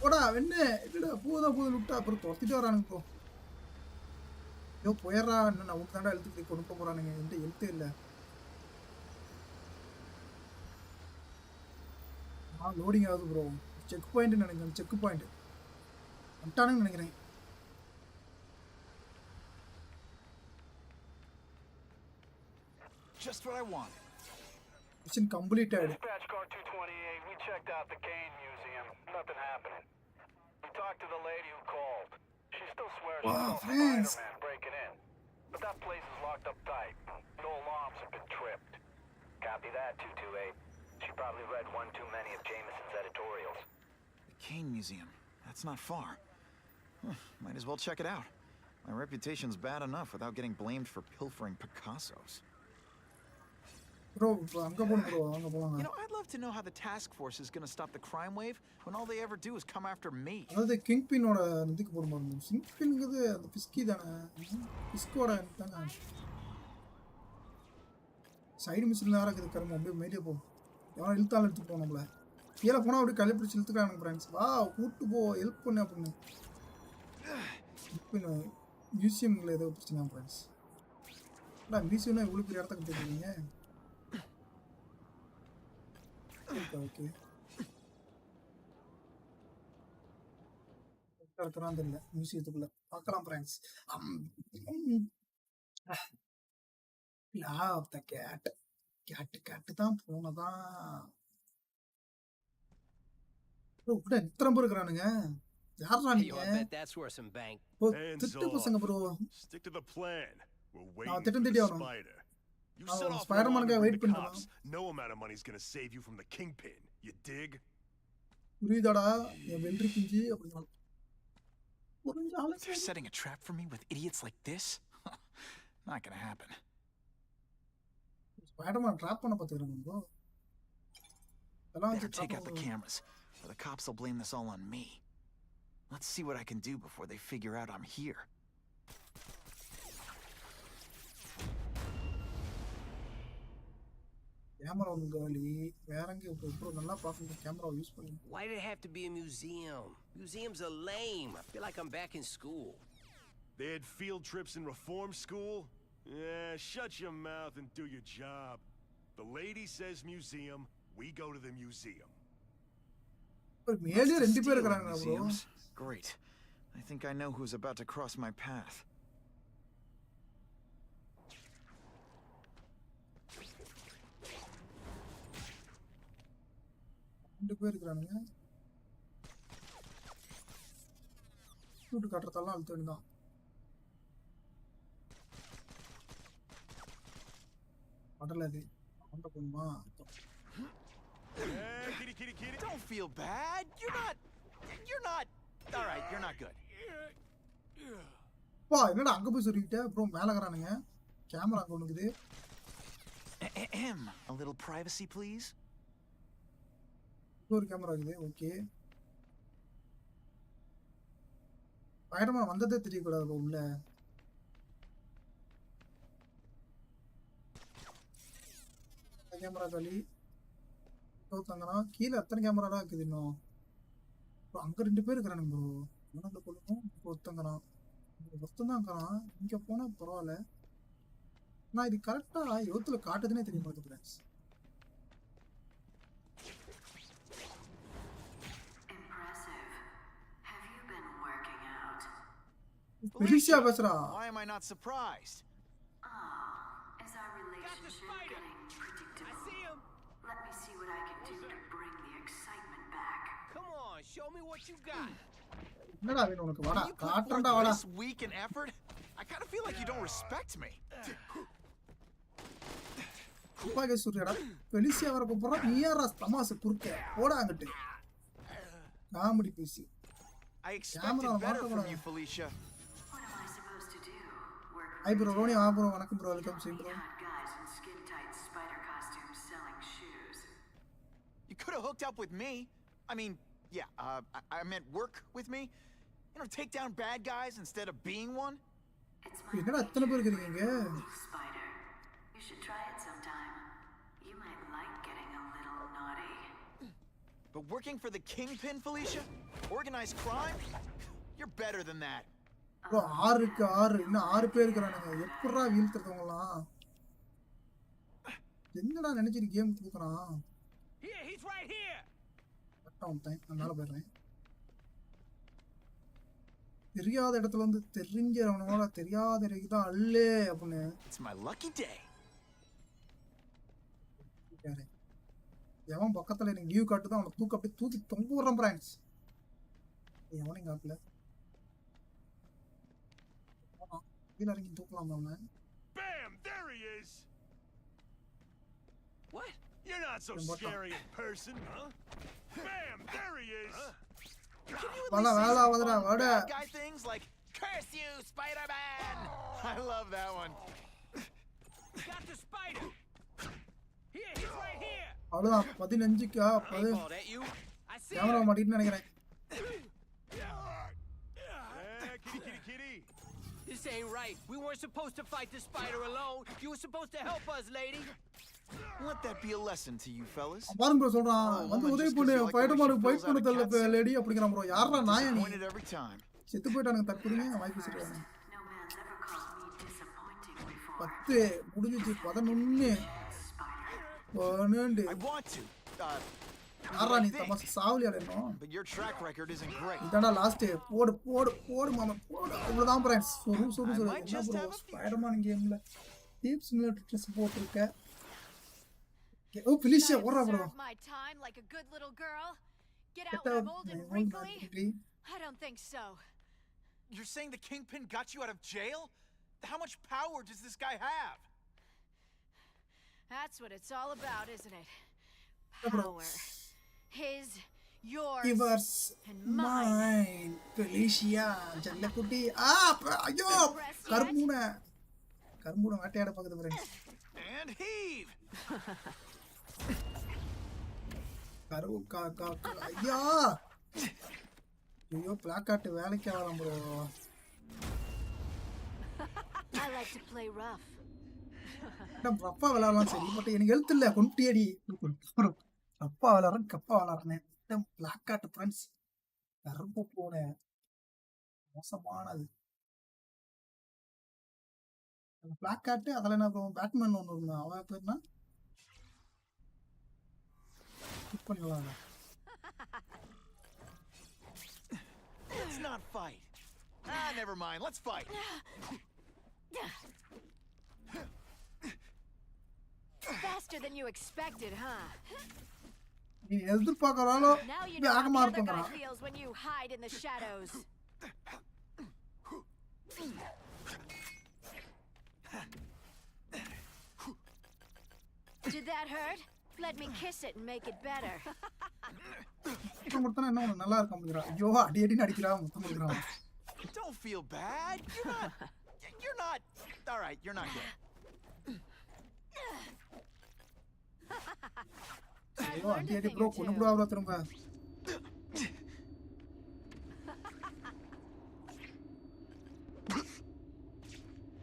போடா வெண்ணே என்னடா போதா விட்டா அப்புறம் துரத்திட்டு வரானுங்க ப்ரோ. ஐயோ போயிடுறா இன்னும் நான் தாண்டா எழுத்துக்கு கொண்டு போறானுங்க. என்கிட்ட எழுத்தே இல்லை. லோடிங் ஆகுது ப்ரோ. செக் பாயிண்ட் நினைக்கிறேன். செக் பாயிண்ட் வந்துட்டானுன்னு நினைக்கிறேன். Just what I wanted. Mission completed. Dispatch car 228, we checked out the Kane Museum. Nothing happening. We talked to the lady who called. She still swears she saw Spiderman breaking in. But that place is locked up tight. No alarms have been tripped. Copy that, 228. She probably read one too many of Jameson's editorials. The Kane Museum. That's not far. Might as well check it out. My reputation's bad enough without getting blamed for pilfering Picassos. Bro, அங்க போணும் bro. அங்க போலாம். You know, I'd love to know how the task force is going to stop the crime wave when all they ever do is come after me. அதாவது கிங்பினோட இதுக்கு போற மாதிரி. கிங்பின்ங்கிறது அந்த பிஸ்கி தானே. பிஸ்கோட தானே. சைடு மிஷின்ல ஆரக்குது கர்மம் அப்படியே மேலே போ. எவன் இழுத்தால எடுத்து போ நம்மள. கீழே போனா அப்படியே கல்ல பிடிச்சு இழுத்துறானுங்க फ्रेंड्स. வா கூட்டி போ ஹெல்ப் பண்ணு அப்படின்னு. கிங்பின் மியூசியம்ல ஏதோ பிரச்சனை फ्रेंड्स. நான் மியூசியம்னா இவ்வளவு பெரிய இடத்துக்கு போறீங்க. Okay. இருக்கிறான் தெரியல மியூசியத்துக்குள்ள பார்க்கலாம் friends. Off the gate gate தான் போனதான். கூட எத்தனை பேர் இருக்கிறானுங்க. யாரா நீங்க? திட்டு பசங்க bro. Stick to the plan. We're waiting நான் for திட்டம் the திட்டி ஆகணும். spider. You set off Spiderman-க்கு வெயிட் the பண்ணலாம். cops. No amount of money's gonna save you from the kingpin. You dig? புரியுதாடா என் வெள்ளரி பிஞ்சி அப்படினா They're setting a trap for me with idiots like this? Not gonna happen. Spiderman trap பண்ண பாத்துக்கறேன் bro. Better take out the cameras, or the cops will blame this all on me. Let's see what I can do before they figure out I'm here. Camera on gali. வேற எங்க bro நல்லா பாக்குங்க camera use பண்ணி. Why did it have to be a museum? Museums are lame. I feel like I'm back in school. They had field trips in reform school? Yeah, shut your mouth and do your job. The lady says museum, we go to the museum. ஒரு மேலே ரெண்டு பேர் இருக்காங்க bro. Great. I think I know who's about to cross my path. ரெண்டு பேர் இருக்காங்க. Shoot காட்றதெல்லாம் அழுத்த வேண்டியதான். படல அது. அந்த பொம்மா. Don't feel bad. You're not. All right, you're not good. பா என்னடா அங்க போய் சொல்லிட்ட bro மேல கறானுங்க. கேமரா அங்க ஒண்ணுக்குது. A little privacy, please. ஒரு கேமரா இருக்குது. ஓகே. ஸ்பைடர்மேன் வந்ததே தெரியக்கூடாது bro உள்ள. கேமரா காலி. தங்கனா கீழ எத்தனை கேமராடா இருக்குது இன்னும்? அங்க ரெண்டு பேர் இருக்கானுங்க bro. என்னல கொள்ளும் ஒருத்தங்கனா. ஒருத்தன் தான் இங்க போனா பரவாயில்ல. நான் இது கரெக்ட்டா யோத்துல காட்டுதுனே தெரிய மாட்டேங்குது फ्रेंड्स. Felicia பேசுறா. Why am I not surprised? Is our relationship getting predictable? I see him. Let me see what I can do to bring the excitement back. Come on, show me what you got. என்னடா வேணும் உனக்கு? வாடா காட்றடா வாடா. This week in effort? I kind of feel like you don't respect me. பாக சூரியடா. Felicia வர போறா. நீ யாரா தமாசு குறுக்க? போடா அங்கட்டு. காமெடி பேசி. I expected better from you, Felicia. What am I supposed to do? Work Hi bro, Roni, bro. வணக்கம் bro. Welcome to bro. guys in skin-tight spider costumes selling shoes. You could have hooked up with me. I mean, yeah, I meant work with me. You know, take down bad guys instead of being one. என்னடா அத்தனை பேர் இருக்கீங்க? Spider. You should try it sometime. You might like getting a little naughty. But working for the Kingpin, Felicia? Organized crime? You're better than that. bro 6 இன்னும் 6 பேர் இருக்கானுங்க. எப்பறா வீழ்த்துறவங்கலாம்? என்னடா நினைச்சிட்டு கேம் குடுக்குறான்? Here, he's right here. கரெக்ட்டா time நான் போறேன். தெரியாத இடத்துல வந்து தெரிஞ்சவனோட தெரியாத இடத்துக்கு தான் அல்லே அப்படினு. It's my lucky day. எவன் பக்கத்துல எனக்கு நியூ காட்டு தான் அவனை தூக்கி தொங்க விடுறான் ஃப்ரெண்ட்ஸ். எவனையும் காட்டல. கீழ இறங்கி தூக்கலாம் அவனை. Bam! There he is! What? You're not so scary in person, huh? Bam! There he is! Can you at least say some bad guy things like, curse you, Spider-Man! I love that one. Got the spider. Here, he's right here. அவ்வளவுதான் 15க்கு 10 camera மாட்டிட்டு நினைக்கிறேன். Kitty. This ain't right. We weren't supposed to fight the spider alone. You were supposed to help us, lady. Let that be a lesson to you fellas. பாருங்க bro சொல்றான். வந்து உதவி பண்ணு. ஸ்பைடர்மேனுக்கு fight பண்ண தெரியல லேடி அப்படிங்கறான் bro. யாரா நாயா நீ? செத்து போய்ட்டானுங்க தப்புறீங்க வாய்ப்பு சொல்றாங்க. 10 முடிஞ்சிச்சு 11 12 I want to. யாரா நீ தமாஸ் சாவலியா இன்னும்? But your track record isn't great. இதாடா லாஸ்ட் போடு மாமா போடு. அவ்வளவுதான் फ्रेंड्स. சொரு என்ன bro ஸ்பைடர்மேன் கேம்ல டீப் சிமுலேட்டர் ட்ரெஸ் போட்டுருக்க. Oh, Felicia, what up, bro? My time like a good little girl. Get out when I'm old and wrinkly. I don't think so. You're saying the Kingpin got you out of jail? How much power does this guy have? That's what it's all about, isn't it? Power. His, yours, yours, and mine. Felicia, Jannakutti. Ah, ayyo! கரும்புடன் வேட்டையாட பாக்குது friends. And heave. கரு ஐயா ஐயோ பிளாக்காட் வேலைக்கு ஆகலாம் bro. I like to play rough. ரப்பா விளையாடலாம் சரி, பட் எனக்கு ஹெல்த் இல்ல. கொண்டியடி ரப்பா விளையாடுறேன், கப்பா விளையாடுறேன். பிளாக்காட் ஃப்ரெண்ட்ஸ் கரும்பு போன மோசமானது. பிளாக்காட் அதில் என்ன ப்ரோ பேட்மேன் ஒன்று இருந்தா அவன் பேர்னா கிளிக் பண்ணிடலாம். Let's not fight. Never mind. Let's fight. Faster than you expected, huh? நீ எதிர்பார்க்கறாலோ Now you know how வேகமா the other இருப்பங்கறா. guy feels when you hide in the shadows. Did that hurt? Let me kiss it and make it better. முத்தம் கொடுத்தா என்ன ஒண்ணு நல்லா இருக்க முடியறா. ஐயோ அடி அடின்னு அடிக்கிறா, முத்தம் கொடுக்கறான். Don't feel bad. You're not. All right, you're not good. ஐயோ அடி அடி ப்ரோ, கொன்னு ப்ரோ அவர திரும்ப.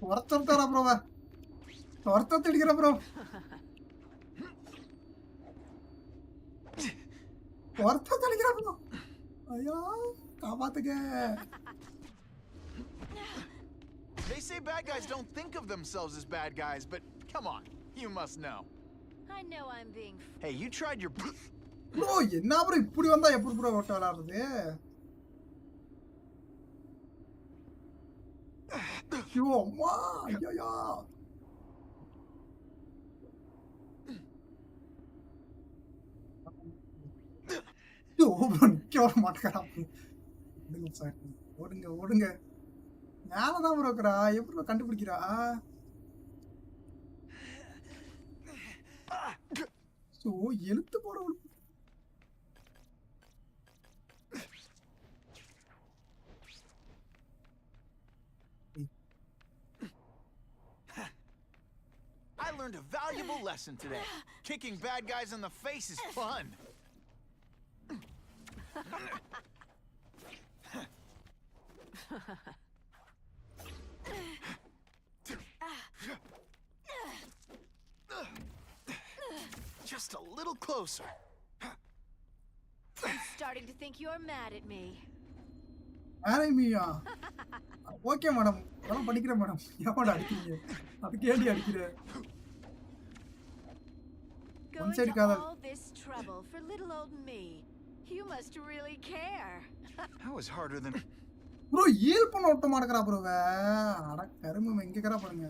ஒருத்தர்தாரா ப்ரோவ. ஒருத்தர் அடிக்கிறா ப்ரோ. ஒருத்தர் அடிக்கிறா ப்ரோ. ஐயோ காப்பாத்துங்க. They say bad guys don't think of themselves as bad guys, but come on, you must know. I know I'm being. Hey, you tried your. Bro என்ன ப்ரோ இப்படி வந்தா எப்படி ப்ரோ ஓட்ட விளையாடுறது? ஐயோ அம்மா ஐயோ. ஓடுங்க ஓடுங்க. மேலதான் ப்ரோ இருக்கிறா, எப்படி கண்டுபிடிக்கிறா? எழுத்து போற I learned a valuable lesson today. Kicking bad guys in the face is fun. Just a little closer. I'm starting to think you're mad at me. ஆரம்பியா? ஓகே மேடம், நான் படிக்கிறேன் மேடம். ஏமாடா அடிக்கிறீங்க? அதுக்கு ஏன்டி அடிக்கிற? Going to all this trouble for little old me. You must really care. That was harder than. Bro heel பண்ண விட்ட மாட்டேங்கறா ப்ரோவ. அட கருமம் எங்க கரா பாருங்க.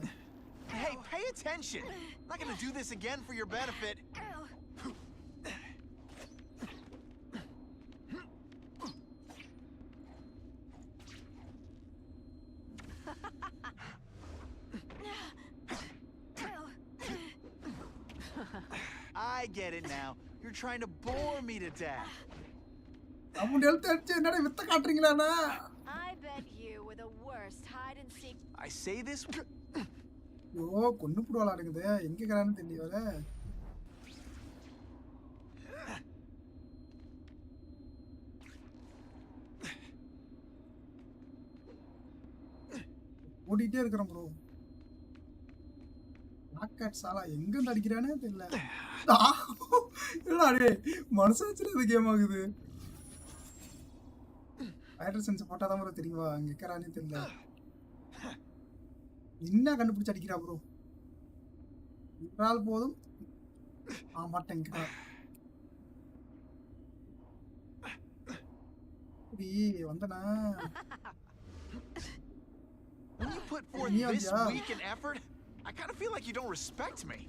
Hey, pay attention. I'm not going to do this again for your benefit. I get it now. You're trying to bore me to death. அமுண்ட health அடிச்சு என்னடா வித்த காட்றீங்களானா? I bet you were the worst hide and seek. I say this. யோ கொன்னு புடுவாளா இருக்குது. எங்க கரான்னு தெரியல. ஓடிட்டே இருக்கறேன் bro. நாக்கட் சாலா எங்க இருந்து அடிக்கறானே தெரியல. என்னடா டேய் மனசு வச்சிருந்த கேம் ஆகுது. ஃபைட்டர் சென்ஸ் போட்டா தான் ப்ரோ தெரியுமா அங்க இருக்கறானே தெரியல. என்ன கண்டுபிடிச்சு அடிக்கிறா ப்ரோ? இன்றால் போதும். மாட்டேங்கறா. வந்தனா When you put forth this week and effort, I kind of feel like you don't respect me.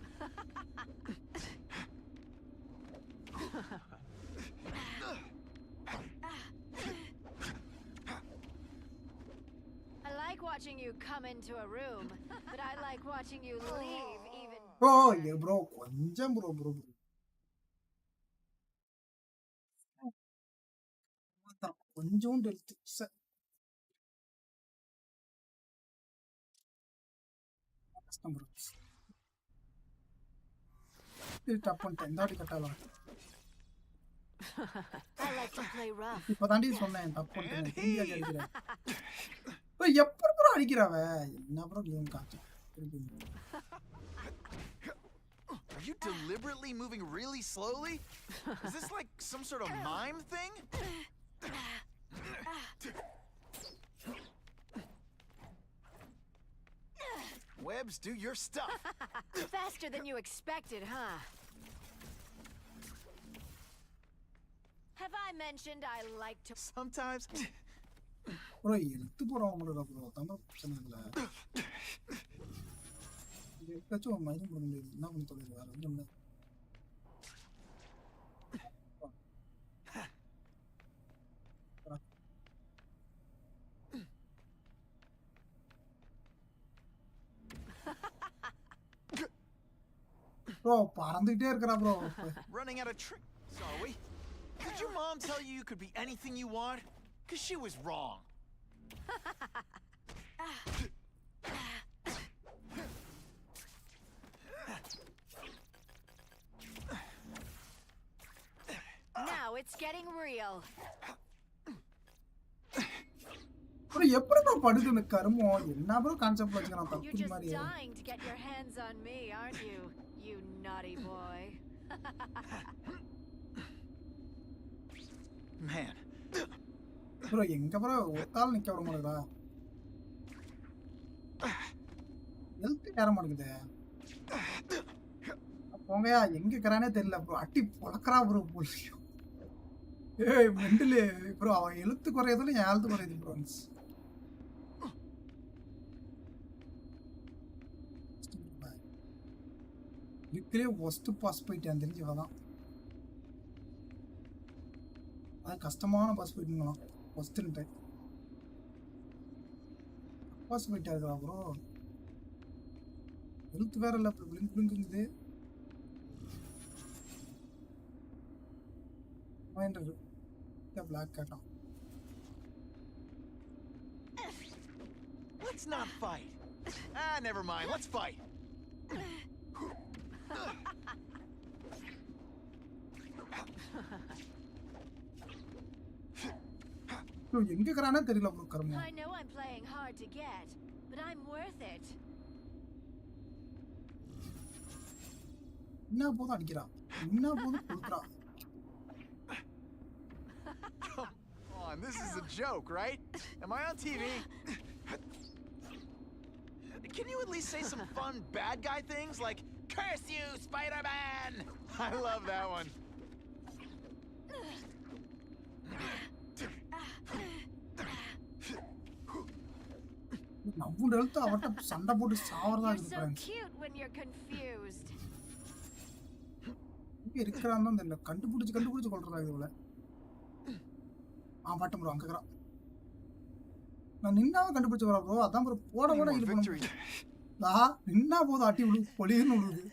I like watching you come into a room, but I like watching you leave even. bro கொஞ்சம் bro கொஞ்சம் இது dub பண்ணிட்டேன் இந்த வாட்டி கட்டாலாம் I like to play rough. இப்போ தாண்டி சொன்னேன் dub பண்ணிட்டேன் திரும்பி அடிக்கிறேன் எப்போ ப்ரோ அடிக்கிறாவ என்ன ப்ரோ கேம் காச்சு Are you deliberately moving really slowly? Is this like some sort of mime thing? Webs, do your stuff. Faster than you expected, huh? Have I mentioned I like to... Sometimes... Bro, எழுத்து போறவங்களோட bro Tamil பிரச்சனை இல்லை எப்பயாச்சும் மயிலும் போட முடியாது என்ன பண்ண தொழில் வேற ஒன்றும் இல்லை ப்ரோ பறந்துகிட்டே இருக்கறா bro Running out of trick. Sorry. Did your mom tell you you could be anything you want? Cause she was wrong. Now it's getting real. Bro எப்படி ப்ரோ படுது இந்த கருமம் என்ன ப்ரோ கான்செப்ட் வச்சுக்கறான் You're தப்பு just மாதிரி dying to get your hands on me, aren't you? You naughty boy. Man. Bro எங்க bro ஒத்தால் நிக்க வர மாட்டேடா ஹெல்த் ஏற மாட்டேங்குது போங்கயா எங்க இருக்கறானே தெரியல ப்ரோ அட்டி பொளக்கறா ப்ரோ புள்ளியோ ஏய் மெண்டல் ப்ரோ அவன் எழுத்து குறையதுல என் ஹெல்த் குறையுது ப்ரோ இதுலயே ஃபர்ஸ்ட் பாஸ் போயிட்டேன் தெரிஞ்சவதான் அது கஷ்டமான பாஸ் போயிட்டுங்களாம் ஃபர்ஸ்ட்ன்ட்டு பாஸ் போயிட்டாருக்கா ப்ரோ ஹெல்த் வேற இல்லை இப்போ பிளிங்குங்குது மைண்டர் இந்த பிளாக் கேட்டான் Let's not fight. Ah, never mind. Let's fight. எங்க இருக்கறானே தெரியல ப்ரோ கர்மம் I know I'm playing hard to get, but I'm worth it. என்ன போதும் அடிக்கிறா என்ன போதும் கொடுக்குறா Come on, this is a joke, right? Am I on TV? Can you at least say some fun bad guy things like, "Curse you, Spider-Man"? I love that one. நம்ம health அவட்ட சண்டை போட்டு சாவறதா You're இருக்கு so friends cute when you're confused. இங்க இருக்கறான்னு தான் தெரியல கண்டுபிடிச்சு கொல்றதா இதுல பாட்டம் ப்ரோ அங்க இருக்கறா நான் நின்னாவ கண்டுபிடிச்சு வரா ப்ரோ அதான் ப்ரோ போட ஹீல் பண்ணு டா நின்னா போது அட்டி விழு பொலின்னு விழுது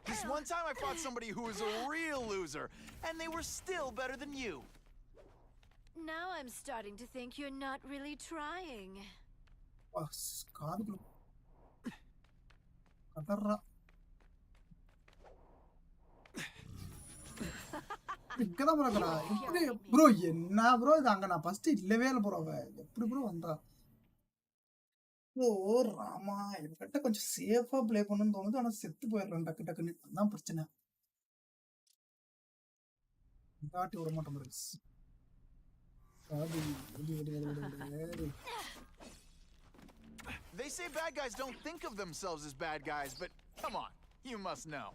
This one time I fought somebody who was a real loser, and they were still better than you. Now I'm starting to think you're not really trying. காதுக்குள்ள கதறா இங்கதான் ப்ரோ எப்படி ப்ரோ என்ன ப்ரோ இது அங்க நான் ஃபர்ஸ்ட் இல்லவே இல்ல bro அவ எப்படி ப்ரோ வந்தா ஓ ராமா என்கிட்ட கொஞ்சம் சேஃபா ப்ளே பண்ணணும்னு தோணுது ஆனா செத்து போயிடுறேன் டக்கு டக்குன்னு அதான் பிரச்சனை தாட்டி விட மாட்டேன் friends They say bad guys don't think of themselves as bad guys, but come on, you must know.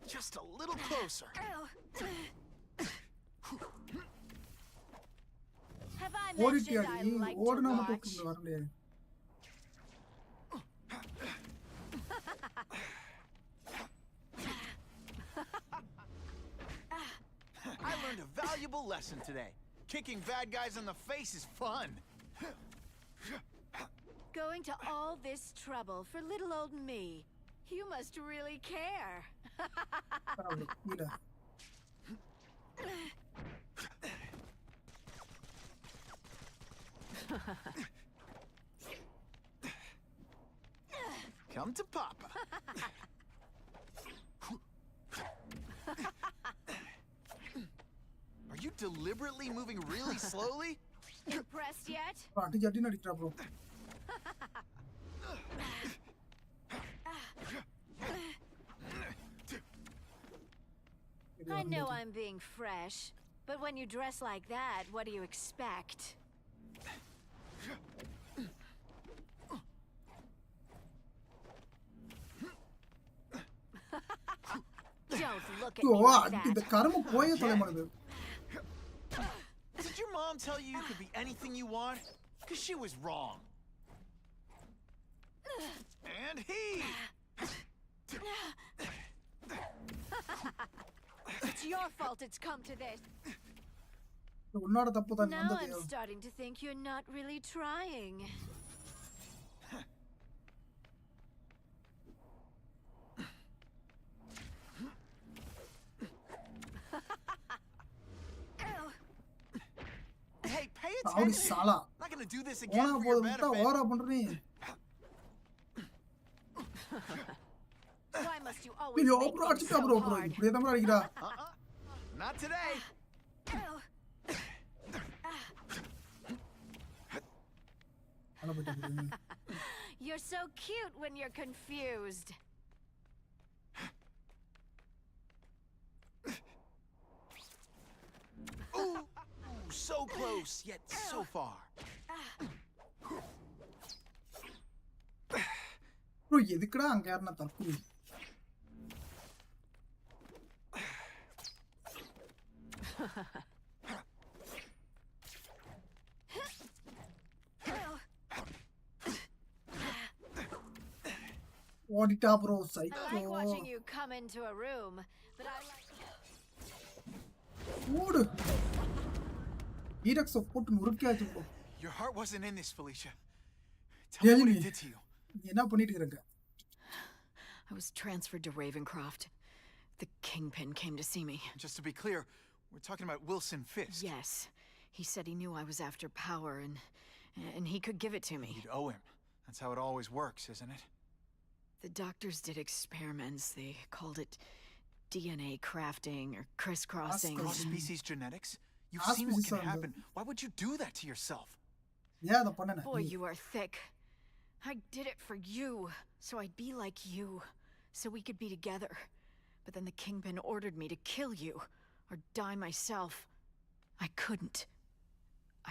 Just a little closer. Have I mentioned I like to ஓடுனா watch? மட்டும் வரலையே I learned a valuable lesson today. Kicking bad guys in the face is fun. Going to all this trouble for little old me. You must really care. Come to Papa. Are you deliberately moving really slowly? Impressed yet? பாட்டி ஜட்டின்னு அடிக்கிறா bro. I know I'm being fresh, but when you dress like that, what do you expect? Don't look at me like இந்த that. கர்ம போயே தொலை மாட்டேது. Did your mom tell you you could be anything you want? Because she was wrong. And he! It's your fault it's come to this. உன்னோட தப்பு தான் Now வந்தது. I'm starting to think you're not really trying. Hey, pay Audi attention! sala. Not gonna do this again ஓனா for your போது விட்டா benefit. ஓரா பண்ற நீ. Why must you always ஐயோ make bro things அடிச்சா so bro hard? இப்படியே தான் அடிக்கிறா. Not today. You're so cute when you're confused. Ooh, so close, yet so far. bro எதுக்குடா அங்க யாரனா தப்பு? ஓடிட்டா bro I psycho. like watching you come into a room, but I like ஓடு. ஈரக்ஸ் போட்டு நுறுக்கியாச்சு bro. Your heart wasn't in this, Felicia. Tell me what it did to you. நீ என்ன பண்ணிட்டு இருக்க? I was transferred to Ravencroft. The Kingpin came to see me. Just to be clear, we're talking about Wilson Fisk. Yes. He said he knew I was after power and he could give it to me. You'd owe him. That's how it always works, isn't it? The doctors did experiments. They called it DNA crafting or crisscrossing. Cross-species genetics? You've Cross seen what species can happen. Why would you do that to yourself? ஏன் அத பண்ணன? Boy, you are thick. I did it for you, so I'd be like you, so we could be together. But then the Kingpin ordered me to kill you, or die myself. I couldn't.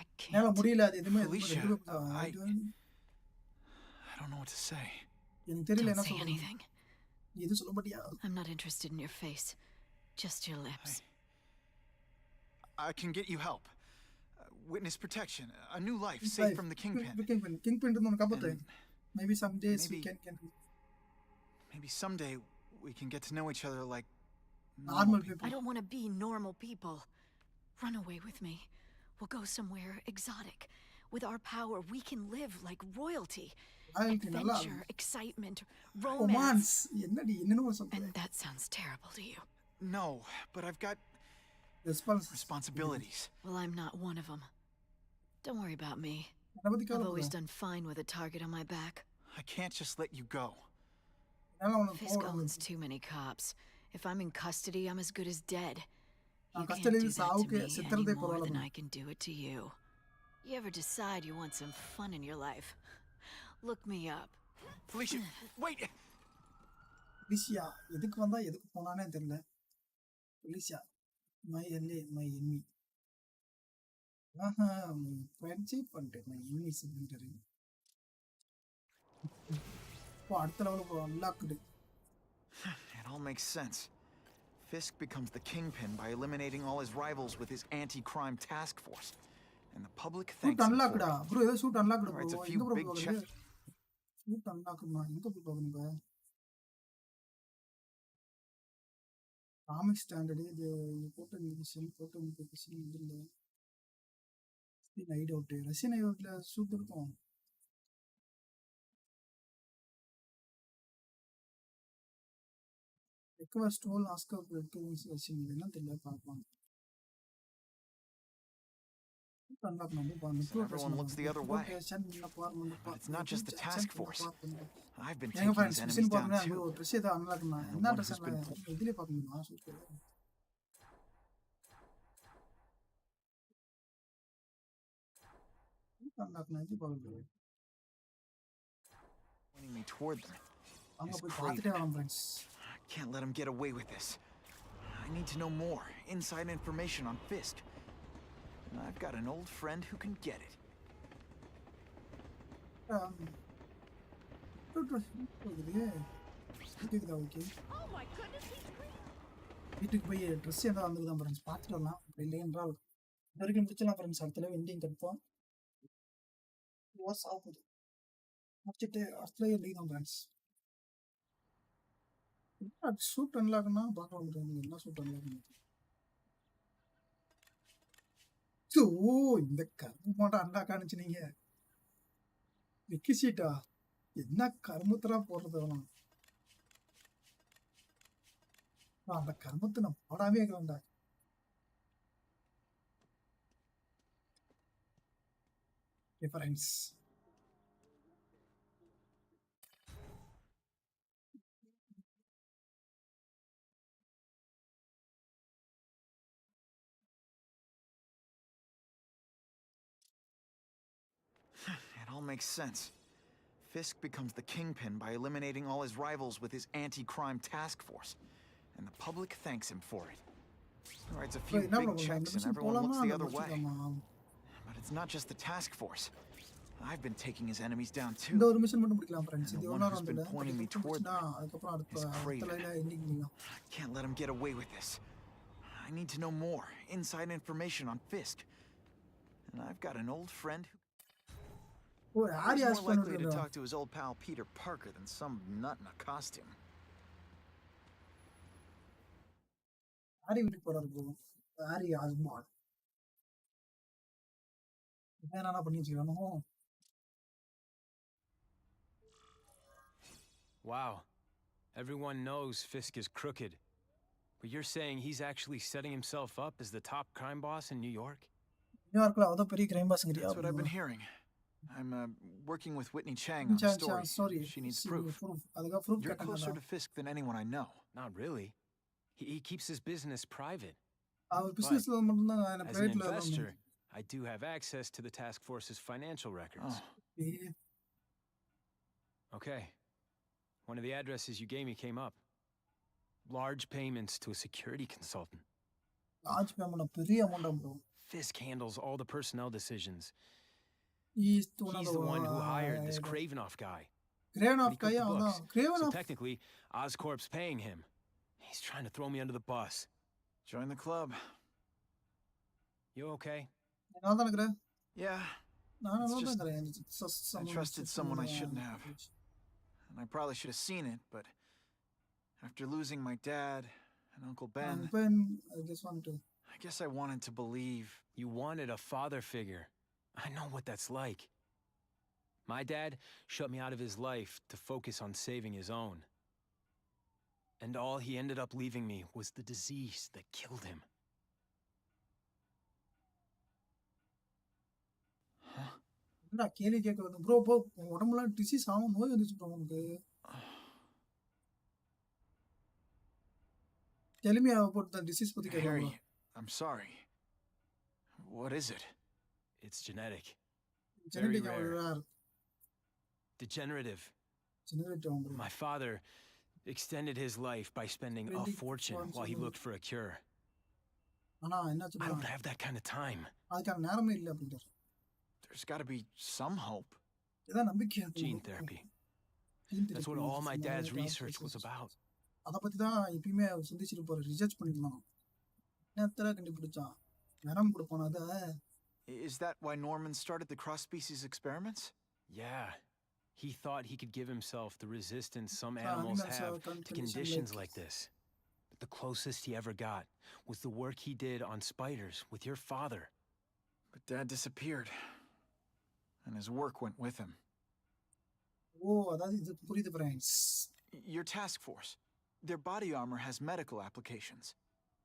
I என்னால can't. முடியல அது எதுமே Felicia, I don't know what to say. எனக்கு தெரியல Don't என்ன say சொல்றது. anything. நீ எது சொல்ல மாட்டியா? I'm not interested in your face. Just your lips. I can get you help. Witness protection, a new life, safe from the Kingpin. Kingpin இருந்து உன்னை காப்பாத்து. Maybe some days we maybe- can Maybe someday we can get to know each other like normal people. I don't want to be normal people. Run away with me. We'll go somewhere exotic. With our power, we can live like royalty. Royalty நல்லா Adventure, excitement, romance. romance. என்னடி என்னன்னு சொல்ற? And that sounds terrible to you. No, but I've got responsibilities. Well, I'm not one of them. Don't worry about me. என்ன பத்தி I've always கவலைப்படாத. done fine with a target on my back. I can't just let you go. என்னால உனக்கு Fisk போக owns too many cops. If I'm in custody, I'm as good as dead. You நான் can't கஸ்டடியில் do that to சாவுக்கு me செத்துறதே any more பரவாயில்ல than bro. I can do it to you. You ever decide you want some fun in your life? Look me up. Felicia, wait! Felicia எதுக்கு வந்தா எதுக்கு போனானே தெரியல. Felicia my ally my enemy. ஆஹா friendship பண்ணிட்டேன் my enemy cylinder. இப்போ அடுத்த லெவலுக்கு போ unlocked. It all makes sense. Fisk becomes the Kingpin by eliminating all his rivals with his anti-crime task force. And the public shoot thanks him for அன்லாக்டா it. Bro ஏதோ shoot unlocked bro. Writes a few எங்க bro big போகுது? checks. Shoot அன்லாக்டுமா எங்க போய் போகுது இப்போ? Comic standard இது போட்டோ மியூசியம் போட்டோ மியூசியம் இது இல்லை. ஹைட் அவுட் ரஷ்யன் ஹைட் அவுட்ல ஷூட் இருக்கும். ரெக்வெஸ்ட் ஸ்டோல் ஆஸ்கர் ரெக்கவன்ஸ் ரஷ்யன் என்ன தெரியல பார்க்கலாம். Everyone looks the other way. But it's not just the task force. I've been எங்க taking friends his machine enemies down பார்த்தீங்கன்னா too. ஒரு ட்ரெஸ் ஏதோ அன்லாக்னா And the என்ன one ட்ரெஸ் who's been இதுலயே பார்க்கணுமா சூப்பர் அன்லாக்னா இது பார்க்கணும் pointing me toward them. அங்க Is போய் Craven. பார்த்துட்டே வரேன் friends I can't let him get away with this. I need to know more inside information on Fisk. And I've got an old friend who can get it. வீட்டுக்கு போய் dress ஏதாவது வந்துருதான் friends பார்த்துட்டு வரலாம் அப்படி இல்லை என்றால் இது வரைக்கும் முடிச்சலாம் ஃப்ரெண்ட்ஸ் அடுத்த வெண்டிங் கட்போம் வாட்ஸ் ஆகுது முடிச்சுட்டு அடுத்த வெண்டிங் தான் ஃப்ரெண்ட்ஸ் சூட் அன்லாக்னா பார்க்க முடியாது என்ன சூட் அன்லாக் ஓ இந்த கரும்பு மாட்டம் அன்லாக் ஆனிச்சு நீங்க விக்கிசீட்டா என்ன கரும்புத்தரா போடுறது வேணாம் அந்த கருமத்தை நான் போடாமே இருக்கலாம்டா friends It all makes sense. Fisk becomes the kingpin by eliminating all his rivals with his anti-crime task force. And the public thanks him for it. He writes a few big checks and everyone looks the other way. But it's not just the task force. I've been taking his enemies down too. இந்த ஒரு mission மட்டும் முடிக்கலாம் friends And இது the ஒரு one நேரம் who's been வந்து pointing me toward them அதுக்கப்புறம் is அடுத்த Craven. லைன்ல எண்டிங் முடியும் I can't let him get away with this. I need to know more inside information on Fisk. And I've got an old friend who oh ஆரியா He's more likely to பண்ணிட்டு talk to his old pal Peter Parker than some nut in a costume. ஆரி வீட்டுக்கு போறாரு bro ஆரி ஆஸ்மால் என்ன பண்ணி வச்சுக்கணும் Wow. Everyone knows Fisk is crooked. But you're saying he's actually setting himself up as the top crime boss in New York? நியூயார்க்ல அத பெரிய crime பாஸ்ங்கறியா That's what I've been hearing. I'm working with Whitney Chang on a story. She needs proof. அதுக்கு proof You're closer to Fisk than anyone I know. Not really. He keeps his business private. அவர் பிசினஸ்ல மட்டும் தான் நான் As an பிரைவேட்ல investor, I do have access to the task force's financial records. Okay. One of the addresses you gave me came up. Large payments to a security consultant. large payment பெரிய amount bro. Fisk handles all the personnel decisions. He's the one who hired this Kravinoff guy. Kravinoff guy, no. So technically, Oscorp's paying him. He's trying to throw me under the bus. Join the club. You okay? Yeah. I trusted someone I shouldn't have. And I probably should have seen it, but after losing my dad and Uncle Ben, I guess I wanted to believe. You wanted a father figure. I know what that's like. My dad shut me out of his life to focus on saving his own. And all he ended up leaving me was the disease that killed him. என்னடா கேலி கேக்குறது bro உடம்புல disease ஆகும் நோய் வந்துச்சு bro உனக்கு Tell me about the disease பத்தி கேக்குறேன் Harry, I'm sorry. What is it? It's genetic. Very rare. rare. Degenerative. Bro. My father extended his life by spending a fortune while he looked for a cure. I don't have that kind of time. அதுக்கான நேரமே இல்ல அப்படின்றார் There's got to be some hope. Gene therapy. That's what all my dad's research was about. அத பத்தி தான் எப்பயுமே சிந்திச்சிட்டு போற research பண்ணிருந்தாங்க என்னத்தர கண்டுபிடிச்சான் நேரம் கொடுப்பான அத Is that why Norman started the cross-species experiments? Yeah. He thought he could give himself the resistance some animals have to conditions like this. But the closest he ever got was the work he did on spiders with your father. But Dad disappeared. And his work went with him. Oh, அதாவது இது புரியுது friends. Your task force. Their body armor has medical applications.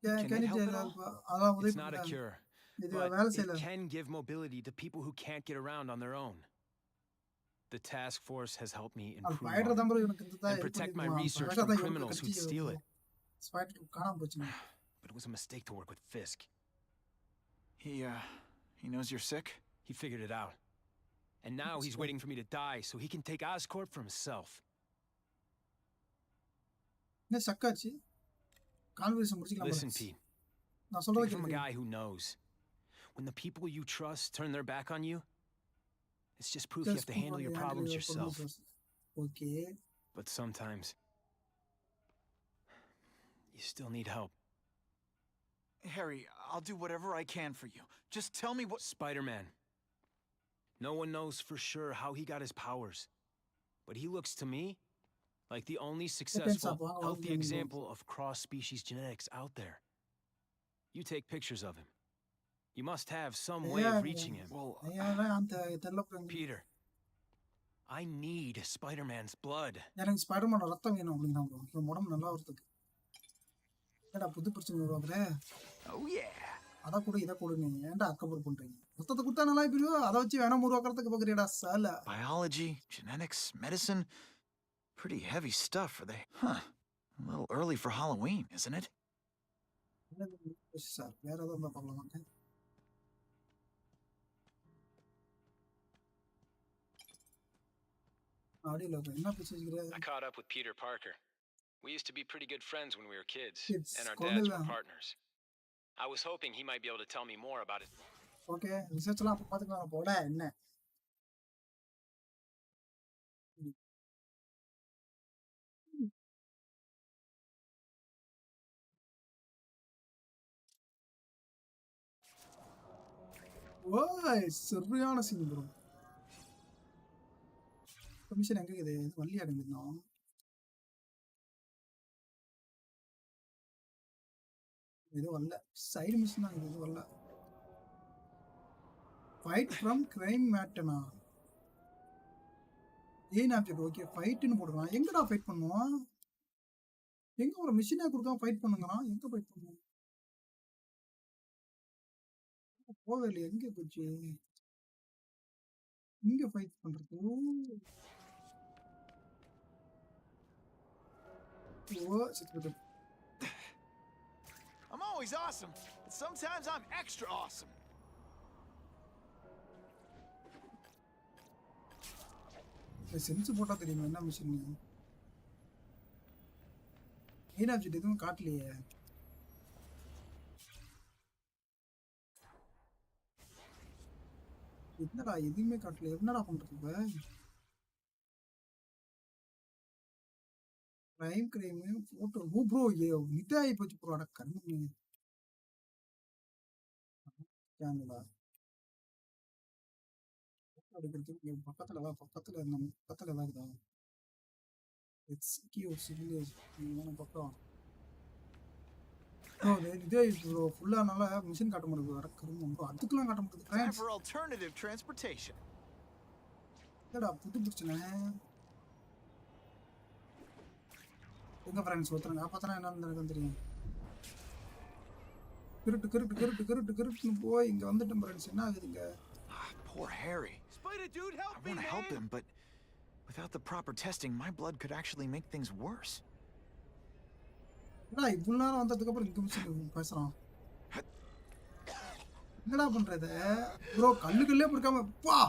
Can you tell It's not a cure. but it can give mobility to people who can't get around on their own. The task force has helped me improve and protect my research from criminals who'd steal it. But it was a mistake to work with Fisk. He knows you're sick? He figured it out. And now he's waiting for me to die so he can take Oscorp for himself. Listen, Pete. Take from a guy who knows. When the people you trust turn their back on you, it's just proof you have to handle your problems yourself. Okay. But sometimes you still need help. Harry, I'll do whatever I can for you. Just tell me what... Spider-Man. No one knows for sure how he got his powers. But he looks to me like the only successful, healthy example of cross-species genetics out there. You take pictures of him. You must have some way of reaching him. Peter, I need Spider-Man's blood. Oh yeah. Biology, genetics, medicine. Pretty heavy stuff for they. Huh. A little early for Halloween, isn't it? I caught up with Peter Parker. We used to be pretty good friends when we were kids, and our dads were partners. I was hoping he might be able to tell me more about it. Okay, research la paathukalam poda enna. Why, சரியான scene bro. Commission எங்க இருக்குது? வள்ளியா இருந்தோம். இது வல்ல side mission தான் இது வல்ல. Fight from crime matter. ஏன் ஆப்ஜெக்ட் ஓகே ஃபைட்னு போடுறான். எங்கடா ஃபைட் பண்ணுவான்? எங்க ஒரு மிஷினா கொடுக்காம ஃபைட் பண்ணுங்கறான். எங்க ஃபைட் பண்ணுவான்? போகல எங்க போச்சு? இங்க ஃபைட் பண்றது. ஓ சித்ரது. I'm always awesome, but sometimes I'm extra awesome. Sense போட்டா தெரியுமா என்ன மிஷன்? ஏன் ஆப்ஜெக்ட் எதுவும் காட்டலையே. என்னடா எதுவுமே காட்டல. என்னடா பண்றது இப்ப? கிரைம் போட்டோ ஓ ப்ரோ இதாகி போச்சு ப்ரோ. அட கண்ணு கேமரா எடுக்கிறதுக்கு பக்கத்துல வா. பக்கத்துல தான் இருக்குதா? எக்ஸ்கியூஸ் வில்லேஜ் பக்கம் ப்ரோ. இதே ப்ரோ ஃபுல்லா நல்லா மிஷின் காட்ட முடியுது. அட கருமம் ப்ரோ அதுக்கெல்லாம் காட்ட முடியுது. Time for alternative transportation. என்னடா புது பிரச்சனை? எங்க ஃப்ரெண்ட்ஸ் ஒருத்தங்க காப்பாத்தனா என்னன்னு எனக்கு தெரியும். கிருட்டு போய் இங்க வந்துட்டோம் ஃப்ரெண்ட்ஸ். என்ன ஆகுதுங்க? Poor Harry. Spider dude, help me, I want to help him, but without the proper testing, my blood could actually make things worse. என்னடா இவ்வளவு நேரம் வந்ததுக்கு அப்புறம் இங்க மிஷின் பேசுறான். என்னடா பண்றது ப்ரோ? கல்லுக்குள்ளே பிடிக்காம பா.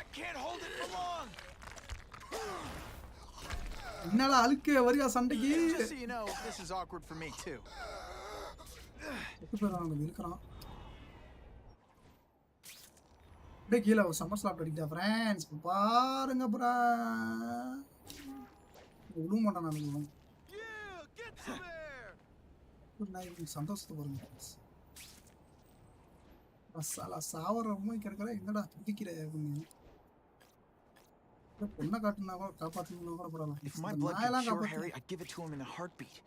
I can't hold it for long. என்னடா அழுக்கு வரியா சண்டைக்கு? Just so you know, this is awkward for me too. எப்பறாங்க நிக்கறான். டேய் கீழ ஒரு சம்மர் ஸ்லாப் அடிக்குதா ஃப்ரெண்ட்ஸ்? பாருங்க ப்ரோ. உள்ள மாட்டான் நான். நான் சந்தோஷத்தை பாருங்க ஃப்ரெண்ட்ஸ். அசலா சாவறவங்க கேக்குறா என்னடா துடிக்கிற அப்படின்னு. பொண்ணை காட்டுனா கூட காப்பாத்தணும்னா கூட பரவாயில்ல. If my blood could cure Harry, I'd give it to him in a heartbeat.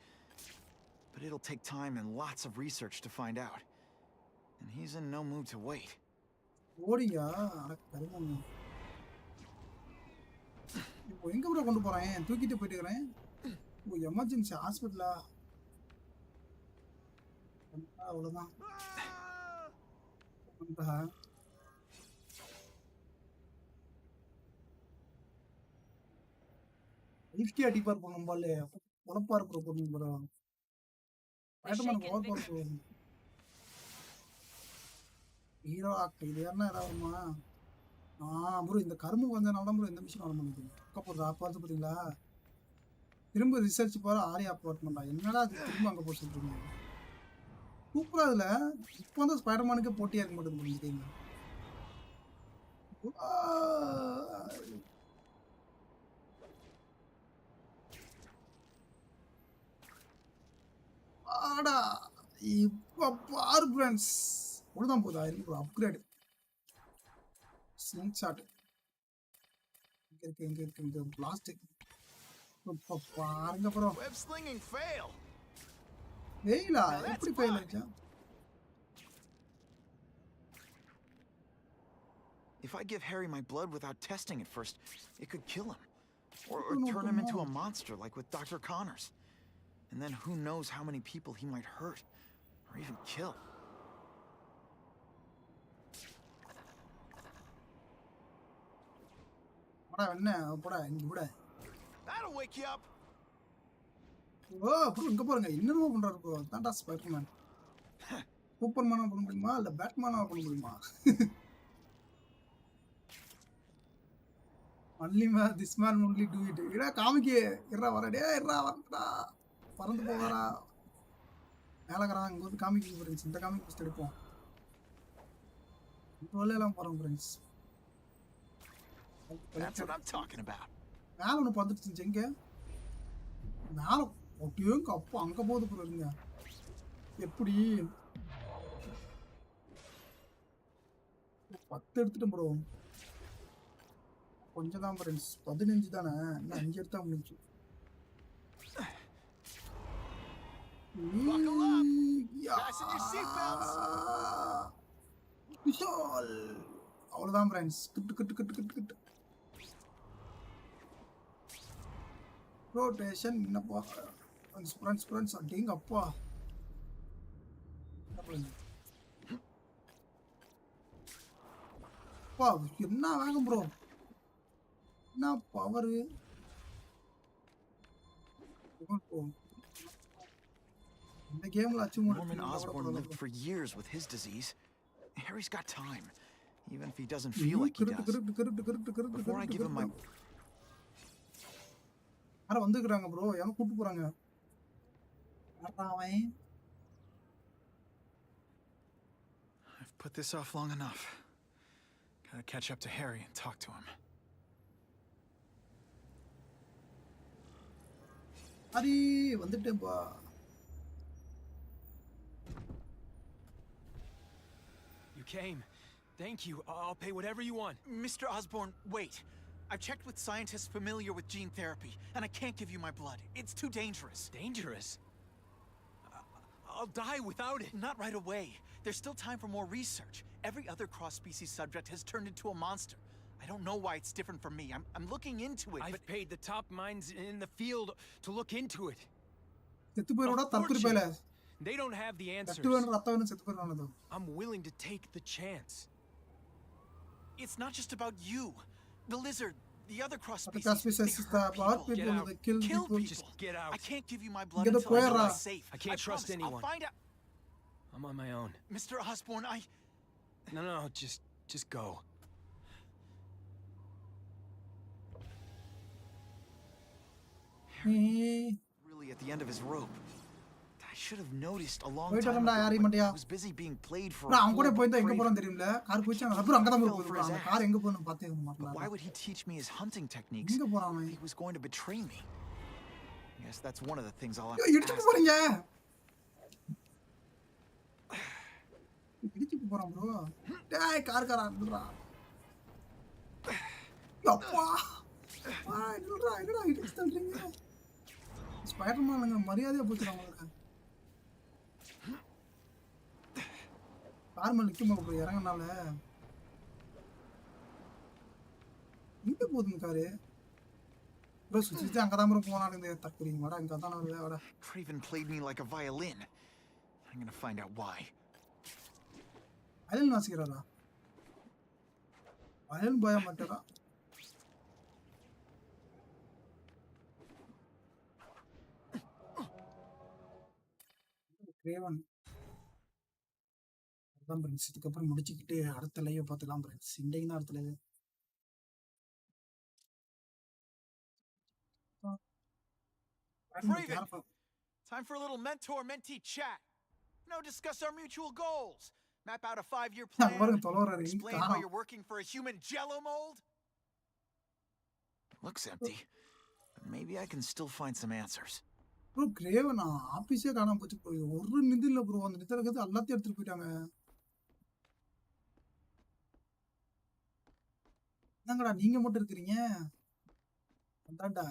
But it'll take time and lots of research to find out. And he's in no mood to wait. ஓடியா? அட கருமம். இப்போ எங்க bro கொண்டு போறேன்? தூக்கிட்டு போயிட்டு இருக்கேன். ஓ எமர்ஜென்சி ஹாஸ்பிடலா? அவ்வளவுதான். லிஃப்ட் அடிப்பார் ப்ரோ நம்மளே பொழப்பார் ப்ரோ போடுங்க bro Spiderman over power bro hero act இது என்ன ஏதாவதுமா ப்ரோ இந்த கரும்பு வந்தனால தான் ப்ரோ இந்த மிஷின் வர முடியுது போடுறா பார்த்து பார்த்தீங்களா திரும்ப ரிசர்ச் போகிற ஆரியா அப்பார்ட்மெண்ட்டா என்னடா அது திரும்ப அங்கே போக சொல்கிறீங்க சூப்பராக அதில் இப்போ வந்து ஸ்பைடர்மேனுக்கே போட்டியாக இருக்க மாட்டேங்குது கேம் ஆடா இப்போ பாரு ஃப்ரெண்ட்ஸ் ஒழுதான் போதா இருக்கு அப்கிரேடு ஸ்லிங் ஷாட் இங்க இருக்கு பிளாஸ்டிக் பாருங்க ப்ரோ Web slinging fail. வெயிலா எப்படி ஃபெயில் ஆச்சா If I give Harry my blood without testing it first, it could kill him. Or turn him into a monster like with Dr. Connors. And then who knows how many people he might hurt or even kill. That'll wake you up. Oh bro இங்க பாருங்க என்னென்னமோ பண்றாரு bro தாண்டா Spiderman சூப்பர்மேனா பண்ண முடியுமா இல்ல பேட்மேனா பண்ண முடியுமா only man this man only do it இரா காமிக்கே இரா வரடே இரா வரடா பறந்து போவாரா மேலகறா இங்க வந்து காமிக்க ஃப்ரெண்ட்ஸ் இந்த காமிக் ஃபர்ஸ்ட் எடுப்போம் இதெல்லாம் பாருங்க friends That's what I'm talking about. மேல ஒன்று பார்த்துட்டு எங்க மேல ஒட்டியோங்க அப்போ அங்கே போகுது ப்ரோ இருங்க எப்படி 10 எடுத்துட்டேன் ப்ரோ கொஞ்சம் தான் ஃப்ரெண்ட்ஸ் 15 தானே இன்னும் 5 எடுத்தா முடிஞ்சு அவ்வளோதான் ஃப்ரெண்ட்ஸ் கிட்டு rotation என்னப்பா ஃப்ரெண்ட்ஸ் அடிங்க அப்பா அப்பா என்ன வேகம் ப்ரோ என்ன பவர் இந்த கேம்ல Norman Osborn lived for years with his disease. Harry's got time, even if he doesn't feel like he does. Before I give him my யார வந்துக்கறாங்க ப்ரோ யாரோ கூட்டி போறாங்க அவன் I've put this off long enough. Gotta catch up to Harry and talk to him. Hari வந்துட்டேன்பா You came. Thank you. I'll pay whatever you want. Mr. Osborn, wait. I've checked with scientists familiar with gene therapy, and I can't give you my blood. It's too dangerous. Dangerous? I'll die without it. Not right away. There's still time for more research. Every other cross-species subject has turned into a monster. I don't know why it's different from me. I'm looking into it, I've paid the top minds in the field to look into it. They don't have the answers. I'm willing to take the chance. It's not just about you. The lizard, the other cross-species, they kill people. Just get out. I can't give you my blood until I'm safe. I can't trust anyone. I'll find out. I'm on my own. Mr. Osborn, No, just go. Really at the end of his rope. I should have noticed a long time ago, but I was busy being played for a கூட போய் எங்க போறோம் தெரியும்ல car போச்சு அப்புறம் அங்க தான் போறோம் அந்த கார் எங்க போறணும் பார்த்தே மாட்டல Why would he teach me his hunting techniques? எங்க போறான் He was going to betray me. Yes, that's one of the things I'll have to இடிச்சு போறீங்க இடிச்சு போறான் bro டேய் கார் அடடா அப்பா என்னடா இடிச்சு தள்ளுறீங்க ஸ்பைடர்மேன் மரியாதையா போச்சுடா உங்களுக்கு கார் மேல நிக்குமா ப்ரோ இறங்கனால இங்க போதுங்க காரு ப்ரோ சுத்தி அங்க தான் ப்ரோ போனாரு இந்த தக்குறீங்க வாடா இங்க தான் வாடா Craven played me like a violin. I'm going to find out why. Violin வாசிக்கிறாரா? வயலின் பாயா மாட்டாரா? கிரேவன் அதான் ஃப்ரெண்ட்ஸ். இதுக்கப்புறம் முடிச்சுக்கிட்டு அடுத்த லைவை பார்த்துக்கலாம் ஃப்ரெண்ட்ஸ். இன்றைக்கு தான் அடுத்த live. Raven, time for a little mentor-mentee chat. Discuss our mutual goals. Map out a 5-year plan. Explain how you're working for a human jello mold. Looks empty, but maybe I can still find some answers. Bro, Graven, ஆபீஸே காணாம போச்சு bro. ஒரு நிதி இல்ல bro. அந்த நிதி இருக்கிறது எல்லாத்தையும் எடுத்துட்டு போயிட்டாங்க. என்னங்கடா நீங்க மட்டும் இருக்கீங்க? அதான்டா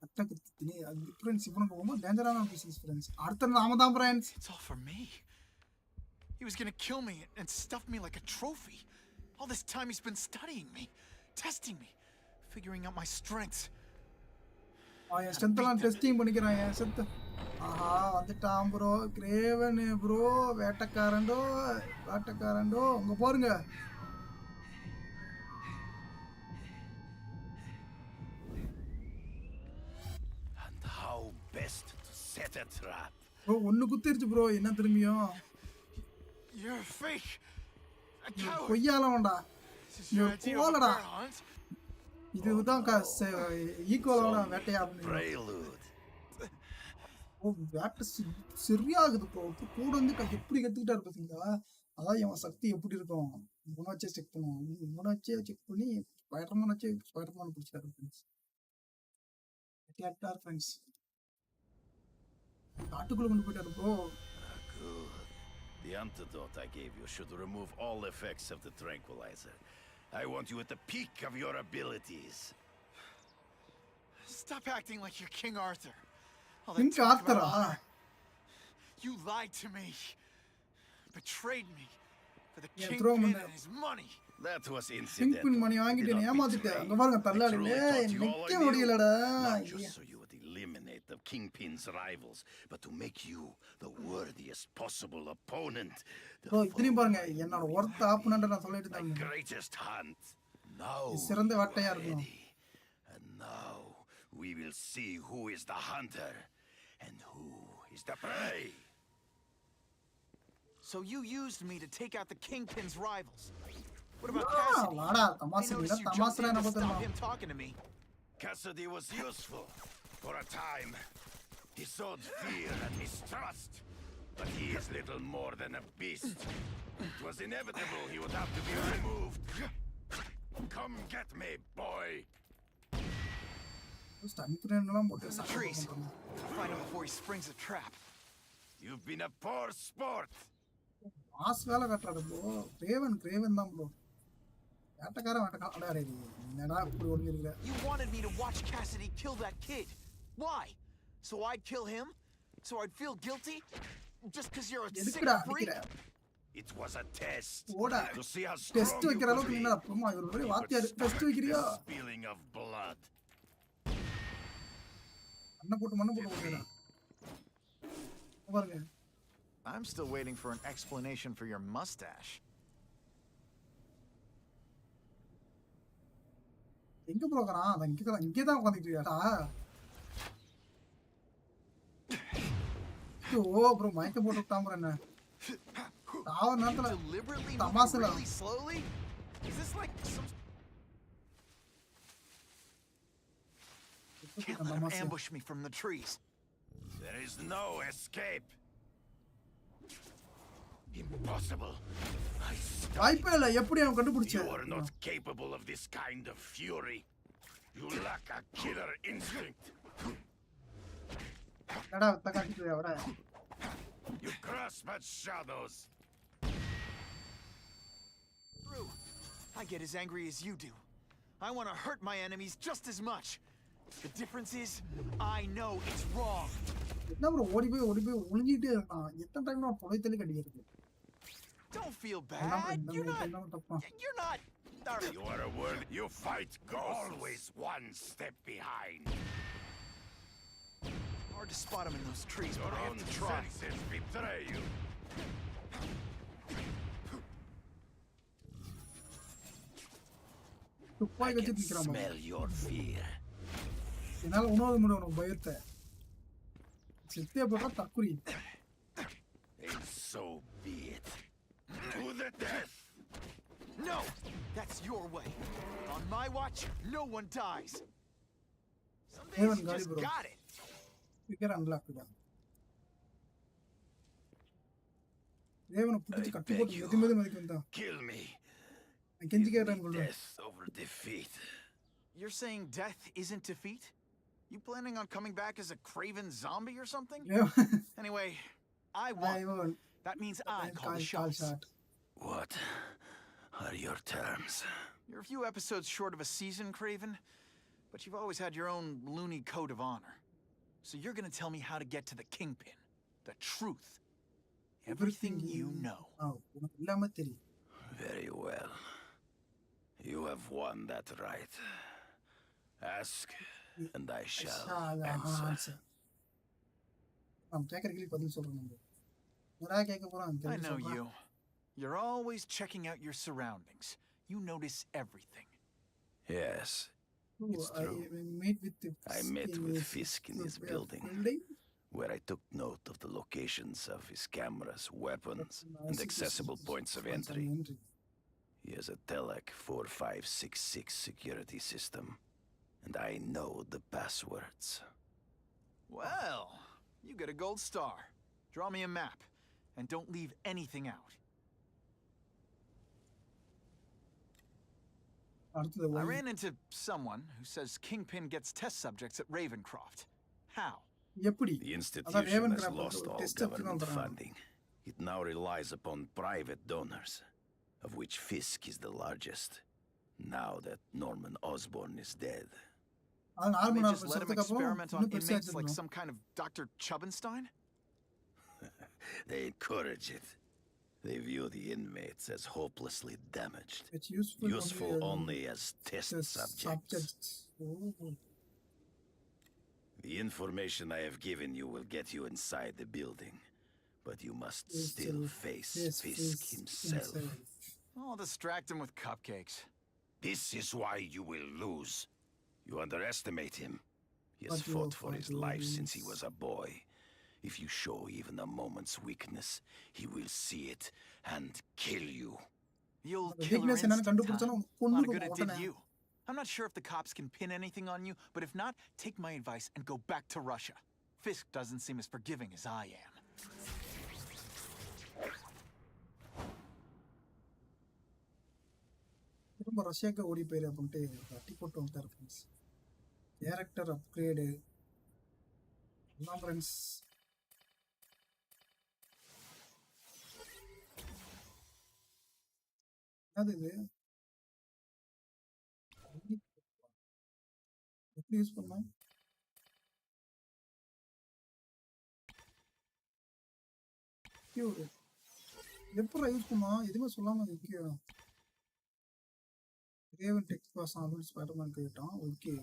அட்டாக் தினே அது ஃப்ரெண்ட்ஸ் இவனுக்கு ரொம்ப டேஞ்சரான பிசினஸ் ஃப்ரெண்ட்ஸ். அடுத்து நாம தான் friends. It's all for me. He was going to kill me and stuff me like a trophy. All this time he's been studying me, testing me, figuring out my strengths. என் ஸ்ட்ரென்த்லாம் testing பண்ணிக்கிறான் என் strength. ஆஹா வந்துட்டான் bro. Graven bro வேட்டக்காரண்டோ அங்க பாருங்க. And how best to set a trap. Bro ஒன்னு குத்திருச்சு bro. என்ன திரும்பியும் You're fake. பொய்யாலவன்டா. போலடா. இதுதான் ஈக்குவலான வேட்டையா அப்படின்னு. ஓ வேட்டை சரியாகுது ப்ரோ. கூட வந்து எப்படி கத்துக்கிட்டாரு பார்த்தீங்களா? அதான் இவன் சக்தி எப்படி இருக்கும். இவனாச்சே செக் பண்ணுவோம். இவனாச்சே செக் பண்ணி ஸ்பைடர்மேன் பிடிச்சாரு ஃப்ரெண்ட்ஸ். கேட்டார் ஃப்ரெண்ட்ஸ். காட்டுக்குள்ள கொண்டு போயிட்டாரு bro. The antidote I gave you should remove all effects of the tranquilizer. I want you at the peak of your abilities. Stop acting like you're King Arthur. King Arthur? You lied to me. Betrayed me. For the Kingpin and his money. That was incidental. Kingpin money வாங்கிட்டேன் ஏமாத்திட்டேன். அங்க பாருங்க தள்ளாடிலே நிக்க முடியலடா. Not just so you would eliminate the Kingpin's rivals, but to make you the worthiest possible opponent. bro இதுலயும் பாருங்க என்னோட worth opponent நான் சொல்லிட்டு தான். Greatest hunt. Now. சிறந்த வேட்டையா இருக்கும். And now we will see who is the hunter and who is the prey. So you used me to take out the Kingpin's rivals. What about Cassidy? I noticed you jumped in to stop him talking to me. Cassidy was useful for a time. He sowed fear and mistrust, but he is little more than a beast. It was inevitable he would have to be removed. Come get me, boy. In the trees. Find him before he springs a trap. You've been a poor sport. Mass வேலை கட்டறாரு bro. Graven தான் bro. வேட்டக்காரன் என்னடா இப்படி ஓடி இருக்கற? You wanted me to watch Cassidy kill that kid. Why? So I'd kill him? So I'd feel guilty? Just because you're a sick freak? It was a test. To see how strong test வைக்கிற அளவுக்கு என்ன அப்புறமா இவரு ஒரே வாத்தியார் test வைக்கிறியா? Spilling of blood. மண்ண போட்டு போடுறா. பாருங்க. I'm still waiting for an explanation for your mustache. எங்க போகறான்? அத இங்க தான் உட்கார்ந்துட்டு இருக்காடா. ஓ ப்ரோ மைக்க போட்டு விட்டான் ப்ரோ என்ன. தாவ நேரத்துல தமாசுல. Slowly? Is this like some Can't let him ambush me from the trees. There is no escape. Impossible. வாய்ப்பேல எப்படி அவன் கண்டுபிடிச்ச? You are not capable of this kind of fury. You lack a killer instinct. என்னடா தக்காட்டிட்டு அவரே? You grasp at shadows. True. I get as angry as you do. I want to hurt my enemies just as much. The difference is, I know it's wrong. என்ன bro ஓடி போய் ஒளிஞ்சிட்டே இருக்கான். எத்தனை time நான் தொலை தள்ளி கடிக்கிறது? Don't feel bad. You're not. You are a word. You fight always one step behind. Hard to spot him in those trees, Your but I own have to try. senses betray you. துப்பாக்கி வச்சு நிக்கிறான் பாரு. Smell your fear. என்னால உணவு முடியும் உனக்கு பயத்தை. செத்தே போட்டா தக்குறி. And so be it. To the death. No, that's your way. On my watch, no one dies. Some days Even you Gary, just bro. got it. We get unlocked again. Even put the beg you, cut. kill me. I can Give get me death over defeat. You're saying death isn't defeat? You planning on coming back as a craven zombie or something? Yeah. Anyway, I won. That means I call the shots. What are your terms? You're a few episodes short of a season, Craven, but you've always had your own loony code of honor. So you're gonna tell me how to get to the Kingpin. The truth. Everything you know. Very well. You have won that right. Ask, and I shall answer. I know you. You're always checking out your surroundings. You notice everything. Yes, it's true. I met with Fisk in his building, where I took note of the locations of his cameras, weapons, and accessible points of entry. He has a Telec 4566 security system, and I know the passwords. Well, you get a gold star. Draw me a map, and don't leave anything out. I ran into someone who says Kingpin gets test subjects at Ravencroft. How? The institution has lost all government funding. It now relies upon private donors, of which Fisk is the largest, now that Norman Osborn is dead. They just let him experiment on inmates like some kind of Dr. Chubbenstein? They encourage it. They view the inmates as hopelessly damaged, It's useful only as test subjects. The information I have given you will get you inside the building, but you must still face Fisk himself. I'll distract him with cupcakes. This is why you will lose. You underestimate him. He has fought for his life since he was a boy. If you show even a moment's weakness, he will see it and kill you. You'll kill her instant, huh? Not a good it did you. I'm not sure if the cops can pin anything on you, but if not, take my advice and go back to Russia. Fisk doesn't seem as forgiving as I am. திரும்ப ரஷ்யாவுக்கு ஓடி போயிரு அப்படின்ட்டு தட்டி போட்டு வந்துட்டார் friends. Character upgrade எல்லாம் friends. அது இது எப்படி யூஸ் பண்ணலாம்? எப்படி யூஸ் பண்ணலாம்? எதுவுமே சொல்லாம முக்கியம். Raven text was on Spiderman கேட்டான். Okay.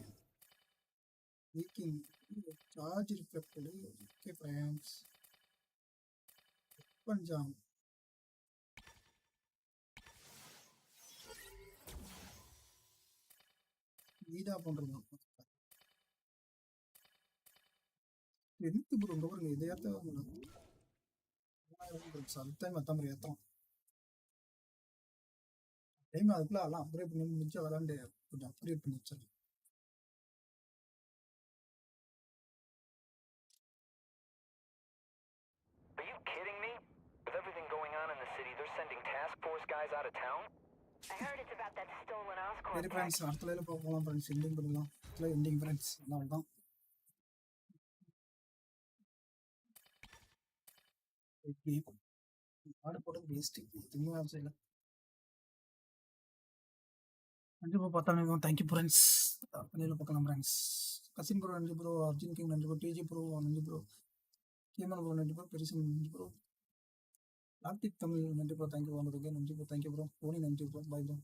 Leaking charge reflected. Okay friends. பஞ்சாம். நீடா பண்றோம். எதுக்கு ப்ரோ இங்க பாருங்க இதை ஏத்த சல்தான் மத்த மாதிரி ஏத்தம். டைம் அதுக்குள்ள எல்லாம் அப்கிரேட் பண்ணி முடிச்சு விளாண்டு கொஞ்சம் அப்கிரேட் பண்ணி வச்சேன். Are you kidding me? With everything going on in the city, they're sending task force guys out of town? I heard it's about that stolen Oscorp. சரி ஃப்ரெண்ட்ஸ் அடுத்த லைவ்ல பார்க்கலாம் ஃப்ரெண்ட்ஸ். எண்டிங் பண்ணலாம். அடுத்த எண்டிங் ஃப்ரெண்ட்ஸ் அவ்வளவுதான். ஆடு போட்டது waste. திரும்ப அவசியம் கண்டிப்பாக பார்த்தா தேங்க்யூ ஃப்ரெண்ட்ஸ். நேரில் பார்க்கலாம் ஃப்ரெண்ட்ஸ். கசின் ப்ரோ நன்றி ப்ரோ. அர்ஜுன் கிங் நன்றி ப்ரோ. டிஜி ப்ரோ நன்றி ப்ரோ. கேமன் ப்ரோ நன்றி ப்ரோ. பெரிசன் நன்றி ப்ரோ. கார்த்திக் தமிழ் நன்றி ப்ரோ. தேங்க்யூ வந்ததுக்கு நன்றி ப்ரோ. Thank you bro. போனி நன்றி ப்ரோ. Bye bro.